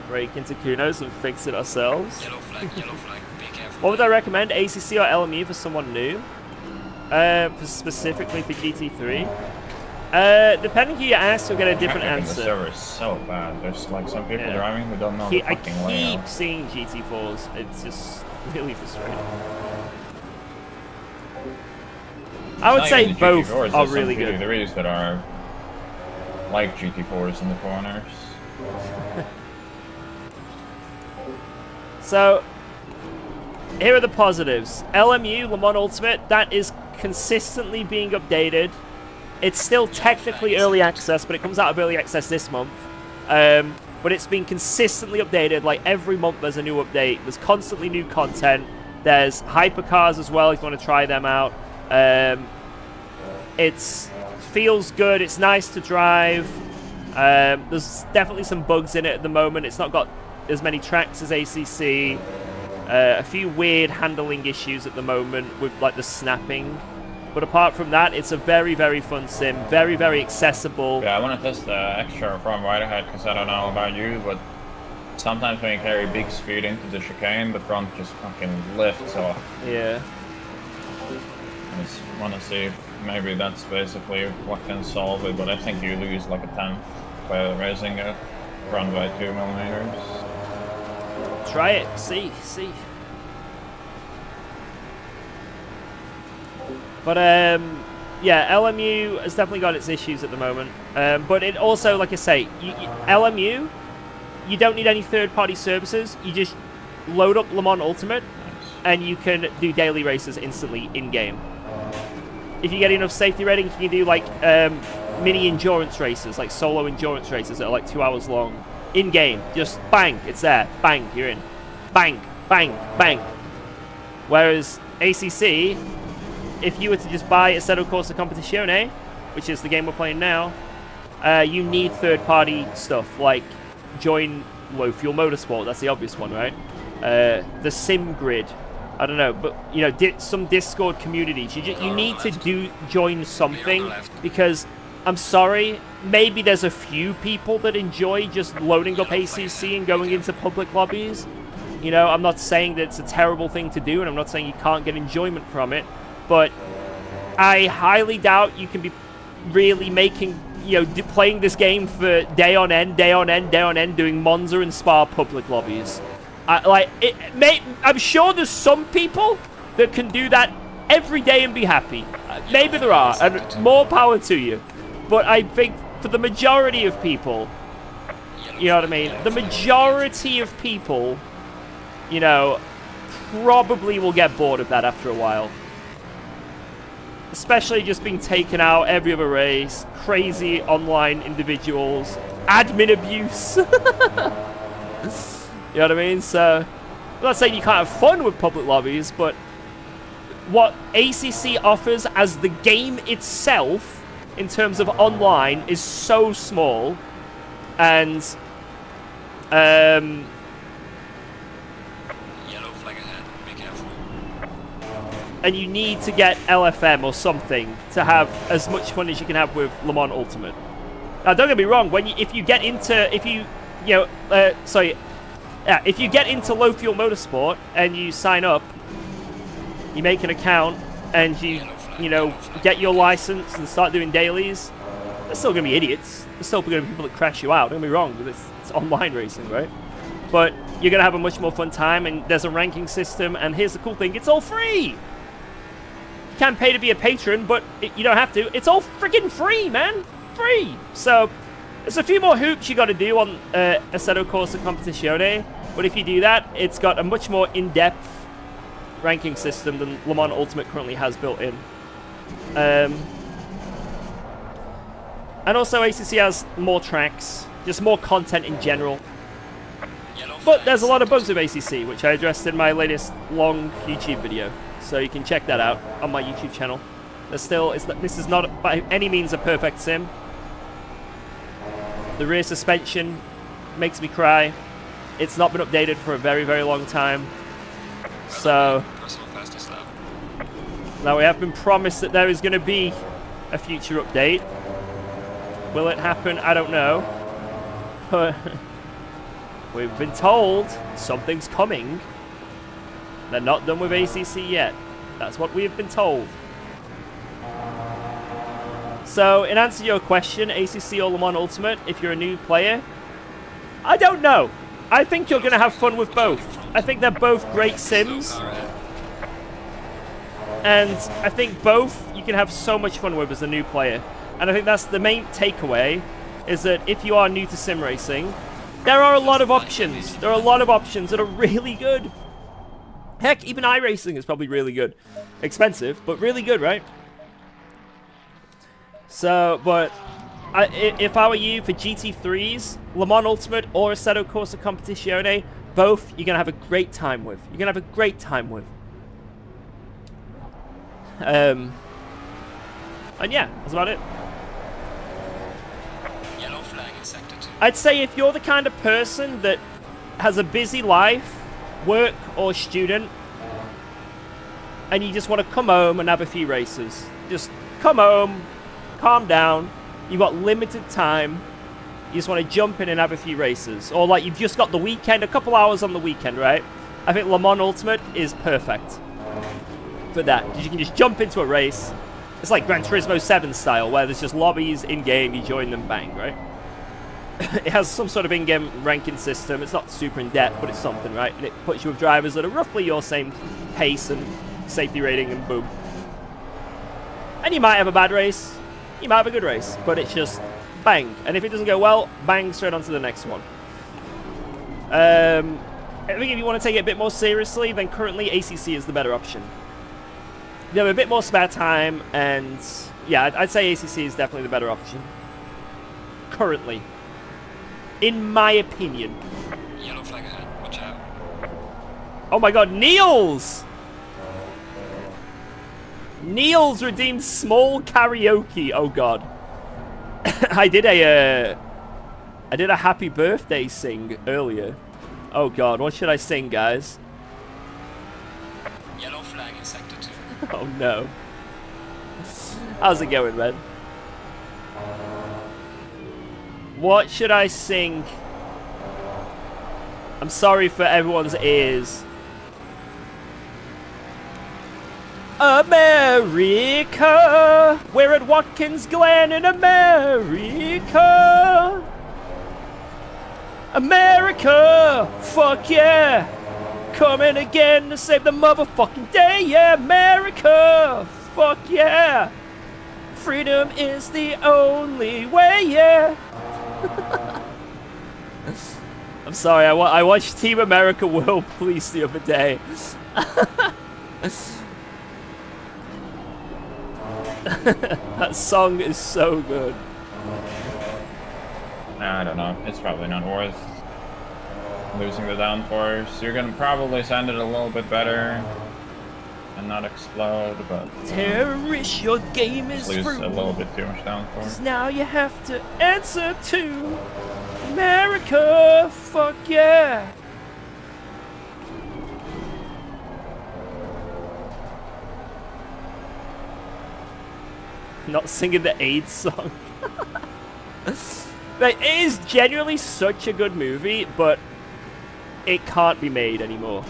Break into Kunos and fix it ourselves. Yellow flag, be careful. What would I recommend? ACC or LMU for someone new? Specifically for GT3? Depending who you ask, you'll get a different Traffic in answer. the server is so bad. There's like some people driving who don't know the I fucking keep layout. seeing GT4s. It's just really frustrating. I would say both are really good. There is that are like GT4s in the corners. So, here are the positives. LMU, Le Mans Ultimate, that is consistently being updated. It's still technically early access, but it comes out of early access this month. But it's been consistently updated. Like, every month there's a new update. There's constantly new content. There's hypercars as well if you want to try them out. It feels good. It's nice to drive. There's definitely some bugs in it at the moment. It's not got as many tracks as ACC. A few weird handling issues at the moment with like the snapping. But apart from that, it's a very, very fun sim. Very, very accessible. Yeah, I want to test the extra from right ahead because I don't know about you, but sometimes when you carry big speed into the chicane, the front just fucking lifts off. Yeah. I just want to see if maybe that's basically what can solve it, but I think you lose like a tenth by raising it front by 2 millimeters. Try it. See. But, yeah, LMU has definitely got its issues at the moment. But it also, like I say, LMU, you don't need any third-party services. You just load up Le Mans Ultimate, and you can do daily races instantly in-game. If you get enough safety ratings, you can do, like, mini endurance races, like solo endurance races that are, like, 2 hours long. In-game. Just bang, it's there. Bang, you're in. Bang, bang, bang. Whereas ACC... if you were to just buy Assetto Corsa Competizione, which is the game we're playing now, you need third-party stuff, like join Low Fuel Motorsport, that's the obvious one, right? The Sim Grid, I don't know, but, you know, some Discord communities. You need to join something, because, I'm sorry, maybe there's a few people that enjoy just loading up ACC and going into public lobbies. You know, I'm not saying that it's a terrible thing to do, and I'm not saying you can't get enjoyment from it. But I highly doubt you can be really making, you know, playing this game for day on end, doing Monza and Spa public lobbies. I'm sure there's some people that can do that every day and be happy. Maybe there are, and more power to you. But I think for the majority of people, you know what I mean? The majority of people, you know, probably will get bored of that after a while. Especially just being taken out every other race, crazy online individuals, admin abuse. You know what I mean? So, I'm not saying you can't have fun with public lobbies, but what ACC offers as the game itself, in terms of online, is so small, and and you need to get LFM or something to have as much fun as you can have with Le Mans Ultimate. Now, don't get me wrong. If you you know, sorry, yeah, if you get into low fuel motorsport and you sign up, you make an account, and you know, get your license and start doing dailies, there's still going to be idiots. There's still going to be people that crash you out. Don't get me wrong, but it's online racing, right? But you're going to have a much more fun time, and there's a ranking system, and here's the cool thing, it's all free! You can't pay to be a patron, but you don't have to. It's all freaking free, man! Free! So, there's a few more hoops you got to do on Assetto Corsa Competizione, but if you do that, it's got a much more in-depth ranking system than Le Mans Ultimate currently has built in. And also ACC has more tracks, just more content in general. But there's a lot of bugs with ACC, which I addressed in my latest long YouTube video. So you can check that out on my YouTube channel. There's still, this is not by any means a perfect sim. The rear suspension makes me cry. It's not been updated for a very, very long time. So now we have been promised that there is going to be a future update. Will it happen? I don't know. But we've been told something's coming. They're not done with ACC yet. That's what we have been told. So, in answer to your question, ACC or Le Mans Ultimate, if you're a new player, I don't know. I think you're going to have fun with both. I think they're both great sims. And I think both you can have so much fun with as a new player. And I think that's the main takeaway, is that if you are new to sim racing, there are a lot of options. There are a lot of options that are really good. Heck, even iRacing is probably really good. Expensive, but really good, right? So, but if I were you, for GT3s, Le Mans Ultimate or Assetto Corsa Competizione, both you're going to have a great time with. You're going to have a great time with. And yeah, that's about it. Yellow flag in sector 2. I'd say if you're the kind of person that has a busy life, work or student, and you just want to come home and have a few races, just come home, calm down, you've got limited time, you just want to jump in and have a few races, or like you've just got the weekend, a couple hours on the weekend, right? I think Le Mans Ultimate is perfect for that, because you can just jump into a race. It's like Gran Turismo 7 style, where there's just lobbies in-game, you join them, bang, right? It has some sort of in-game ranking system. It's not super in-depth, but it's something, right? And it puts you with drivers that are roughly your same pace and safety rating, and boom. And you might have a bad race, you might have a good race, but it's just bang. And if it doesn't go well, bang, straight on to the next one. I think if you want to take it a bit more seriously, then currently ACC is the better option. You have a bit more spare time, and yeah, I'd say ACC is definitely the better option. Currently. In my opinion. Yellow flag ahead. Watch out. Oh my god, Niels! Niels redeemed small karaoke. Oh god. I did a happy birthday sing earlier. Oh god, what should I sing, guys? Yellow flag in sector 2. Oh no. How's it going, man? What should I sing? I'm sorry for everyone's ears. America! We're at Watkins, Glen in America! America! Fuck yeah! Coming again to save the motherfucking day, yeah! America! Fuck yeah! Freedom is the only way, yeah! I'm sorry, I watched Team America World Police the other day. That song is so good. Nah, I don't know. It's probably not worth losing the downforce. You're gonna probably send it a little bit better and not explode, but Terrorist, your game is lose through. a little bit too much downforce. 'Cause now you have to answer to America. Fuck yeah. Not singing the AIDS song. Like, it is genuinely such a good movie, but it can't be made anymore.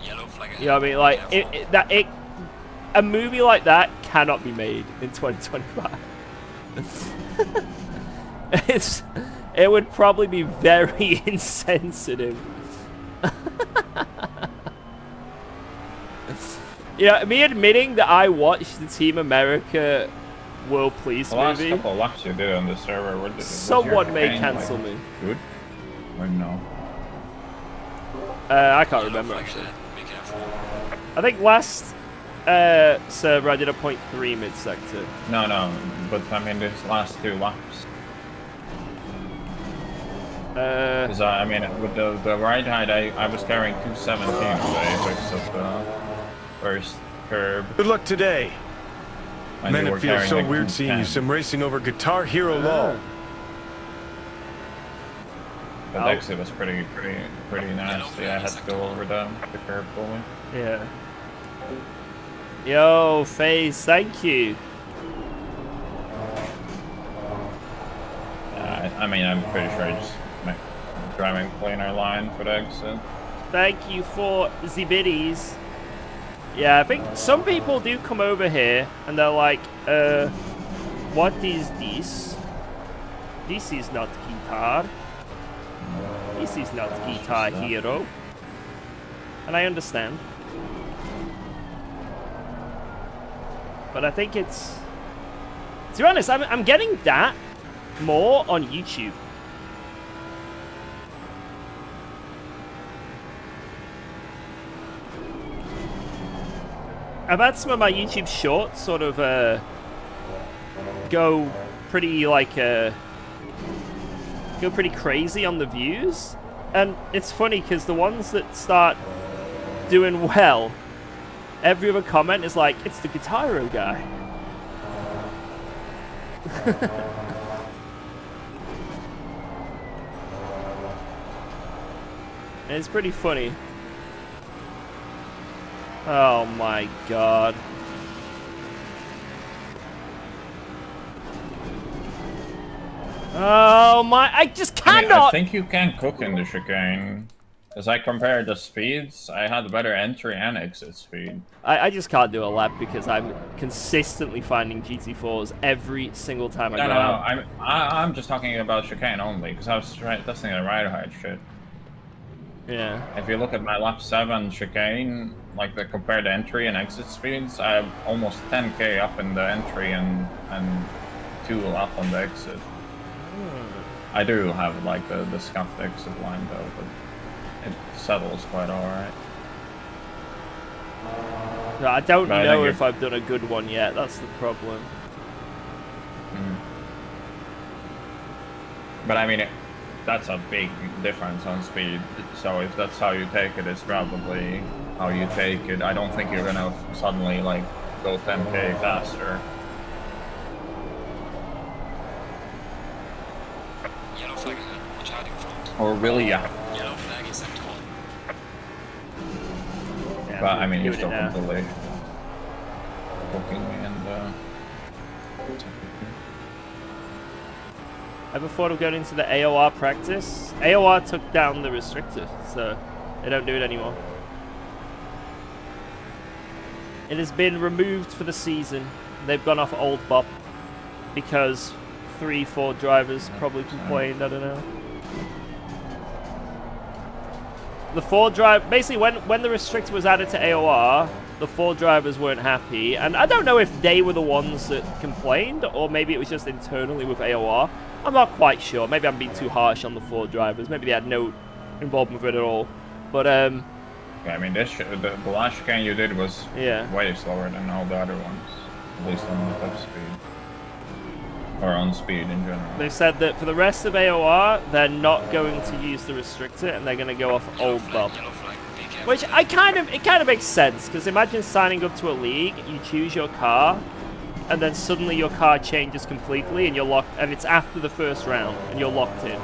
Yellow flag. You know what I mean? Like, a movie like that cannot be made in 2025. It would probably be very insensitive. Yeah, me admitting that I watched the Team America World Police The last movie, couple of laps you did on the server, someone may cancel me. Good? Or no? I can't remember actually. Be careful. I think last server I did a 0.3 mid-sector. No, but I mean these last 2 laps. Because I mean, with the right height, I was carrying 217 today because of the first curb. Good luck today. And Man, you it were feels carrying so like weird seeing you 210. sim racing over Guitar Hero LOL. The exit was pretty nasty. I had to go over the curb fully. Yeah. Yo, FaZe, thank you. I mean, I'm pretty sure I just driving planar line for the exit. Thank you for the biddies. Yeah, I think some people do come over here and they're like, what is this? This is not guitar. This is not Guitar Hero. And I understand. But I think it's... To be honest, I'm getting that more on YouTube. I've had some of my YouTube shorts sort of go pretty like go pretty crazy on the views, and it's funny because the ones that start doing well, every other comment is like, it's the Guitar Hero guy. And it's pretty funny. Oh my god. Oh my, I just cannot! I think you can cook in the chicane. As I compared the speeds, I had better entry and exit speed. I just can't do a lap because I'm consistently finding GT4s every single time I go out. I'm just talking about chicane only, because I was testing the ride height shit. Yeah. If you look at my lap 7 chicane, like the compared entry and exit speeds, I have almost 10k up in the entry and 2 up on the exit. I do have like the scuffed exit line though, but it settles quite alright. No, I don't know if I've done a good one yet, that's the problem. But I mean, that's a big difference on speed, so if that's how you take it, it's probably how you take it. I don't think you're gonna suddenly like go 10k faster. Yellow flag ahead. Watch out in front. Or will ya? Yellow flag is at all. Yeah, But I mean, you're give it still now. completely poking me and Ever thought of going into the AOR practice? AOR took down the restrictor, so they don't do it anymore. It has been removed for the season. They've gone off old bop because 3-4 drivers probably complained, I don't know. The 4 drive, basically when the restrictor was added to AOR, the 4 drivers weren't happy, and I don't know if they were the ones that complained, or maybe it was just internally with AOR. I'm not quite sure. Maybe I'm being too harsh on the 4 drivers. Maybe they had no involvement with it at all. But yeah, I mean, the last chicane you did was yeah. way slower than all the other ones, at least on the top speed. Or on speed in general. They've said that for the rest of AOR, they're not going to use the restrictor and they're going to go off old bub. Yellow flag. Be careful. Which it kind of makes sense, because imagine signing up to a league, you choose your car, and then suddenly your car changes completely and you're locked, and it's after the first round and you're locked in.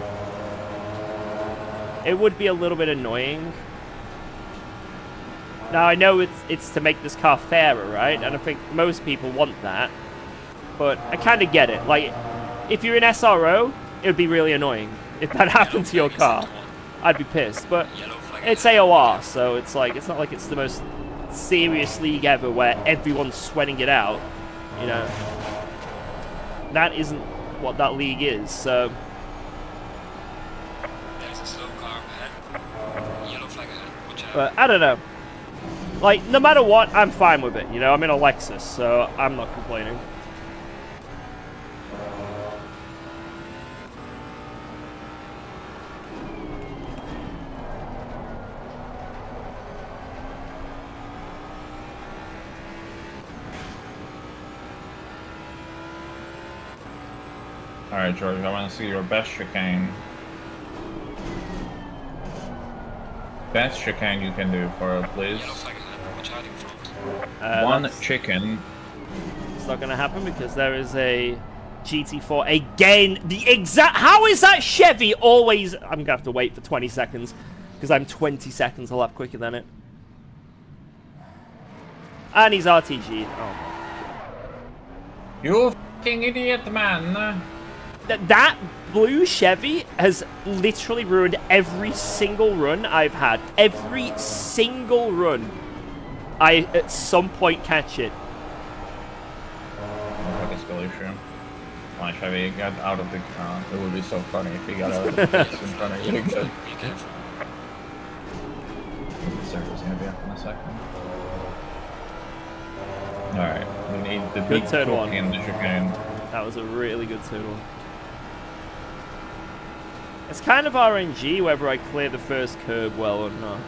It would be a little bit annoying. Now I know it's to make this car fairer, right? And I think most people want that. But I kind of get it. Like, if you're in SRO, it would be really annoying if that happened to your car. I'd be pissed, but it's AOR, so it's like it's not like it's the most serious league ever where everyone's sweating it out. You know, that isn't what that league is. So. There's a slow car ahead. Yellow flag ahead. Watch out. But I don't know. Like, no matter what, I'm fine with it. You know, I'm in a Lexus, so I'm not complaining. Alright, George, I want to see your best chicane. Best chicane you can do for it, please. Yellow flag ahead. Watch out in front. One chicken. It's not going to happen because there is a GT4 again. The exact... How is that Chevy always... I'm going to have to wait for 20 seconds because I'm 20 seconds a lap quicker than it. And he's RTG'd. Oh. You fucking idiot, man. That blue Chevy has literally ruined every single run I've had. Every single run. I, at some point, catch it. Fucking solution. Come on, Chevy, get out of the car. It would be so funny if he got out of the place in front of you. Be careful. The circle's gonna be up in a second. Alright, we need the Good big turn hook one. in the chicane. That was a really good turn one. It's kind of RNG whether I clear the first curb well or not.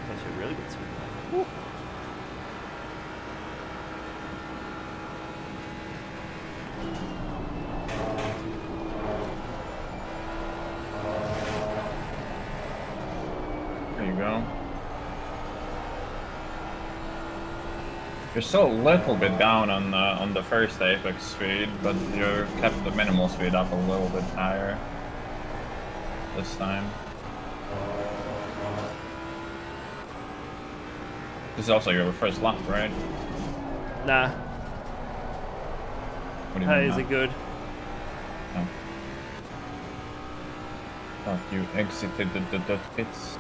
That's a really good turn. Woo. There you go. You're still a little bit down on the first apex speed, but you kept the minimal speed up a little bit higher this time. This is also your first lap, right? Nah, What do you that mean is a now? good. Oh. Thought you exited the pits.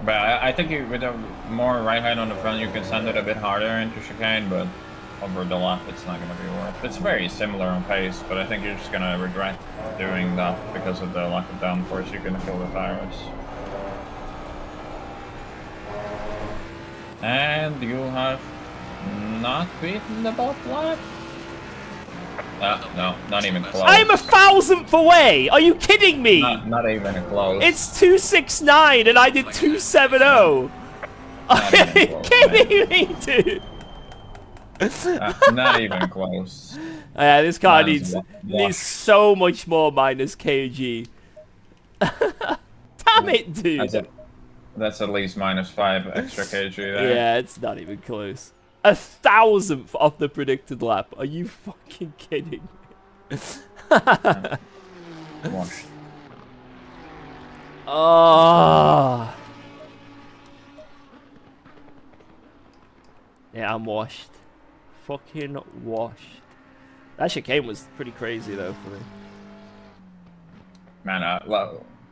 But I think with a more right hand on the front, you can send it a bit harder into chicane, but over the lap, it's not going to be worth it. It's very similar on pace, but I think you're just going to regret doing that because of the lack of downforce. You're going to kill the tires. And you have not beaten the bot lap? No, not even close. I'm 1,000th away! Are you kidding me? Not even close. It's 269 and I did 270. Are even you close, kidding me, dude? Not even close. Yeah, this car That is needs so much more minus KG. Damn it, dude. That's at least -5 extra kg there. Yeah, it's not even close. 1,000th off the predicted lap. Are you fucking kidding me? Watch. Oh. Yeah, I'm washed. Fucking washed. That chicane was pretty crazy though for me. Man,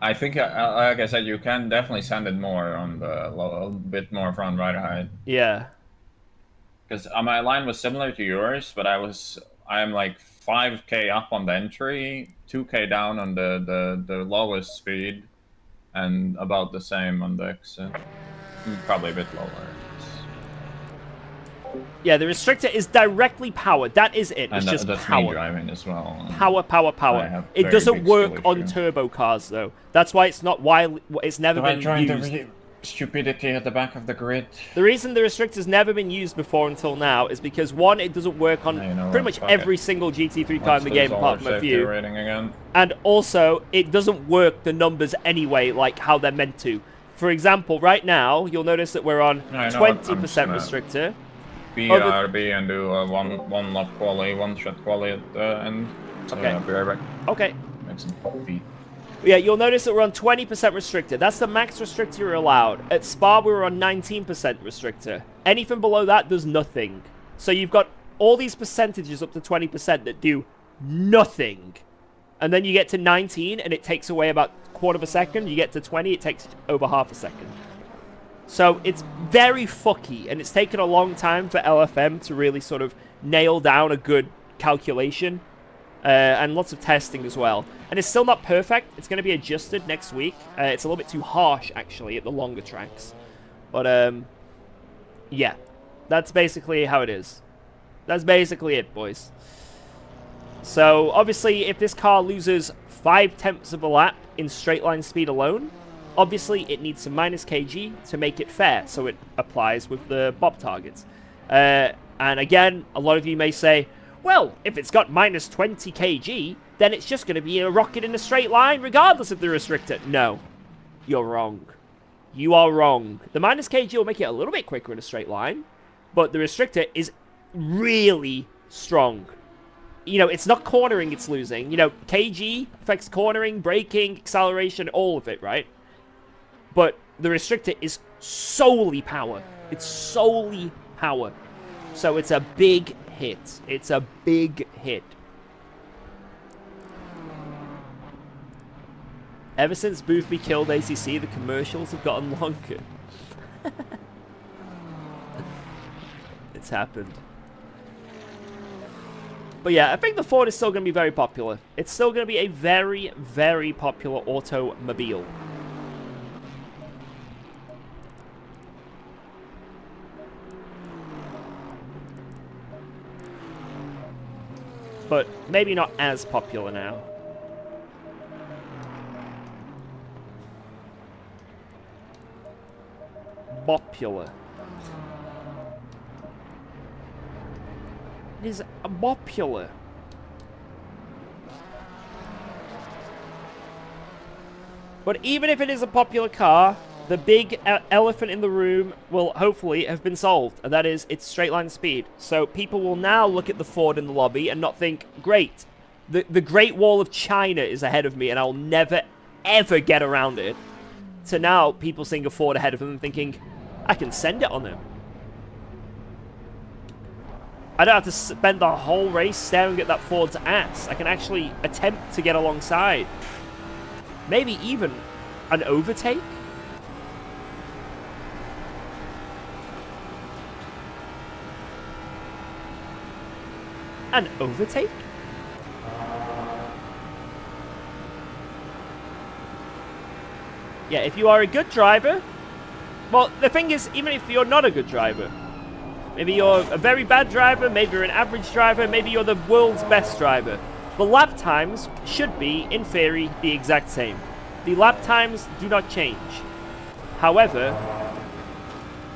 I think, like I said, you can definitely send it more on the a bit more front right height. Yeah. Because my line was similar to yours, but I'm like 5k up on the entry, 2k down on the lowest speed, and about the same on the exit. Probably a bit lower. Yeah, the restrictor is directly powered. That is it. It's And just that's me power. driving as well. Power, power, I power. have It very doesn't big work skill on issue. turbo cars though. That's why it's not widely. It's never Am I been trying used. to stupidity at the back of the grid? The reason the restrictor's never been used before until now is because one, it doesn't work on Yeah, you know pretty what, much fuck every it. single GT3 car in the Let's game lose all apart our from a safety few. rating again. And also, it doesn't work the numbers anyway, like how they're meant to. For example, right now, you'll notice that we're on I know, I'm 20% just gonna- restrictor. BRB and do one lap quali, one shot quali at the end. So, Okay. Yeah, be right back. Okay. Make some coffee. Yeah, you'll notice that we're on 20% restrictor. That's the max restrictor you're allowed. At Spa, we were on 19% restrictor. Anything below that does nothing. So you've got all these percentages up to 20% that do nothing. And then you get to 19, and it takes away about a quarter of a second. You get to 20, it takes over half a second. So it's very fucky, and it's taken a long time for LFM to really sort of nail down a good calculation. And lots of testing as well. And it's still not perfect. It's going to be adjusted next week. It's a little bit too harsh, actually, at the longer tracks. But, yeah. That's basically how it is. That's basically it, boys. So, obviously, if this car loses 5/10 of a lap in straight line speed alone, obviously, it needs some minus kg to make it fair. So it applies with the BOP targets. And again, a lot of you may say, well, if it's got minus 20 kg, then it's just going to be a rocket in a straight line regardless of the restrictor. No, you're wrong. You are wrong. The minus kg will make it a little bit quicker in a straight line, but the restrictor is really strong. You know, it's not cornering it's losing. You know, kg affects cornering, braking, acceleration, all of it, right? But the restrictor is solely power. It's solely power. So it's a big hit. It's a big hit. Ever since Boothby killed ACC, the commercials have gotten longer. It's happened. But yeah, I think the Ford is still going to be very popular. It's still going to be a very, very popular automobile. But maybe not as popular now. Popular. It is popular. But even if it is a popular car, the big elephant in the room will hopefully have been solved, and that is its straight line speed. So people will now look at the Ford in the lobby and not think, great, the Great Wall of China is ahead of me and I'll never, ever get around it. To now, people seeing a Ford ahead of them and thinking, I can send it on them. I don't have to spend the whole race staring at that Ford's ass. I can actually attempt to get alongside. Maybe even an overtake? An overtake? Yeah, if you are a good driver... Well, the thing is, even if you're not a good driver... Maybe you're a very bad driver, maybe you're an average driver, maybe you're the world's best driver. The lap times should be, in theory, the exact same. The lap times do not change. However,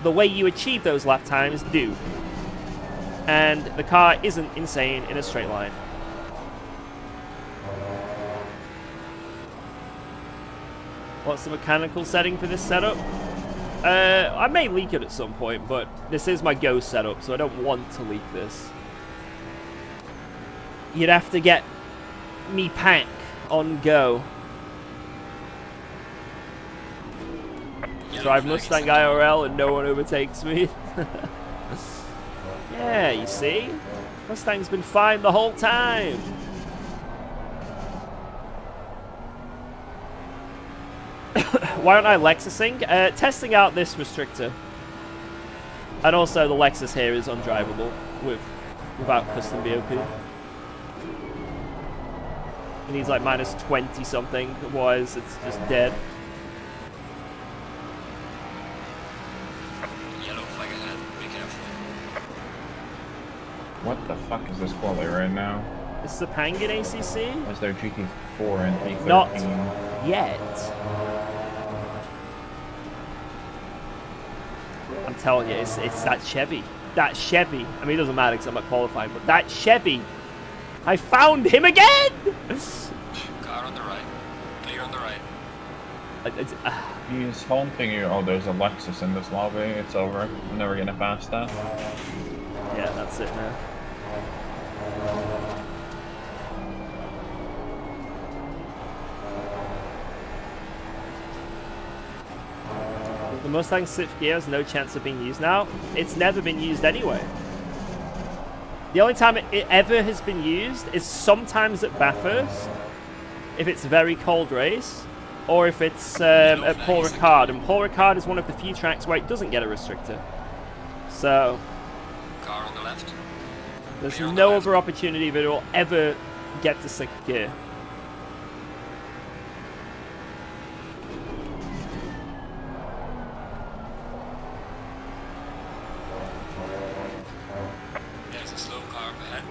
the way you achieve those lap times do. And the car isn't insane in a straight line. What's the mechanical setting for this setup? I may leak it at some point, but this is my Go setup, so I don't want to leak this. You'd have to get me pack on Go. Drive Mustang IRL and no one overtakes me. Yeah, you see? Mustang's been fine the whole time. Why aren't I Lexusing? Testing out this restrictor. And also the Lexus here is undrivable without custom BOP. It needs like minus 20 something, otherwise it's just dead. Yellow flag ahead, be careful. What the fuck is this quality right now? This is the Pangan ACC? Is there GT4 and E13? Not yet. I'm telling you, it's that Chevy. That Chevy. I mean, it doesn't matter because I'm not qualifying, but that Chevy. I found him again! Car on the right. Clear on the right. He's haunting you. Oh, there's a Lexus in this lobby. It's over. I'm never gonna pass that. Yeah, that's it now. The Mustang's shift gear has no chance of being used now. It's never been used anyway. The only time it ever has been used is sometimes at Bathurst, if it's a very cold race, or if it's at Paul Ricard. And Paul Ricard is one of the few tracks where it doesn't get a restrictor. So Car on the left. there's Clear on no the left. other opportunity that it will ever get to 6th gear. There's a slow car up ahead.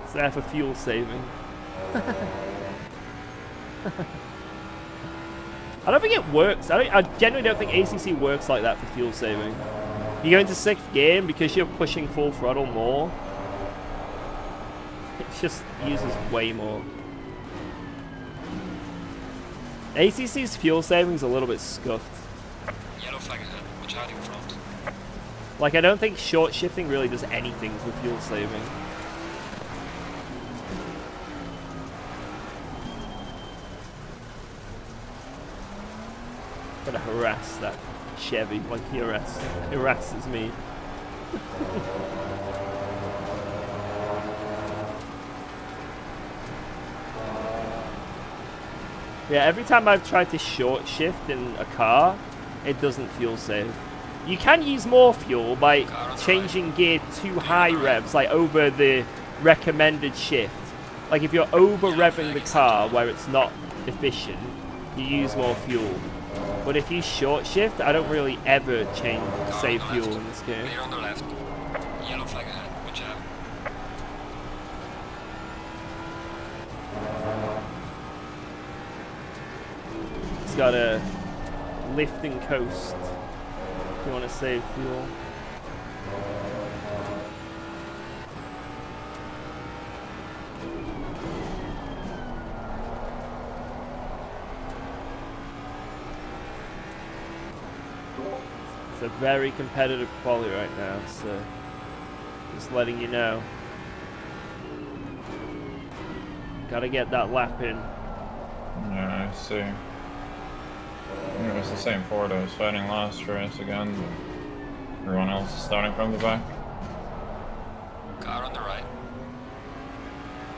It's there for fuel saving. I don't think it works. I genuinely don't think ACC works like that for fuel saving. You go into 6th gear and because you're pushing full throttle more, it just uses way more. ACC's fuel saving's a little bit scuffed. Yellow flag ahead. Watch out in front. Like, I don't think short shifting really does anything for fuel saving. Gonna harass that Chevy like he harasses me. Yeah, every time I've tried to short shift in a car, it doesn't fuel save. You can use more fuel by changing gear to high revs, like over the recommended shift. Like if you're over revving the car where it's not efficient, you use more fuel. But if you short shift, I don't really ever save fuel in this game. Clear on the left. Yellow flag ahead. Watch out. It's got a lift and coast if you want to save fuel. It's a very competitive quali right now, so just letting you know. Gotta get that lap in. Yeah, I see. It was the same Ford I was fighting last race again. Everyone else is starting from the back. Car on the right.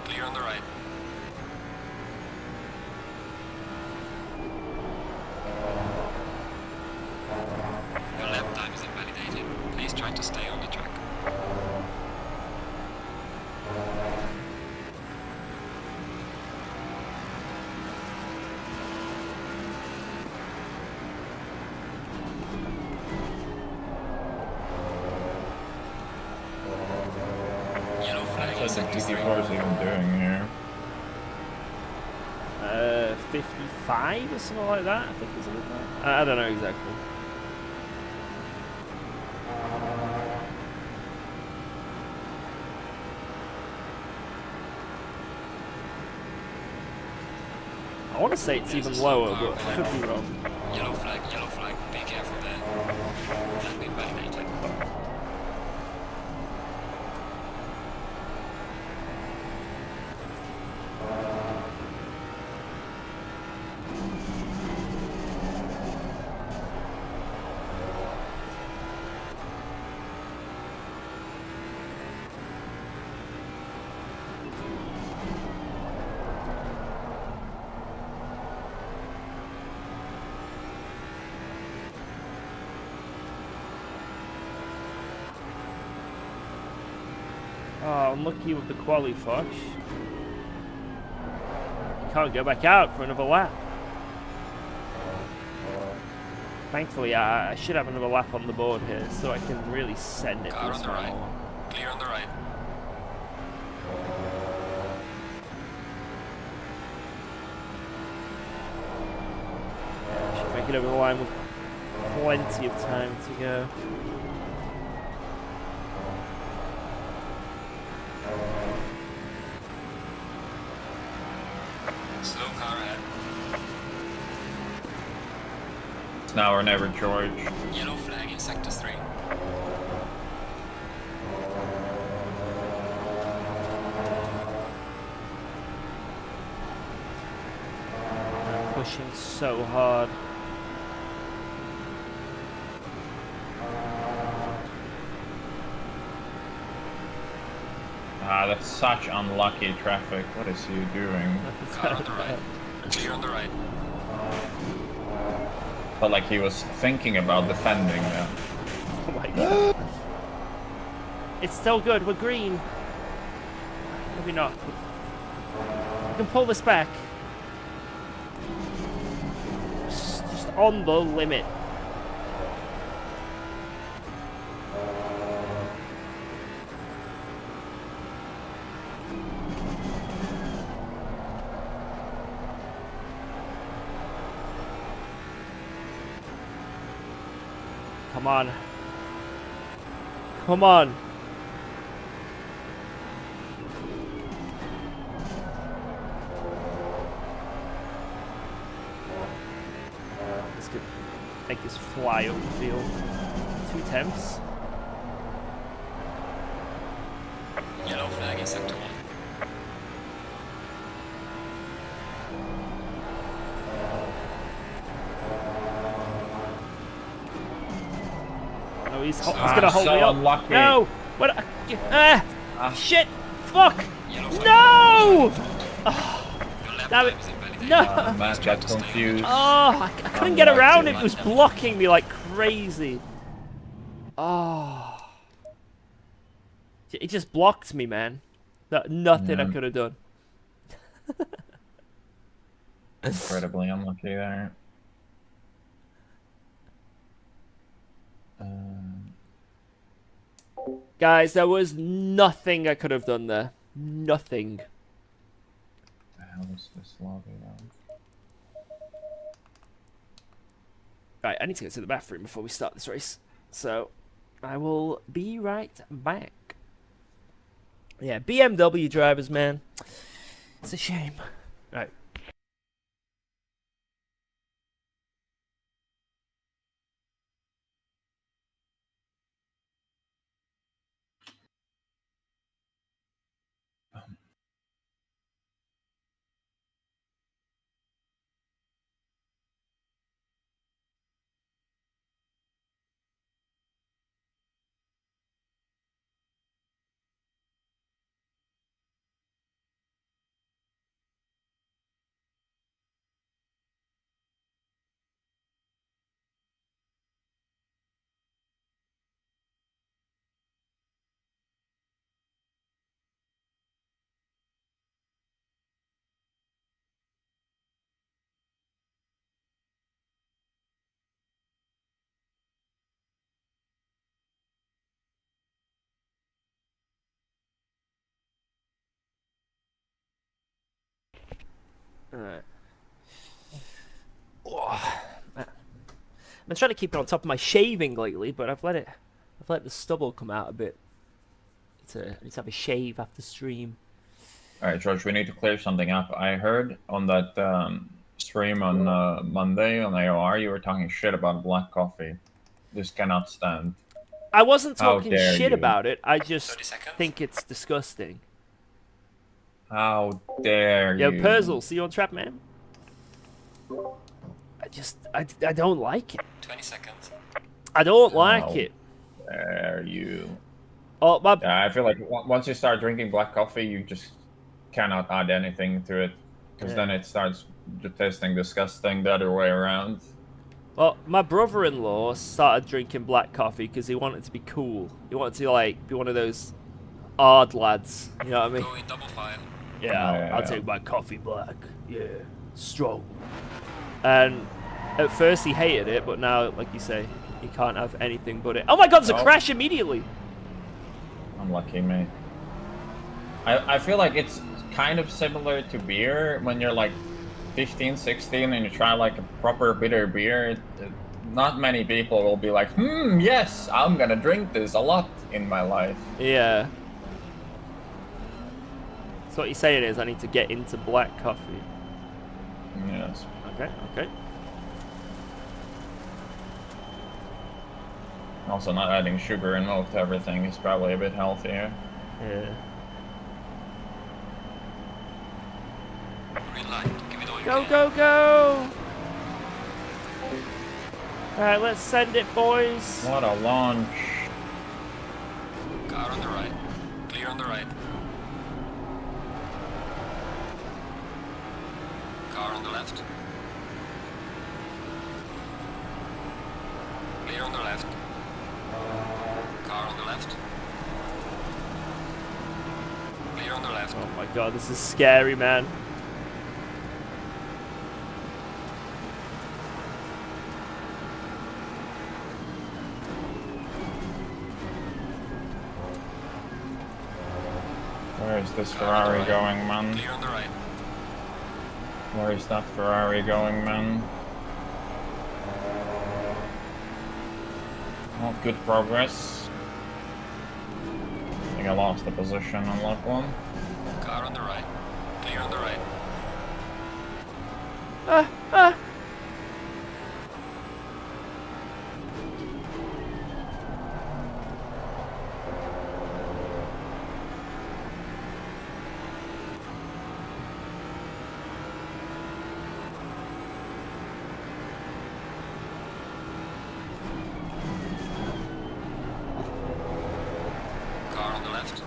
Clear on the right. Your lap time is invalidated. Please try to stay on the track. Yellow flag What's is the set to stay. GT4 is even doing here? 55 or something like that, I think is it? I don't know exactly. I want to say it's even lower, but I could be wrong. Yellow flag, be careful there. Lap invalidated. Oh, unlucky with the quali, Fosh. Can't go back out for another lap. Thankfully, I should have another lap on the board here, so I can really send it Car this on the right. final one. Clear on the right. Should make it over the line with plenty of time to go. Slow car ahead. It's now or never, George. Yellow flag is sector 3. Pushing so hard. Ah, that's such unlucky traffic. What is he doing? Car on the right. Clear on the right. But like he was thinking about defending them. Oh my god. It's still good. We're green. Maybe not. We can pull this back. Just on the limit. Come on. Come on. This could make this fly over the field. 2 temps. Yellow flag in sector 1. No, he's gonna hold so me up. unlucky. No! What? Shit! Fuck! Yellow flag. No! Your lap Damn it. time is invalid. No! Matt got confused. Oh, I couldn't get around it. It was blocking me like crazy. Oh. It just blocked me, man. Nothing I could have done. Incredibly unlucky there. Guys, there was nothing I could have done there. Nothing. The hell is this lobby now? Right, I need to go to the bathroom before we start this race. So, I will be right back. Yeah, BMW drivers, man. It's a shame. Right. Alright. Oh, I've been trying to keep it on top of my shaving lately, but I've let the stubble come out a bit. I need to have a shave after stream. Alright, George, we need to clear something up. I heard on that stream on Monday on AOR, you were talking shit about black coffee. This cannot stand. I wasn't How talking dare shit you. about it. I just 30 seconds. think it's disgusting. How dare Yo, you? Perzel, see you on Trap, man? I don't like it. 20 seconds. I don't like How it. dare you? Oh, my... Yeah, I feel like once you start drinking black coffee, you just cannot add anything to it. Because then it starts tasting disgusting the other way around. Well, my brother-in-law started drinking black coffee because he wanted to be cool. He wanted to, like, be one of those odd lads. You know what I mean? Go in double file. Yeah, I'll Yeah. take my coffee black. Yeah, strong. And at first he hated it, but now, like you say, he can't have anything but it. Oh my god, there's a crash immediately! Unlucky, mate. I feel like it's kind of similar to beer when you're like 15, 16 and you try like a proper bitter beer. Not many people will be like, yes, I'm gonna drink this a lot in my life. Yeah. So what you're saying is I need to get into black coffee. Yes. Okay, okay. Also, not adding sugar and milk to everything is probably a bit healthier. Yeah. Green light. Give it all you Go, can. go, go! Alright, let's send it, boys. What a launch. Car on the right. Clear on the right. Car on the left. Clear on the left. Car on the left. Clear on the left. Oh my god, this is scary, man. Where is this Ferrari going, man? Clear on the right. Where is that Ferrari going, man? Not good progress. I think I lost the position on lap one. Car on the right. Clear on the right. Car on the left.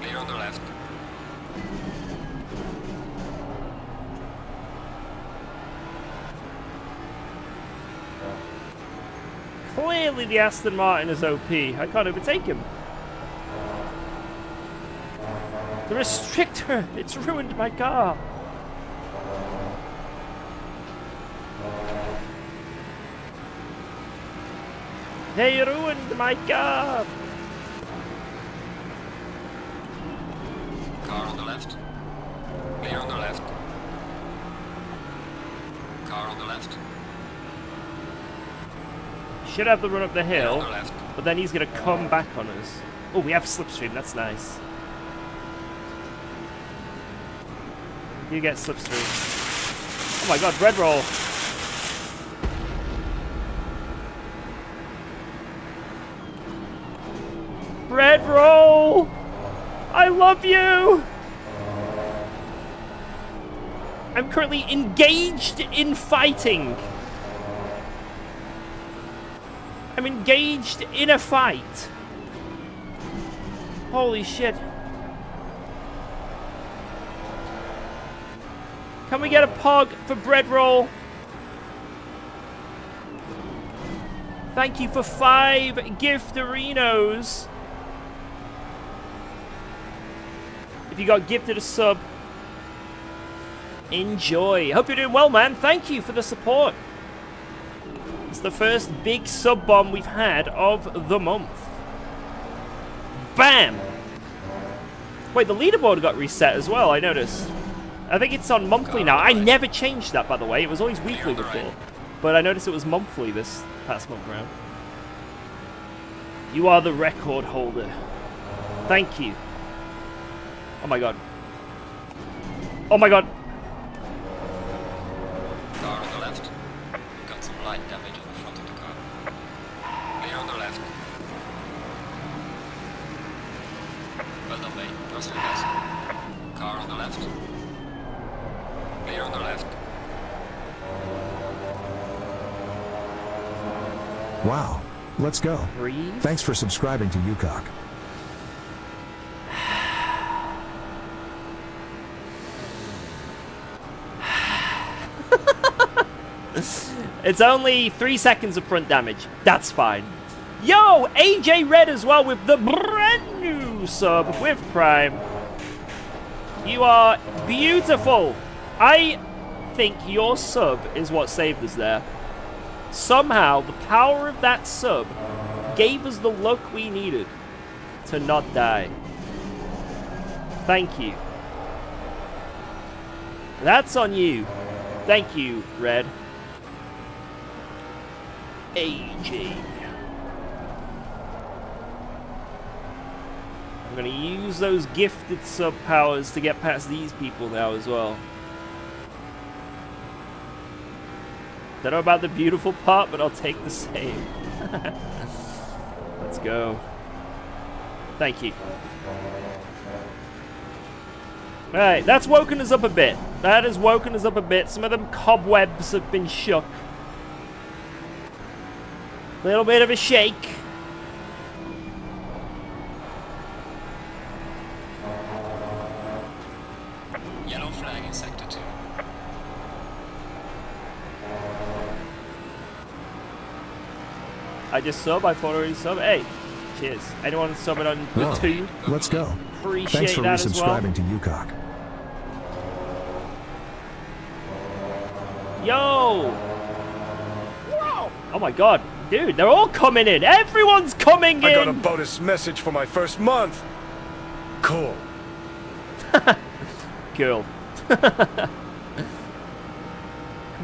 Clear on the left. Clearly the Aston Martin is OP. I can't overtake him. The restrictor! It's ruined my car! They ruined my car! Car on the left. Clear on the left. Car on the left. Should have the run up the hill, On the left. but then he's gonna come back on us. Oh, we have slipstream, that's nice. You get slipstream. Oh my god, red roll! Red roll! I love you! I'm currently engaged in fighting. I'm engaged in a fight. Holy shit. Can we get a pog for bread roll? Thank you for 5 giftarinos. If you got gifted a sub, enjoy. Hope you're doing well, man. Thank you for the support. It's the first big sub bomb we've had of the month. Bam! Wait, the leaderboard got reset as well, I noticed. I think it's on monthly now. I never changed that, by the way. It was always weekly before. But I noticed it was monthly this past month round. You are the record holder. Thank you. Oh my god. Oh my god. Car on the left. We've got some light damage on the front of the car. Clear on the left. Well done, mate. Trust me, guys. Car on the left. Clear on the left. Wow. Let's go. Breathe. Thanks for subscribing to UKOG. It's only 3 seconds of front damage. That's fine. Yo, AJ Red as well with the brand new sub with Prime. You are beautiful. I think your sub is what saved us there. Somehow, the power of that sub gave us the luck we needed to not die. Thank you. That's on you. Thank you, Red. AJ. I'm gonna use those gifted sub powers to get past these people now as well. Don't know about the beautiful part, but I'll take the same. Let's go. Thank you. Alright, that's woken us up a bit. That has woken us up a bit. Some of them cobwebs have been shook. Little bit of a shake. Yellow flag in sector 2. I just sub. I thought I already sub. Hey, cheers. Anyone subbing on the Whoa. 2? Let's go. Appreciate Thanks for that as well. resubscribing to UKOG. Yo! Whoa! Oh my god. Dude, they're all coming in. Everyone's coming in! I got a bonus message for my first month. Cool. Cool. Come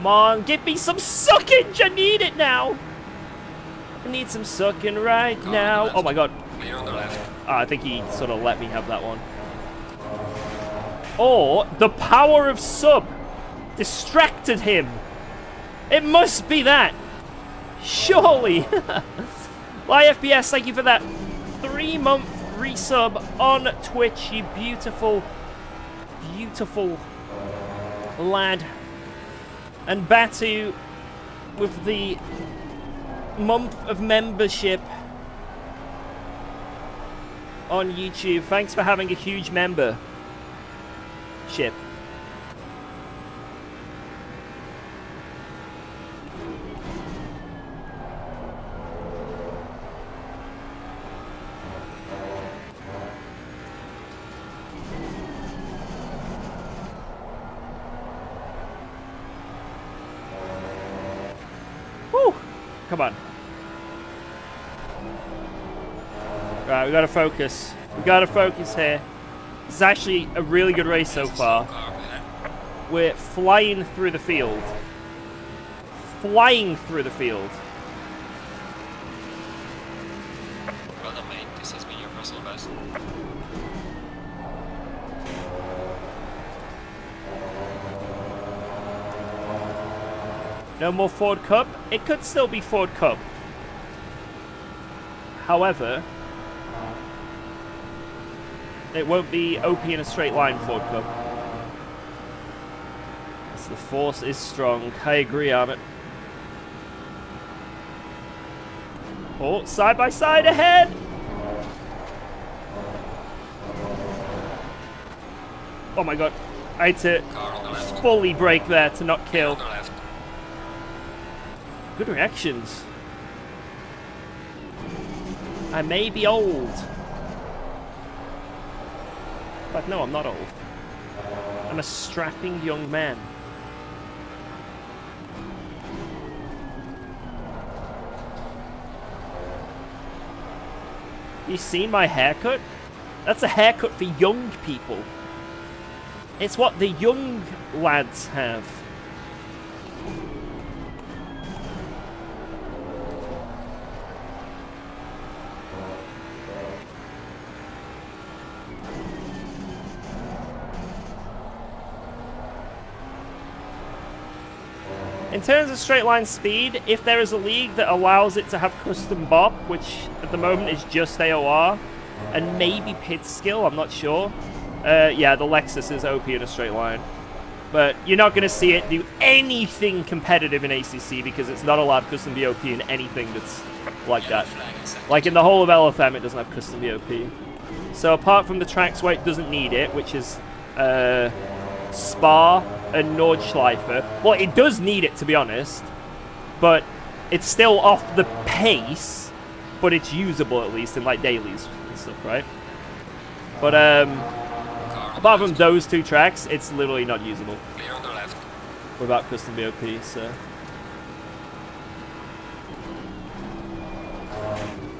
on, give me some suckage! I need it now! I need some sucking right now. Oh my god. Clear on the left. I think he sort of let me have that one. Or the power of sub distracted him. It must be that. Surely. YFBS, thank you for that 3-month resub on Twitch, you beautiful, beautiful lad. And Batu with the month of membership on YouTube. Thanks for having a huge membership. Woo! Come on. Right, we gotta focus. We gotta focus here. This is actually a really good race so far. We're flying through the field. Flying through the field. Well done, mate. This has been your personal best. No more Ford Cup. It could still be Ford Cup. However, it won't be OP in a straight line Ford Cup. As the force is strong. I agree on it. Oh, side by side ahead! Oh my god. I had to Car on the left. fully brake there to not kill. On the left. Good reactions. I may be old. But no, I'm not old. I'm a strapping young man. You seen my haircut? That's a haircut for young people. It's what the young lads have. In terms of straight line speed, if there is a league that allows it to have custom bop, which at the moment is just AOR, and maybe pit skill, I'm not sure. Yeah, the Lexus is OP in a straight line. But you're not going to see it do anything competitive in ACC because it's not allowed custom VOP in anything that's like that. Like in the whole of LFM, it doesn't have custom VOP. So apart from the tracks where it doesn't need it, which is Spa and Nordschleife. Well, it does need it, to be honest, but it's still off the pace, but it's usable at least in like dailies and stuff, right? But apart from those two tracks, it's literally not usable Clear on the left. without custom VOP. So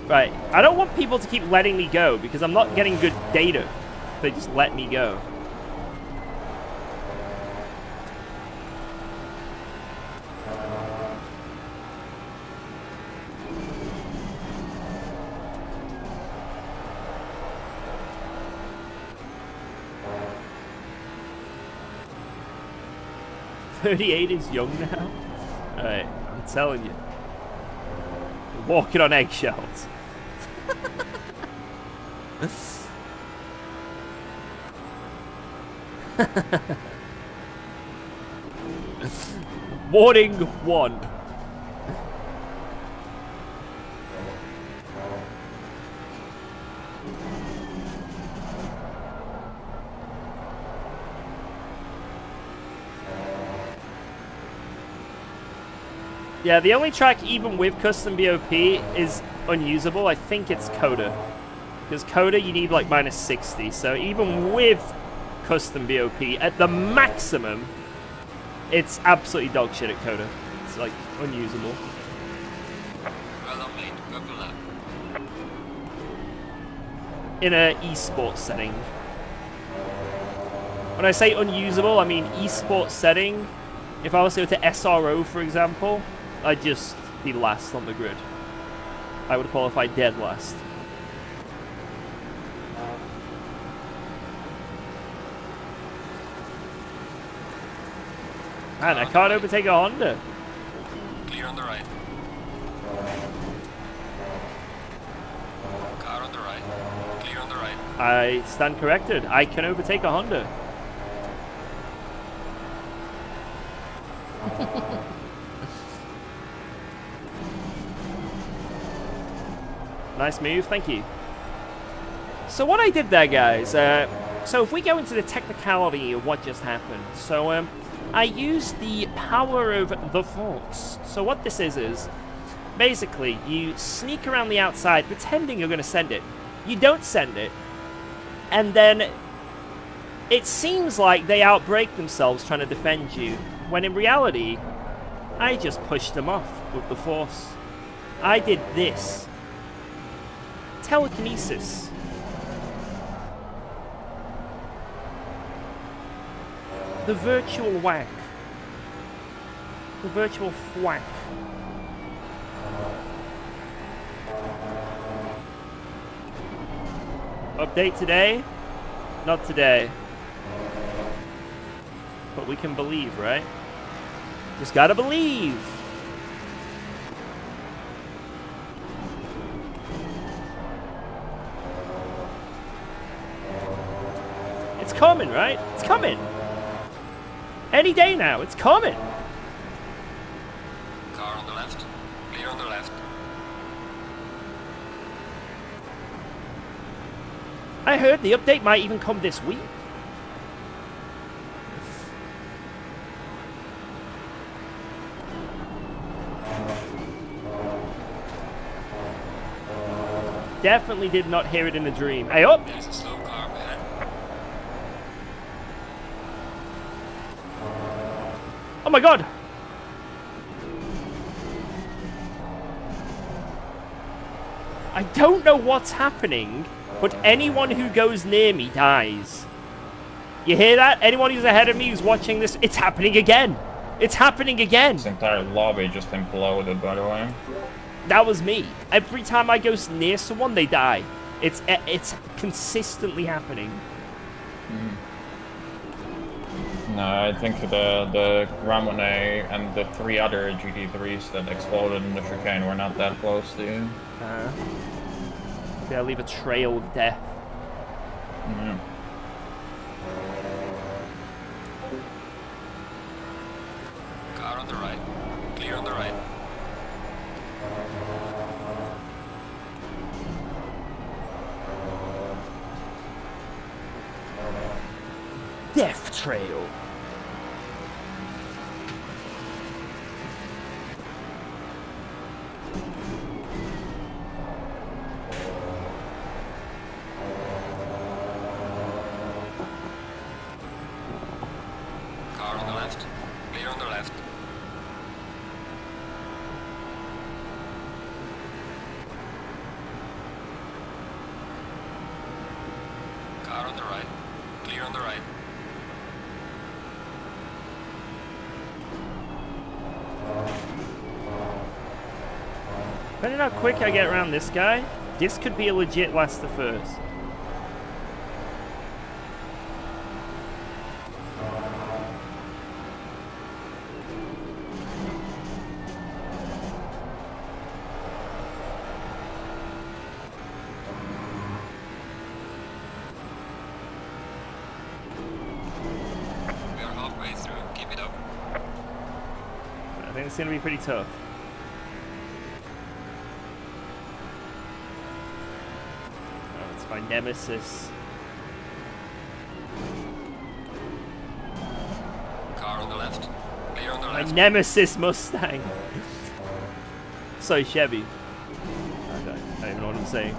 right, I don't want people to keep letting me go because I'm not getting good data if they just let me go. .38 is young now. Alright, I'm telling you. You're walking on eggshells. Warning 1. Yeah, the only track even with custom BOP is unusable. I think it's Coda. Because Coda you need like -60. So even with custom BOP at the maximum, it's absolutely dog shit at Coda. It's like unusable. Well done, mate. Purple lap. In a esports setting. When I say unusable, I mean esports setting. If I was to go to SRO, for example, I'd just be last on the grid. I would qualify dead last. Man, I can't overtake a Honda. Clear on the right. Car on the right. Clear on the right. I stand corrected. I can overtake a Honda. Nice move, thank you. So what I did there, guys, so if we go into the technicality of what just happened, so I used the power of the Force. So what this is basically you sneak around the outside pretending you're going to send it. You don't send it, and then it seems like they outbreak themselves trying to defend you, when in reality, I just pushed them off with the Force. I did this. Telekinesis. The virtual whack. The virtual thwack. Update today? Not today. But we can believe, right? Just gotta believe. It's coming, right? It's coming. Any day now, it's coming. Car on the left. Clear on the left. I heard the update might even come this week. Definitely did not hear it in a dream. Hey, up! There's a slow car ahead. Oh my god! I don't know what's happening, but anyone who goes near me dies. You hear that? Anyone who's ahead of me who's watching this, it's happening again! It's happening again! This entire lobby just imploded, by the way. That was me. Every time I go near someone, they die. It's consistently happening. No, I think the Ramone and the 3 other GT3s that exploded in the chicane were not that close to you. They'll leave a trail of death. Yeah. Car on the right. Clear on the right. Death trail. Car on the left. Clear on the left. Car on the right. Clear on the right. Depending on how quick I get around this guy, this could be a legit last to first. think it's going to be pretty tough. Oh, it's my nemesis. Car on the left. Clear on the My left. nemesis Mustang. So Chevy. I don't even know what I'm saying.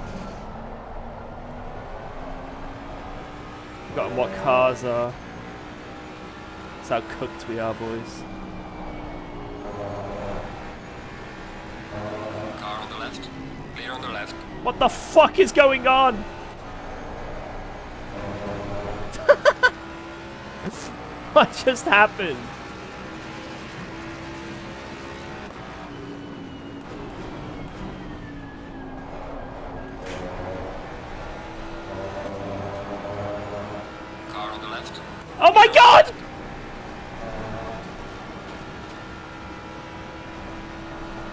Forgotten what cars are. That's how cooked we are, boys. Car on the left. Clear on the left. What the fuck is going on? What just happened? Car on the left. Oh my god!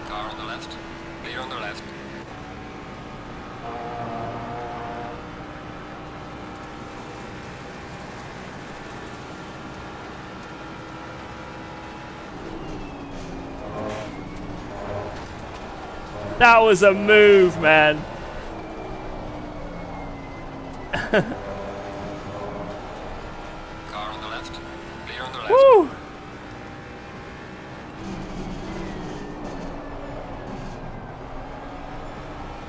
Car on the left. Clear on the left. That was a move, man. Car on the left. Clear on the left. Woo!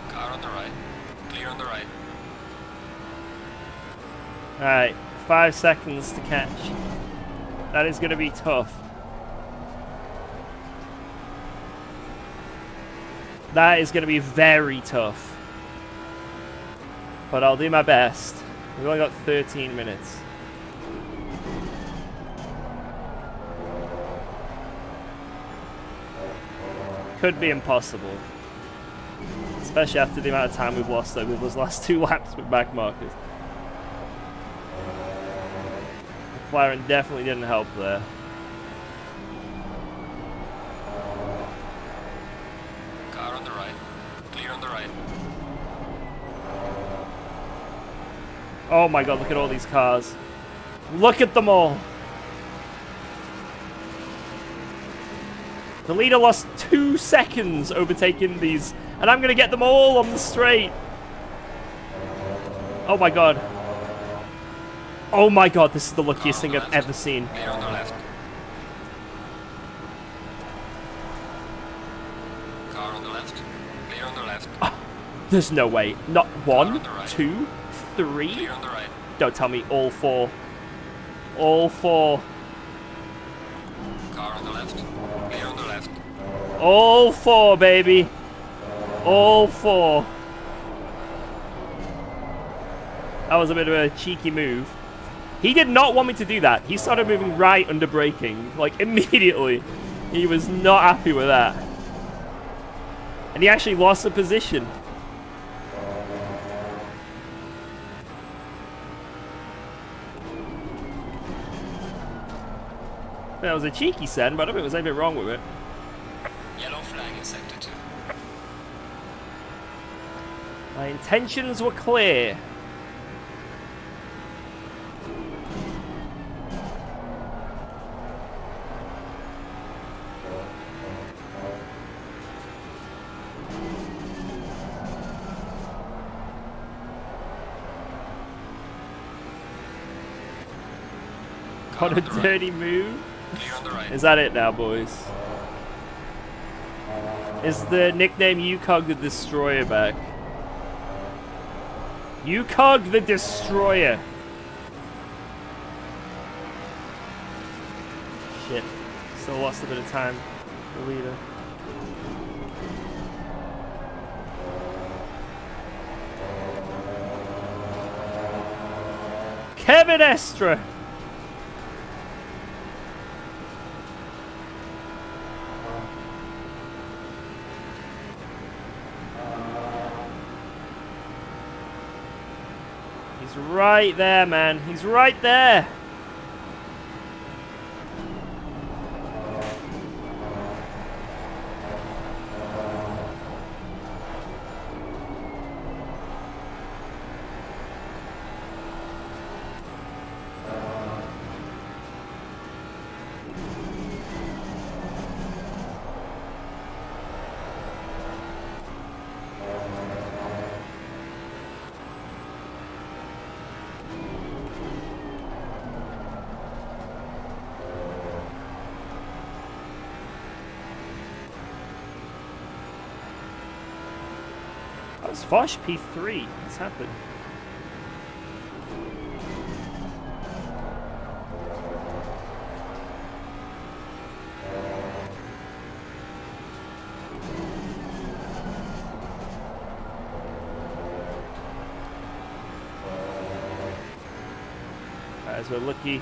Car on the right. Clear on the right. Alright, 5 seconds to catch. That is going to be tough. That is going to be very tough. But I'll do my best. We've only got 13 minutes. Could be impossible. Especially after the amount of time we've lost over those last 2 laps with back markers. McLaren definitely didn't help there. Car on the right. Clear on the right. Oh my god, look at all these cars. Look at them all. The leader lost 2 seconds overtaking these, and I'm going to get them all on the straight. Oh my god. Oh my god, this is the luckiest thing I've ever seen. Clear on the left. Car on the left. Clear on the left. There's no way. Not 1, on the right. 2, 3. Clear on the right. Don't tell me all 4. All 4. Car on the left. Clear on the left. All 4, baby. All 4. That was a bit of a cheeky move. He did not want me to do that. He started moving right under braking, like immediately. He was not happy with that. And he actually lost the position. That was a cheeky send, but I don't think there was anything wrong with it. Yellow flag in sector 2. My intentions were clear. What a dirty move. Clear on the right. Is that it now, boys? Is the nickname UKOG the Destroyer back? UKOG the Destroyer. Shit. Still lost a bit of time. The leader. Kevin Estra. He's right there, man. He's right there. That's Fosh P3. What's happened? As we're lucky,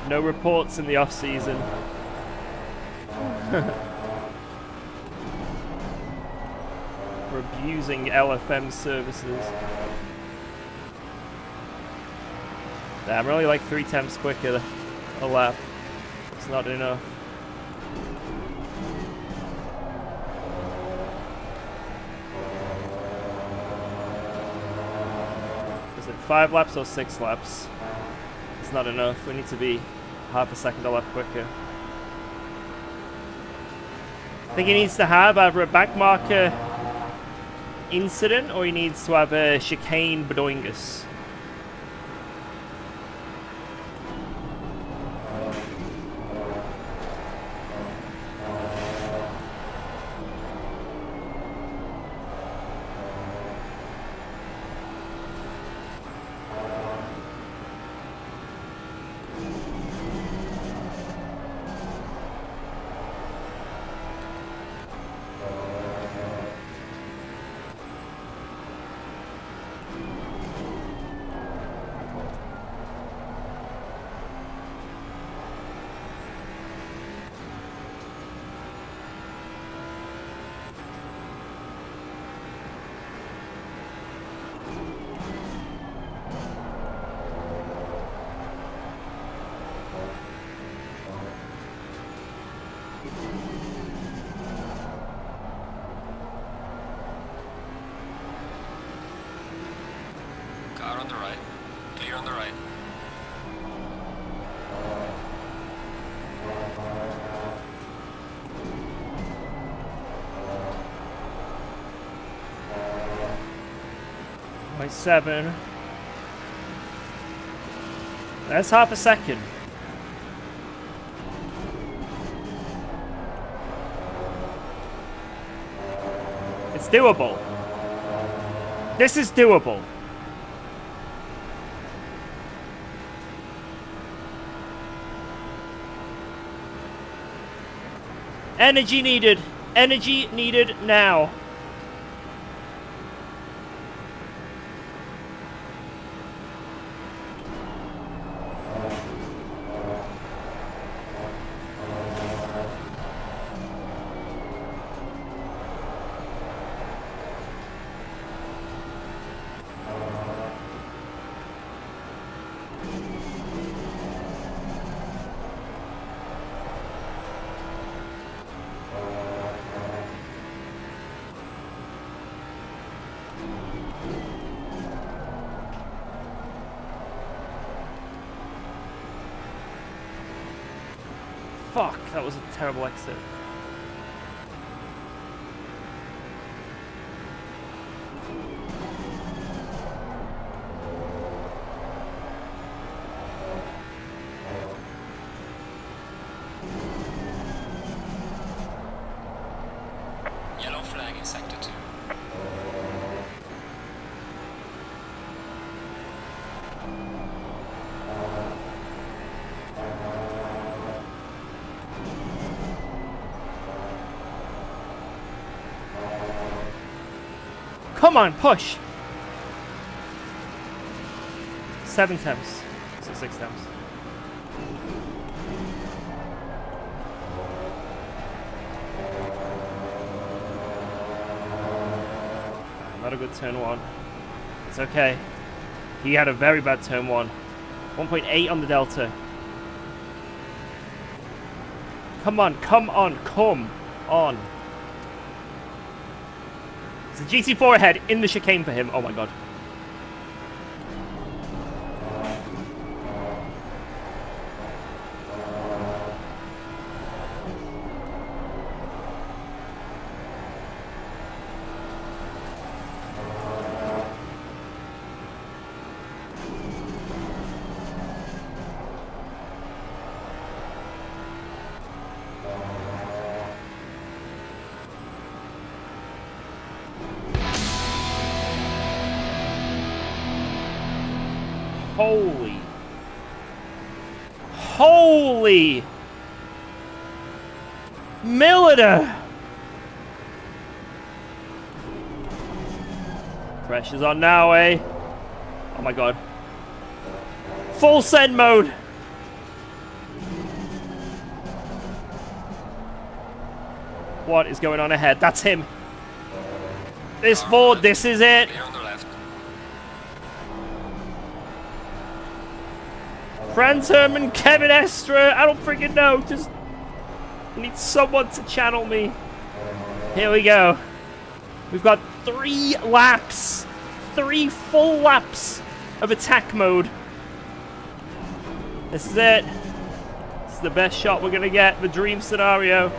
no reports in the off season. We're abusing LFM services. Damn, we're only like 3 temps quicker a lap. It's not enough. Is it 5 laps or 6 laps? It's not enough. We need to be half a second a lap quicker. I think he needs to have either a back marker incident or he needs to have a chicane bedoingus. Car on the right. Clear on the right. By 7. That's half a second. It's doable. This is doable. Energy needed. Energy needed now. Fuck, that was a terrible exit. Yellow flag in sector 2. Come on, push! 7 temps. So 6 temps. Not a good turn 1. It's okay. He had a very bad turn 1. 1.8 on the delta. Come on, come on, come on. It's a GT4 ahead in the chicane for him. Oh my god. Holy. Holy. Milliter. Pressure's on now, eh? Oh my god. Full send mode. What is going on ahead? That's him. This Ford, this is it. Clear on the left. Franz Herman, Kevin Estra, I don't freaking know. Just need someone to channel me. Here we go. We've got 3 laps. 3 full laps of attack mode. This is it. This is the best shot we're gonna get. The dream scenario.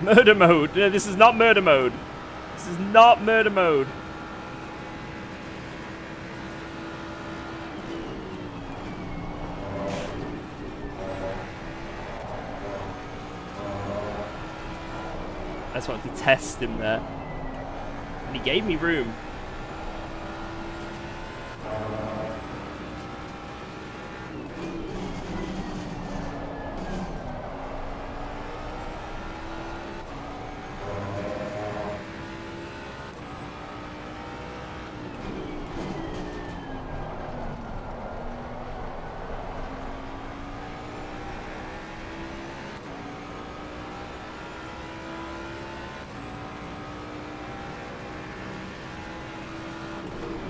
Murder mode. No, this is not murder mode. This is not murder mode. I just wanted to test him there. And he gave me room.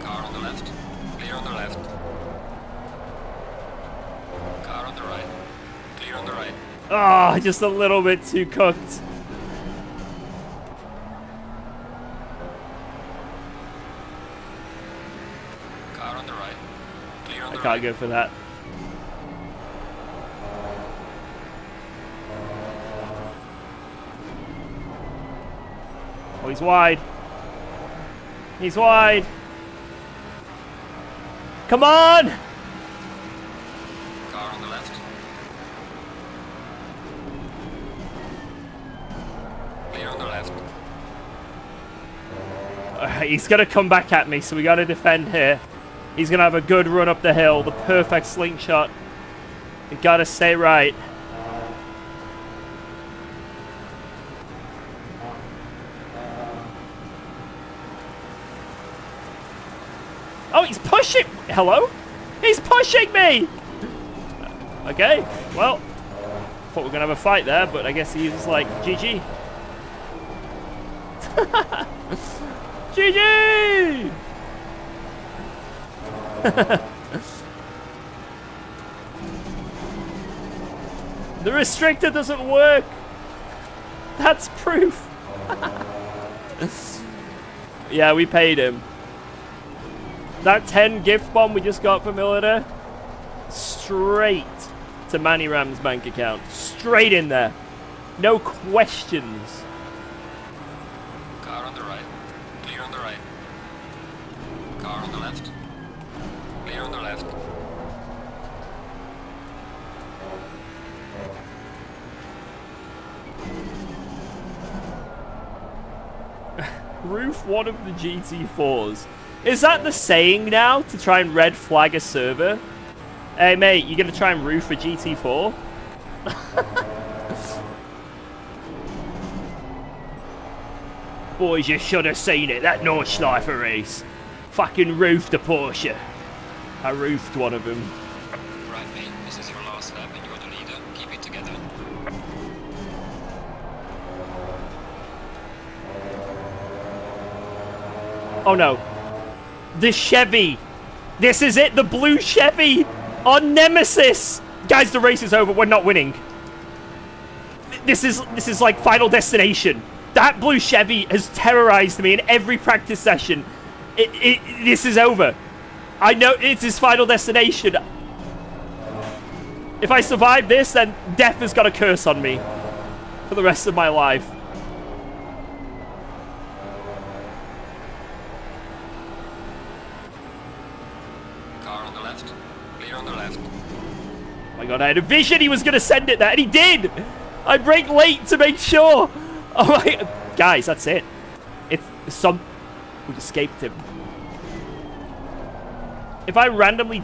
Car on the left. Clear on the left. Car on the right. Clear on the right. Ah, just a little bit too cooked. Car on the right. Clear on I the can't right. go for that. Oh, he's wide. He's wide. Come on! Car on the left. Clear on the left. He's going to come back at me, so we got to defend here. He's going to have a good run up the hill. The perfect slingshot. We got to stay right. Oh, he's pushing! Hello? He's pushing me! Okay, well, thought we were going to have a fight there, but I guess he was like, GG. GG! The restrictor doesn't work! That's proof! Yeah, we paid him. That 10 gift bomb we just got from Milliter, straight to Manny Ram's bank account. Straight in there. No questions. Car on the right. Clear on the right. Car on the left. Clear on the left. Roof one of the GT4s. Is that the saying now to try and red flag a server? Hey mate, you gonna try and roof a GT4? Boys, you should have seen it. That Nordschleifer race. Fucking roofed a Porsche. I roofed one of them. Right, mate. This is your last lap and you're the leader. Keep it together. Oh no. The Chevy. This is it. The blue Chevy on Nemesis. Guys, the race is over. We're not winning. This is like Final Destination. That blue Chevy has terrorized me in every practice session. This is over. I know it's his Final Destination. If I survive this, then death has got a curse on me for the rest of my life. Car on the left. Clear on the left. my god, I had a vision he was going to send it there, and he did! I brake late to make sure! Oh my... Guys, that's it. It's some... We escaped him. If I randomly...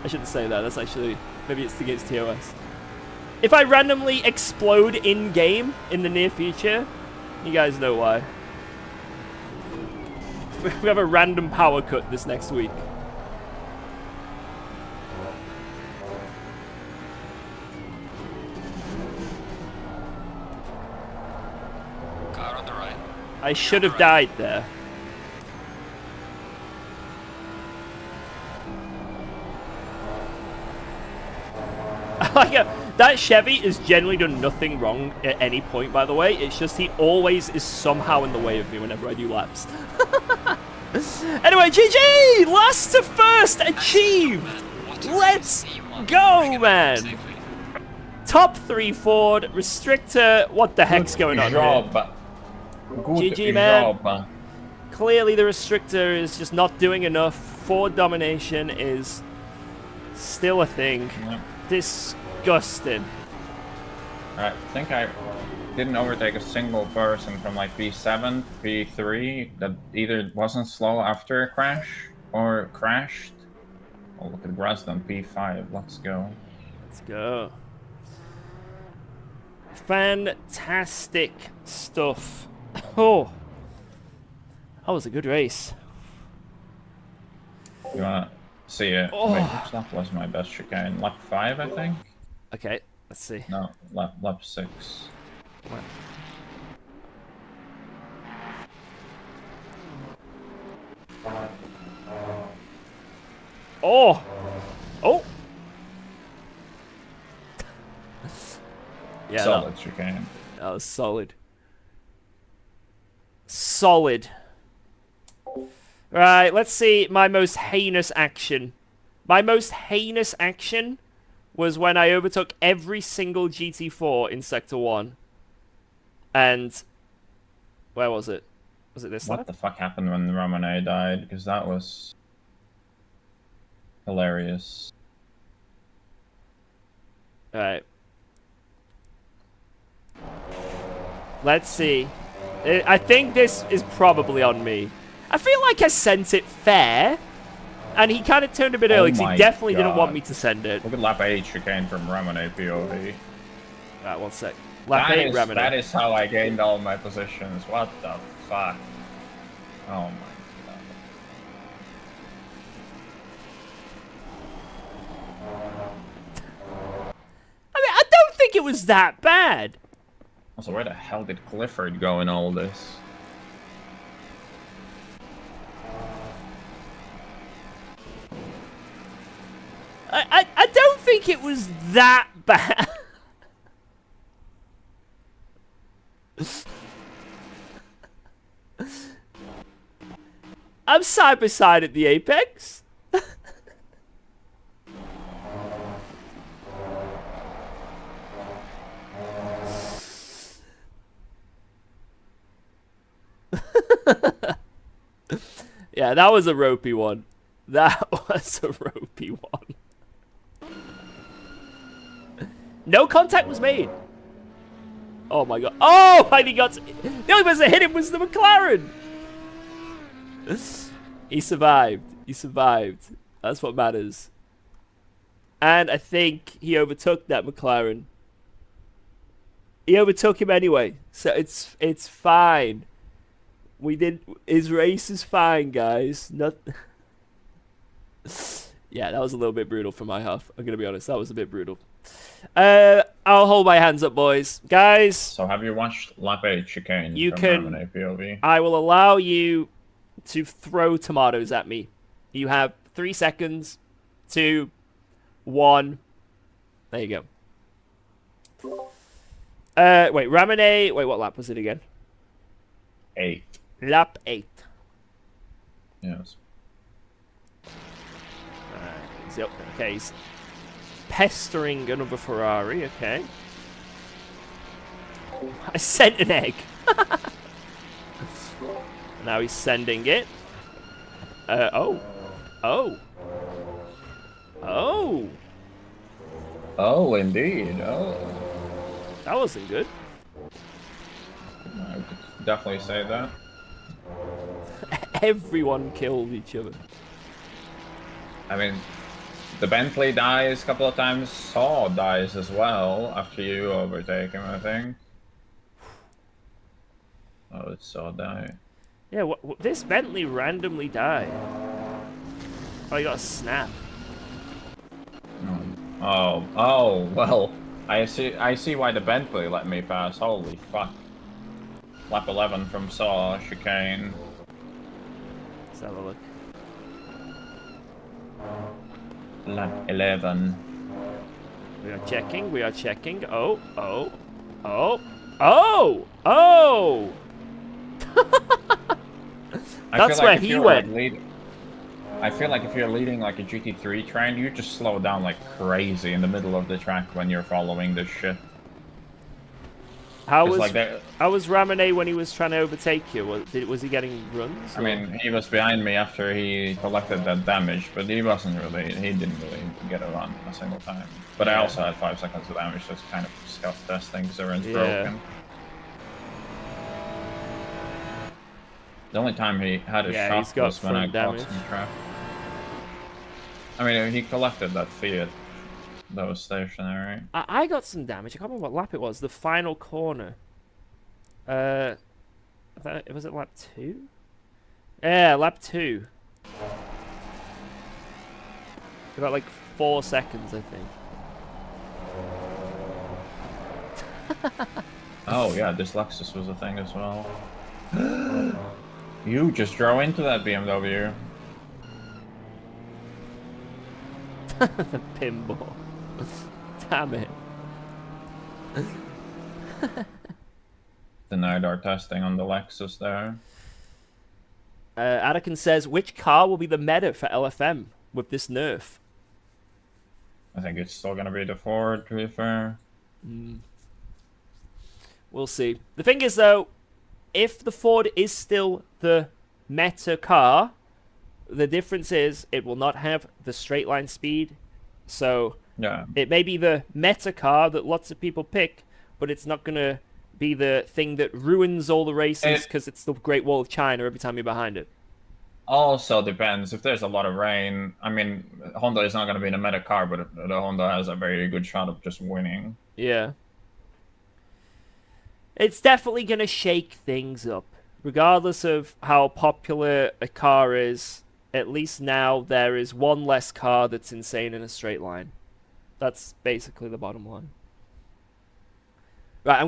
I shouldn't say that, that's actually... Maybe it's against TOS. If I randomly explode in-game in the near future, you guys know why. We have a random power cut this next week. Car on the right. I should have died there. That Chevy has generally done nothing wrong at any point, by the way. It's just he always is somehow in the way of me whenever I do laps. Anyway, GG! Last to first achieved! Let's go, man! Top 3 Ford, Restrictor, what the heck's going on here? GG, man. Clearly the Restrictor is just not doing enough. Ford domination is still a thing. Yep. Disgusting. I think I didn't overtake a single person from like P7, P3 that either wasn't slow after a crash or crashed. Oh, look at Grasdon, P5. Let's go. Let's go. Fantastic stuff. Oh, that was a good race. You wanna see it? Oh. Wait, which lap was my best chicane? Lap 5, I think? Okay, let's see. No, lap 6. What? Oh! Oh! Yeah, solid chicane. That was solid. Solid. Right, let's see my most heinous action. My most heinous action was when I overtook every single GT4 in Sector 1. And... where was it? Was it this lap? What the fuck happened when Ramone died? Because that was... hilarious. Alright. Let's see. I think this is probably on me. I feel like I sent it fair. And he kind of turned a bit early because he definitely didn't want me to send it. Look at lap 8 chicane from Ramone POV. Alright, 1 sec. Lap 8 Ramone. That is how I gained all my positions. What the fuck? Oh my god. I mean, I don't think it was that bad. Also, where the hell did Clifford go in all this? I don't think it was that bad. I'm side by side at the apex. Yeah, that was a ropey one. That was a ropey one. No contact was made. Oh my god. Oh, and he got... The only person that hit him was the McLaren. He survived. He survived. That's what matters. And I think he overtook that McLaren. He overtook him anyway. So it's fine. We did... His race is fine, guys. Not... Yeah, that was a little bit brutal for my half. I'm going to be honest. That was a bit brutal. I'll hold my hands up, boys. Guys. So have you watched lap 8 chicane you from can, Ramone POV? I will allow you to throw tomatoes at me. You have 3 seconds. 2, 1. There you go. Wait, Ramone. Wait, what lap was it again? 8. Lap 8. Yes. Yep. Okay, he's pestering another Ferrari. Okay. I sent an egg. Now he's sending it. Oh. Oh. Oh. Oh, indeed. Oh. That wasn't good. I could definitely say that. Everyone killed each other. I mean, the Bentley dies a couple of times. Saw dies as well after you overtake him, I think. Oh, it's Saw die. Yeah, this Bentley randomly died. Oh, you got a snap. Oh, well, I see why the Bentley let me pass. Holy fuck. Lap 11 from Saw, chicane. Let's have a look. Lap 11. We are checking, we are checking. Oh, oh, oh, oh, oh! That's where he went. I feel like if you're leading like a GT3 train, you just slow down like crazy in the middle of the track when you're following this shit. How was Ramone when he was trying to overtake you? Was he getting runs? I mean, he was behind me after he collected that damage, but he didn't really get a run a single time. But I also had 5 seconds of damage, so it's kind of scuff testing because everyone's broken. The only time he had a shot was when I caught some trap. I mean, he collected that Fiat that was stationary. I got some damage. I can't remember what lap it was. The final corner. Was it lap 2? Yeah, lap 2. About like 4 seconds, I think. Oh yeah, this Lexus was a thing as well. You just drove into that BMW. The pinball. Damn it. Denied our testing on the Lexus there. Anakin says, which car will be the meta for LFM with this nerf? I think it's still going to be the Ford, to be fair. We'll see. The thing is, though, if the Ford is still the meta car, the difference is it will not have the straight line speed. So it may be the meta car that lots of people pick, but it's not going to be the thing that ruins all the races because it's the Great Wall of China every time you're behind it. Also depends. If there's a lot of rain, I mean, Honda is not going to be in a meta car, but the Honda has a very good shot of just winning. Yeah. It's definitely going to shake things up. Regardless of how popular a car is, at least now there is one less car that's insane in a straight line. That's basically the bottom line. Right, I'm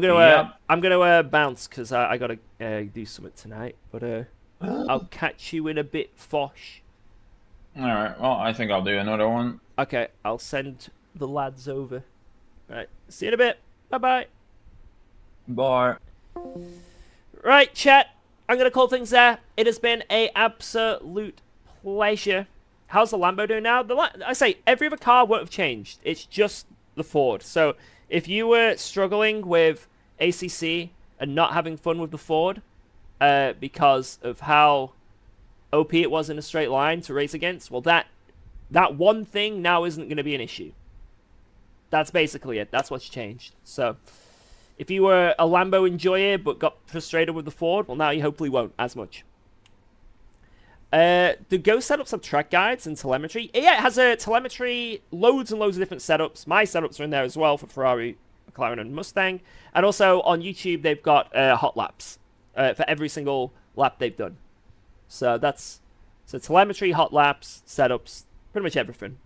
gonna bounce because I gotta do something tonight. But I'll catch you in a bit, Fosh. All right. Well, I think I'll do another one. Okay, I'll send the lads over. All right, see you in a bit. Bye-bye. Bye. Right, chat. I'm going to call things there. It has been an absolute pleasure. How's the Lambo doing now? I say, every other car won't have changed. It's just the Ford. So, if you were struggling with ACC and not having fun with the Ford because of how OP it was in a straight line to race against, well, that one thing now isn't going to be an issue. That's basically it. That's what's changed. So, if you were a Lambo enjoyer but got frustrated with the Ford, well, now you hopefully won't as much. The Go setups have track guides and telemetry. Yeah, it has a telemetry, loads and loads of different setups. My setups are in there as well for Ferrari, McLaren, and Mustang. And also on YouTube, they've got hot laps for every single lap they've done. So that's telemetry, hot laps, setups, pretty much everything.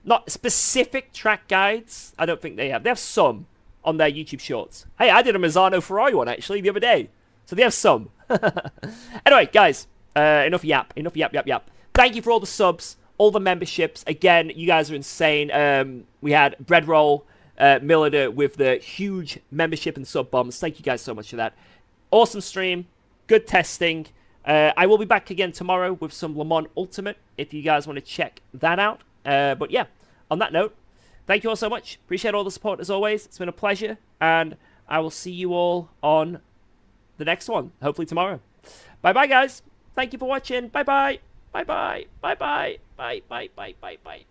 Not specific track guides. I don't think they have. They have some on their YouTube shorts. Hey, I did a Mazzano Ferrari one actually the other day. So they have some. Anyway, guys, enough yap. Thank you for all the subs, all the memberships. Again, you guys are insane. We had Breadroll, Milliter with the huge membership and sub bombs. Thank you guys so much for that. Awesome stream. Good testing. I will be back again tomorrow with some Le Mans Ultimate if you guys want to check that out. But yeah, on that note, thank you all so much. Appreciate all the support as always. It's been a pleasure. And I will see you all on the next one. Hopefully tomorrow. Bye-bye, guys. Thank you for watching. Bye-bye. Bye-bye. Bye-bye. Bye-bye. Bye-bye. Bye-bye.